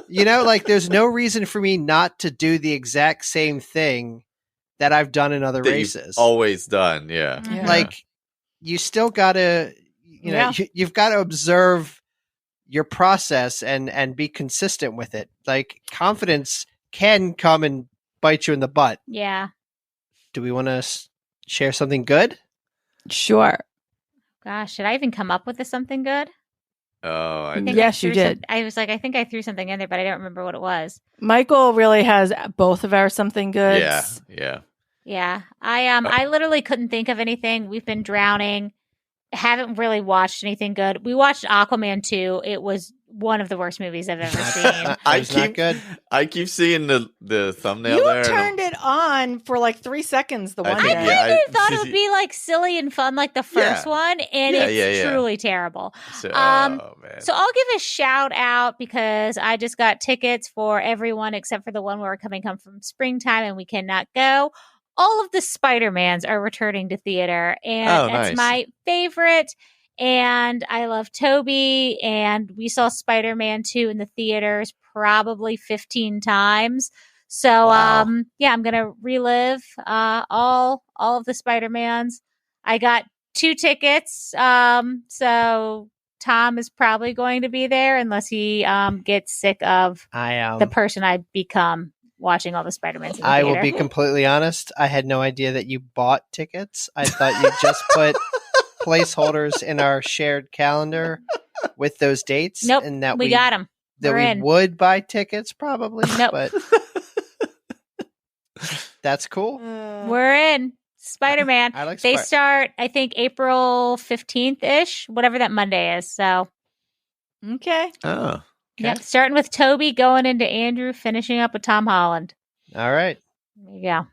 [SPEAKER 2] there's no reason for me not to do the exact same thing that I've done in other races.
[SPEAKER 4] You've always done. Yeah.
[SPEAKER 2] Like, you still gotta, you've got to observe your process and be consistent with it. Like, confidence can come and bite you in the butt.
[SPEAKER 5] Yeah.
[SPEAKER 2] Do we want to share something good?
[SPEAKER 3] Sure.
[SPEAKER 5] Gosh, should I even come up with something good?
[SPEAKER 4] Oh, I did.
[SPEAKER 3] Yes, you did.
[SPEAKER 5] I was like, I think I threw something in there, but I don't remember what it was.
[SPEAKER 3] Michael really has both of our something goods.
[SPEAKER 4] Yeah.
[SPEAKER 5] Yeah. I literally couldn't think of anything. We've been drowning. Haven't really watched anything good. We watched Aquaman 2. It was one of the worst movies I've ever seen.
[SPEAKER 2] Not good.
[SPEAKER 4] I keep seeing the thumbnail
[SPEAKER 3] You
[SPEAKER 4] there.
[SPEAKER 3] turned it on for like 3 seconds the one
[SPEAKER 5] I
[SPEAKER 3] day.
[SPEAKER 5] kind of thought it would be like silly and fun like the first one, and it's truly terrible.
[SPEAKER 4] So, man.
[SPEAKER 5] So I'll give a shout out because I just got tickets for everyone except for the one where we're coming from springtime and we cannot go. All of the Spider-Mans are returning to theater, and that's my favorite. And I love Toby, and we saw Spider-Man 2 in the theaters probably 15 times. So, I'm going to relive all of the Spider-Mans. I got 2 tickets, so Tom is probably going to be there unless he gets sick of the person I become watching all the Spider-Mans in the theater.
[SPEAKER 2] Will be completely honest. I had no idea that you bought tickets. I thought you just put placeholders in our shared calendar with those dates.
[SPEAKER 5] Nope,
[SPEAKER 2] and that
[SPEAKER 5] we got them.
[SPEAKER 2] That would buy tickets probably.
[SPEAKER 5] Nope.
[SPEAKER 2] But that's cool.
[SPEAKER 5] We're in. Spider-Man.
[SPEAKER 2] I like
[SPEAKER 5] They start, I think, April 15th-ish, whatever that Monday is. So,
[SPEAKER 3] okay.
[SPEAKER 4] Oh.
[SPEAKER 5] Okay. Yep, starting with Toby, going into Andrew, finishing up with Tom Holland.
[SPEAKER 2] All right.
[SPEAKER 5] There you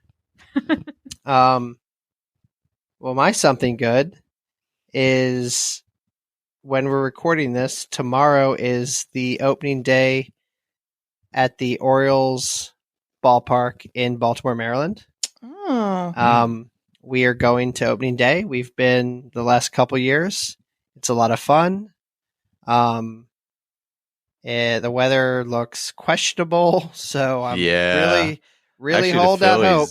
[SPEAKER 5] go.
[SPEAKER 2] Well, my something good is when we're recording this, tomorrow is the opening day at the Orioles ballpark in Baltimore, Maryland.
[SPEAKER 3] Oh.
[SPEAKER 2] We are going to opening day. We've been the last couple years. It's a lot of fun. The weather looks questionable, so I'm really hold out hope.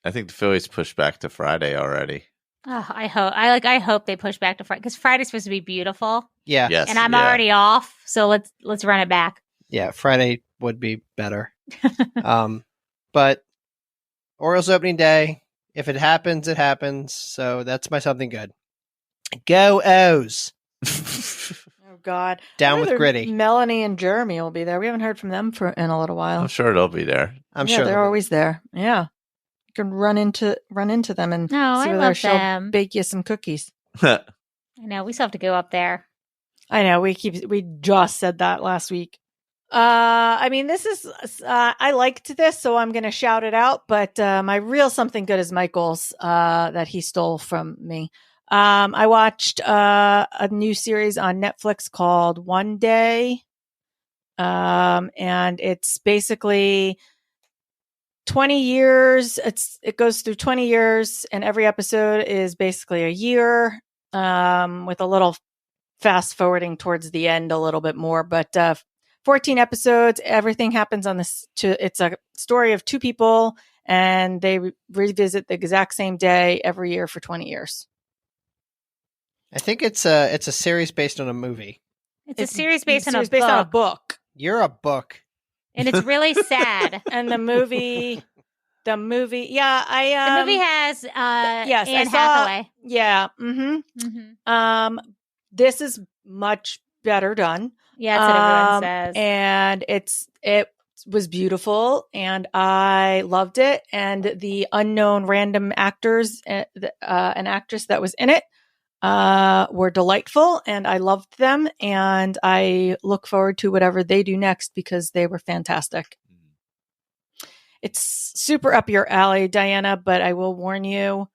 [SPEAKER 4] I think the Phillies pushed back to Friday already.
[SPEAKER 5] Oh, I hope they push back to Friday because Friday's supposed to be beautiful.
[SPEAKER 2] Yeah,
[SPEAKER 4] yes,
[SPEAKER 5] and I'm already off, so let's run it back.
[SPEAKER 2] Yeah, Friday would be better. But Orioles opening day, if it happens, it happens. So that's my something good. Go O's!
[SPEAKER 3] Oh God!
[SPEAKER 2] Down with Gritty.
[SPEAKER 3] Melanie and Jeremy will be there. We haven't heard from them in a little while.
[SPEAKER 4] I'm sure they'll be there.
[SPEAKER 2] I'm sure
[SPEAKER 3] they're always there. Yeah. You can run into them and see whether she'll bake you some cookies.
[SPEAKER 5] I know we still have to go up there.
[SPEAKER 3] I know we just said that last week. I mean, this is I liked this, so I'm going to shout it out. But my real something good is Michael's that he stole from me. I watched a new series on Netflix called One Day, and it's basically 20 years. It goes through 20 years, and every episode is basically a year, with a little fast forwarding towards the end a little bit more, but 14 episodes. Everything happens on this. It's a story of two people, and they revisit the exact same day every year for 20 years.
[SPEAKER 2] I think it's a series based on a movie.
[SPEAKER 5] It's a series based on
[SPEAKER 3] a book.
[SPEAKER 2] You're a book.
[SPEAKER 5] And it's really sad.
[SPEAKER 3] And the movie, yeah,
[SPEAKER 5] the movie has
[SPEAKER 3] yes,
[SPEAKER 5] Anne Hathaway.
[SPEAKER 3] Yeah. This is much better done.
[SPEAKER 5] Yeah, that's what everyone says.
[SPEAKER 3] And it was beautiful, and I loved it. And the unknown random actors, an actress that was in it, were delightful, and I loved them. And I look forward to whatever they do next because they were fantastic. It's super up your alley, Diana, but I will warn you,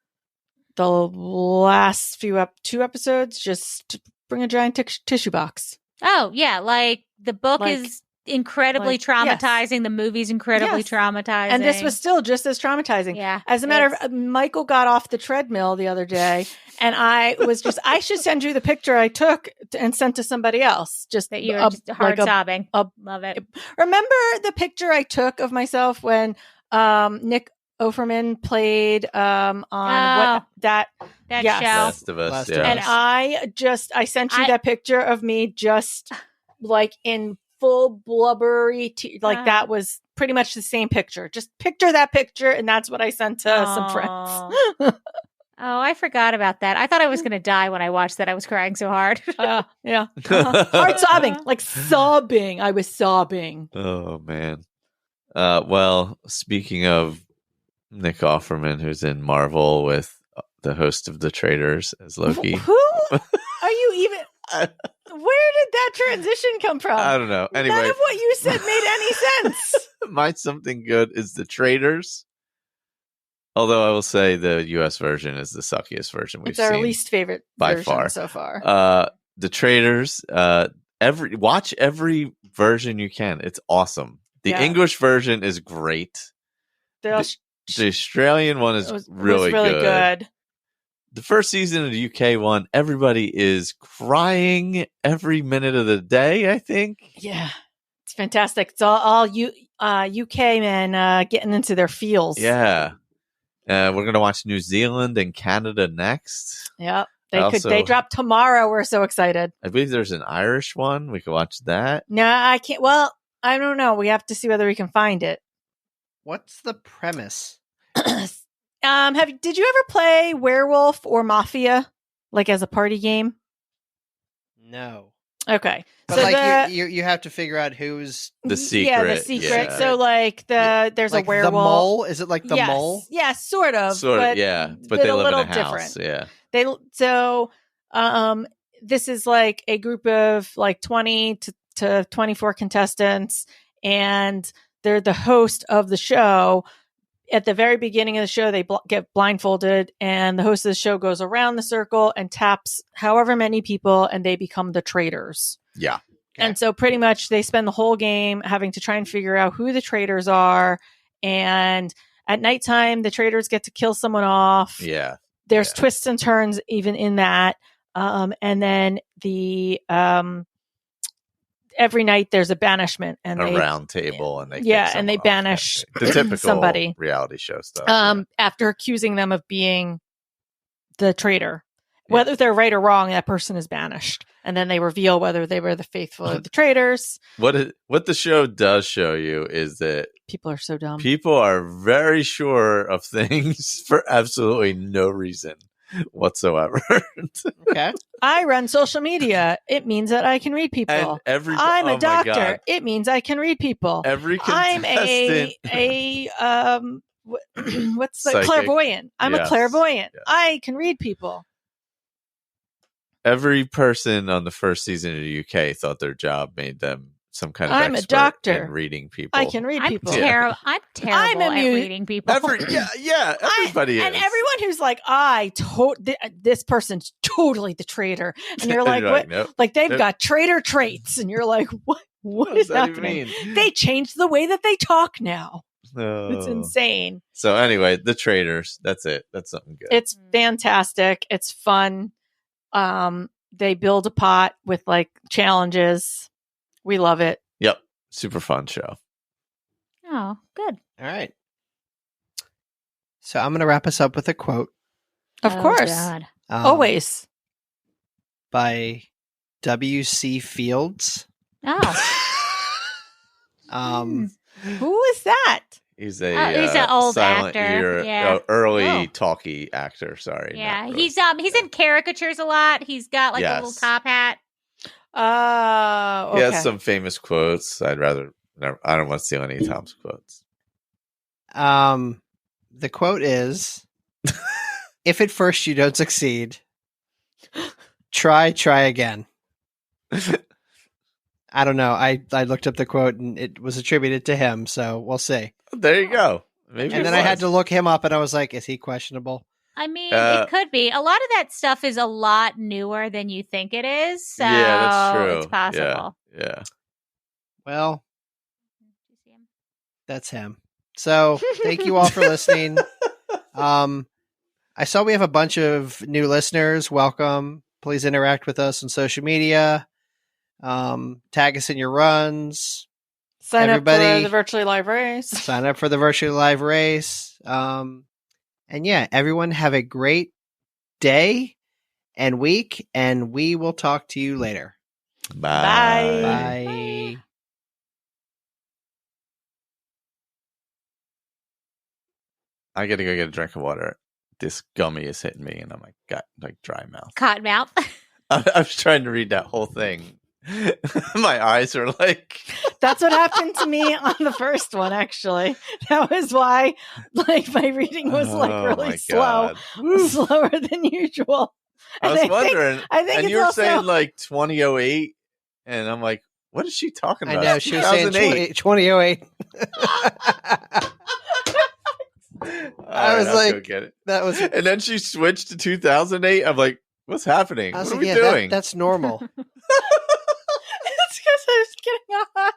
[SPEAKER 3] the last two episodes, just bring a giant tissue box.
[SPEAKER 5] Oh, yeah. Like, the book is incredibly traumatizing. Yes. The movie's incredibly traumatizing.
[SPEAKER 3] And this was still just as traumatizing.
[SPEAKER 5] Yeah.
[SPEAKER 3] As a matter of Michael got off the treadmill the other day, and I was just, I should send you the picture I took and sent to somebody else. Just
[SPEAKER 5] that you were just hard sobbing. Love it.
[SPEAKER 3] Remember the picture I took of myself when Nick Offerman played on that
[SPEAKER 5] show.
[SPEAKER 4] Last of Us, yeah.
[SPEAKER 3] And I sent you that picture of me just like in full blubbery that was pretty much the same picture. Just picture that picture, and that's what I sent to some friends.
[SPEAKER 5] Oh, I forgot about that. I thought I was going to die when I watched that. I was crying so hard.
[SPEAKER 3] Yeah. Hard sobbing. Like sobbing. I was sobbing.
[SPEAKER 4] Oh, man. Well, speaking of Nick Offerman, who's in Marvel with the host of The Traitors as Loki.
[SPEAKER 3] Who are you even? Where did that transition come from?
[SPEAKER 4] I don't know. Anyway.
[SPEAKER 3] None of what you said made any sense.
[SPEAKER 4] My something good is The Traitors. Although I will say the US version is the suckiest version we've seen.
[SPEAKER 3] It's our least favorite
[SPEAKER 4] by
[SPEAKER 3] version
[SPEAKER 4] far
[SPEAKER 3] so far.
[SPEAKER 4] The Traitors, watch every version you can. It's awesome. The English version is great. The Australian one is really good. The first season of the UK one, everybody is crying every minute of the day, I think.
[SPEAKER 3] Yeah. It's fantastic. It's all UK men getting into their feels.
[SPEAKER 4] Yeah. We're going to watch New Zealand and Canada next.
[SPEAKER 3] Yeah. They drop tomorrow. We're so excited.
[SPEAKER 4] I believe there's an Irish one. We could watch that.
[SPEAKER 3] No, I can't. Well, I don't know. We have to see whether we can find it.
[SPEAKER 2] What's the premise?
[SPEAKER 3] Did you ever play Werewolf or Mafia, like as a party game?
[SPEAKER 2] No.
[SPEAKER 3] Okay,
[SPEAKER 2] but
[SPEAKER 3] so
[SPEAKER 2] like you have to figure out who's
[SPEAKER 4] the secret.
[SPEAKER 3] Yeah, the secret. Yeah. So like there's like a werewolf.
[SPEAKER 2] The mole? Is it like the mole?
[SPEAKER 3] Yeah, sort of.
[SPEAKER 4] Yeah, but they live in a house.
[SPEAKER 3] Different.
[SPEAKER 4] Yeah.
[SPEAKER 3] This is like a group of like 20 to 24 contestants, and they're the host of the show. At the very beginning of the show, they get blindfolded, and the host of the show goes around the circle and taps however many people, and they become the traitors.
[SPEAKER 4] Yeah. Okay.
[SPEAKER 3] And so pretty much they spend the whole game having to try and figure out who the traitors are. And at nighttime, the traitors get to kill someone off.
[SPEAKER 4] Yeah.
[SPEAKER 3] There's twists and turns even in that. And then every night there's a banishment and
[SPEAKER 4] a round table, and
[SPEAKER 3] they banish
[SPEAKER 4] the typical
[SPEAKER 3] somebody.
[SPEAKER 4] Reality show stuff.
[SPEAKER 3] After accusing them of being the traitor, whether they're right or wrong, that person is banished, and then they reveal whether they were the faithful or the traitors.
[SPEAKER 4] What the show does show you is that
[SPEAKER 3] people are so dumb.
[SPEAKER 4] People are very sure of things for absolutely no reason whatsoever.
[SPEAKER 2] Okay.
[SPEAKER 3] I run social media. It means that I can read people. I'm a doctor. It means I can read people.
[SPEAKER 4] Every contestant.
[SPEAKER 3] I'm what's the clairvoyant? I'm a clairvoyant. Yes. I can read people.
[SPEAKER 4] Every person on the first season of the UK thought their job made them some kind of
[SPEAKER 3] I'm
[SPEAKER 4] expert
[SPEAKER 3] a doctor
[SPEAKER 4] in reading people.
[SPEAKER 3] I can read people.
[SPEAKER 5] I'm terrible at reading people.
[SPEAKER 4] Everybody is.
[SPEAKER 3] And everyone who's like, this person's totally the traitor. And you're like, what?
[SPEAKER 4] Nope.
[SPEAKER 3] Like they've got traitor traits. And you're like, what is happening? They changed the way that they talk now.
[SPEAKER 4] Oh.
[SPEAKER 3] It's insane.
[SPEAKER 4] So anyway, The Traitors. That's it. That's something good.
[SPEAKER 3] It's fantastic. It's fun. They build a pot with like challenges. We love it.
[SPEAKER 4] Yep. Super fun show.
[SPEAKER 5] Oh, good.
[SPEAKER 2] All right. So I'm going to wrap us up with a quote.
[SPEAKER 3] Of course.
[SPEAKER 5] God.
[SPEAKER 3] Always.
[SPEAKER 2] By W.C. Fields.
[SPEAKER 5] Oh.
[SPEAKER 3] Who is that?
[SPEAKER 4] He's
[SPEAKER 5] he's an old
[SPEAKER 4] silent
[SPEAKER 5] actor. Yeah.
[SPEAKER 4] early talkie actor. Sorry.
[SPEAKER 5] Yeah.
[SPEAKER 4] not really.
[SPEAKER 5] He's in caricatures a lot. He's got like a little top hat.
[SPEAKER 3] Okay.
[SPEAKER 4] He has some famous quotes. I don't want to steal any of Tom's quotes.
[SPEAKER 2] The quote is, if at first you don't succeed, try again. I don't know. I looked up the quote and it was attributed to him, so we'll see.
[SPEAKER 4] There you go. Maybe
[SPEAKER 2] And then I had to look him up and I was like, is he questionable?
[SPEAKER 5] I mean, it could be. A lot of that stuff is a lot newer than you think it is. So
[SPEAKER 4] yeah, that's true.
[SPEAKER 5] It's possible.
[SPEAKER 4] Yeah.
[SPEAKER 2] Well, that's him. So thank you all for listening. I saw we have a bunch of new listeners. Welcome. Please interact with us on social media. Tag us in your runs.
[SPEAKER 3] Sign up for the virtually live race.
[SPEAKER 2] Sign up for the virtually live race. And yeah, everyone have a great day and week, and we will talk to you later.
[SPEAKER 4] Bye.
[SPEAKER 2] Bye.
[SPEAKER 4] I gotta go get a drink of water. This gummy is hitting me, and I'm got dry mouth.
[SPEAKER 5] Cotton mouth.
[SPEAKER 4] I was trying to read that whole thing. My eyes are like.
[SPEAKER 3] That's what happened to me on the first one. Actually, that was why, my reading was really slow, slower than usual.
[SPEAKER 4] I was wondering.
[SPEAKER 3] I think
[SPEAKER 4] and
[SPEAKER 3] it's
[SPEAKER 4] you were
[SPEAKER 3] also...
[SPEAKER 4] saying 2008, and I'm like, what is she talking about?
[SPEAKER 2] I know she was saying 2008. I was like, get it. That was,
[SPEAKER 4] and then she switched to 2008. I'm like, what's happening? What are we doing?
[SPEAKER 2] That's normal.
[SPEAKER 3] It's because I was getting a hot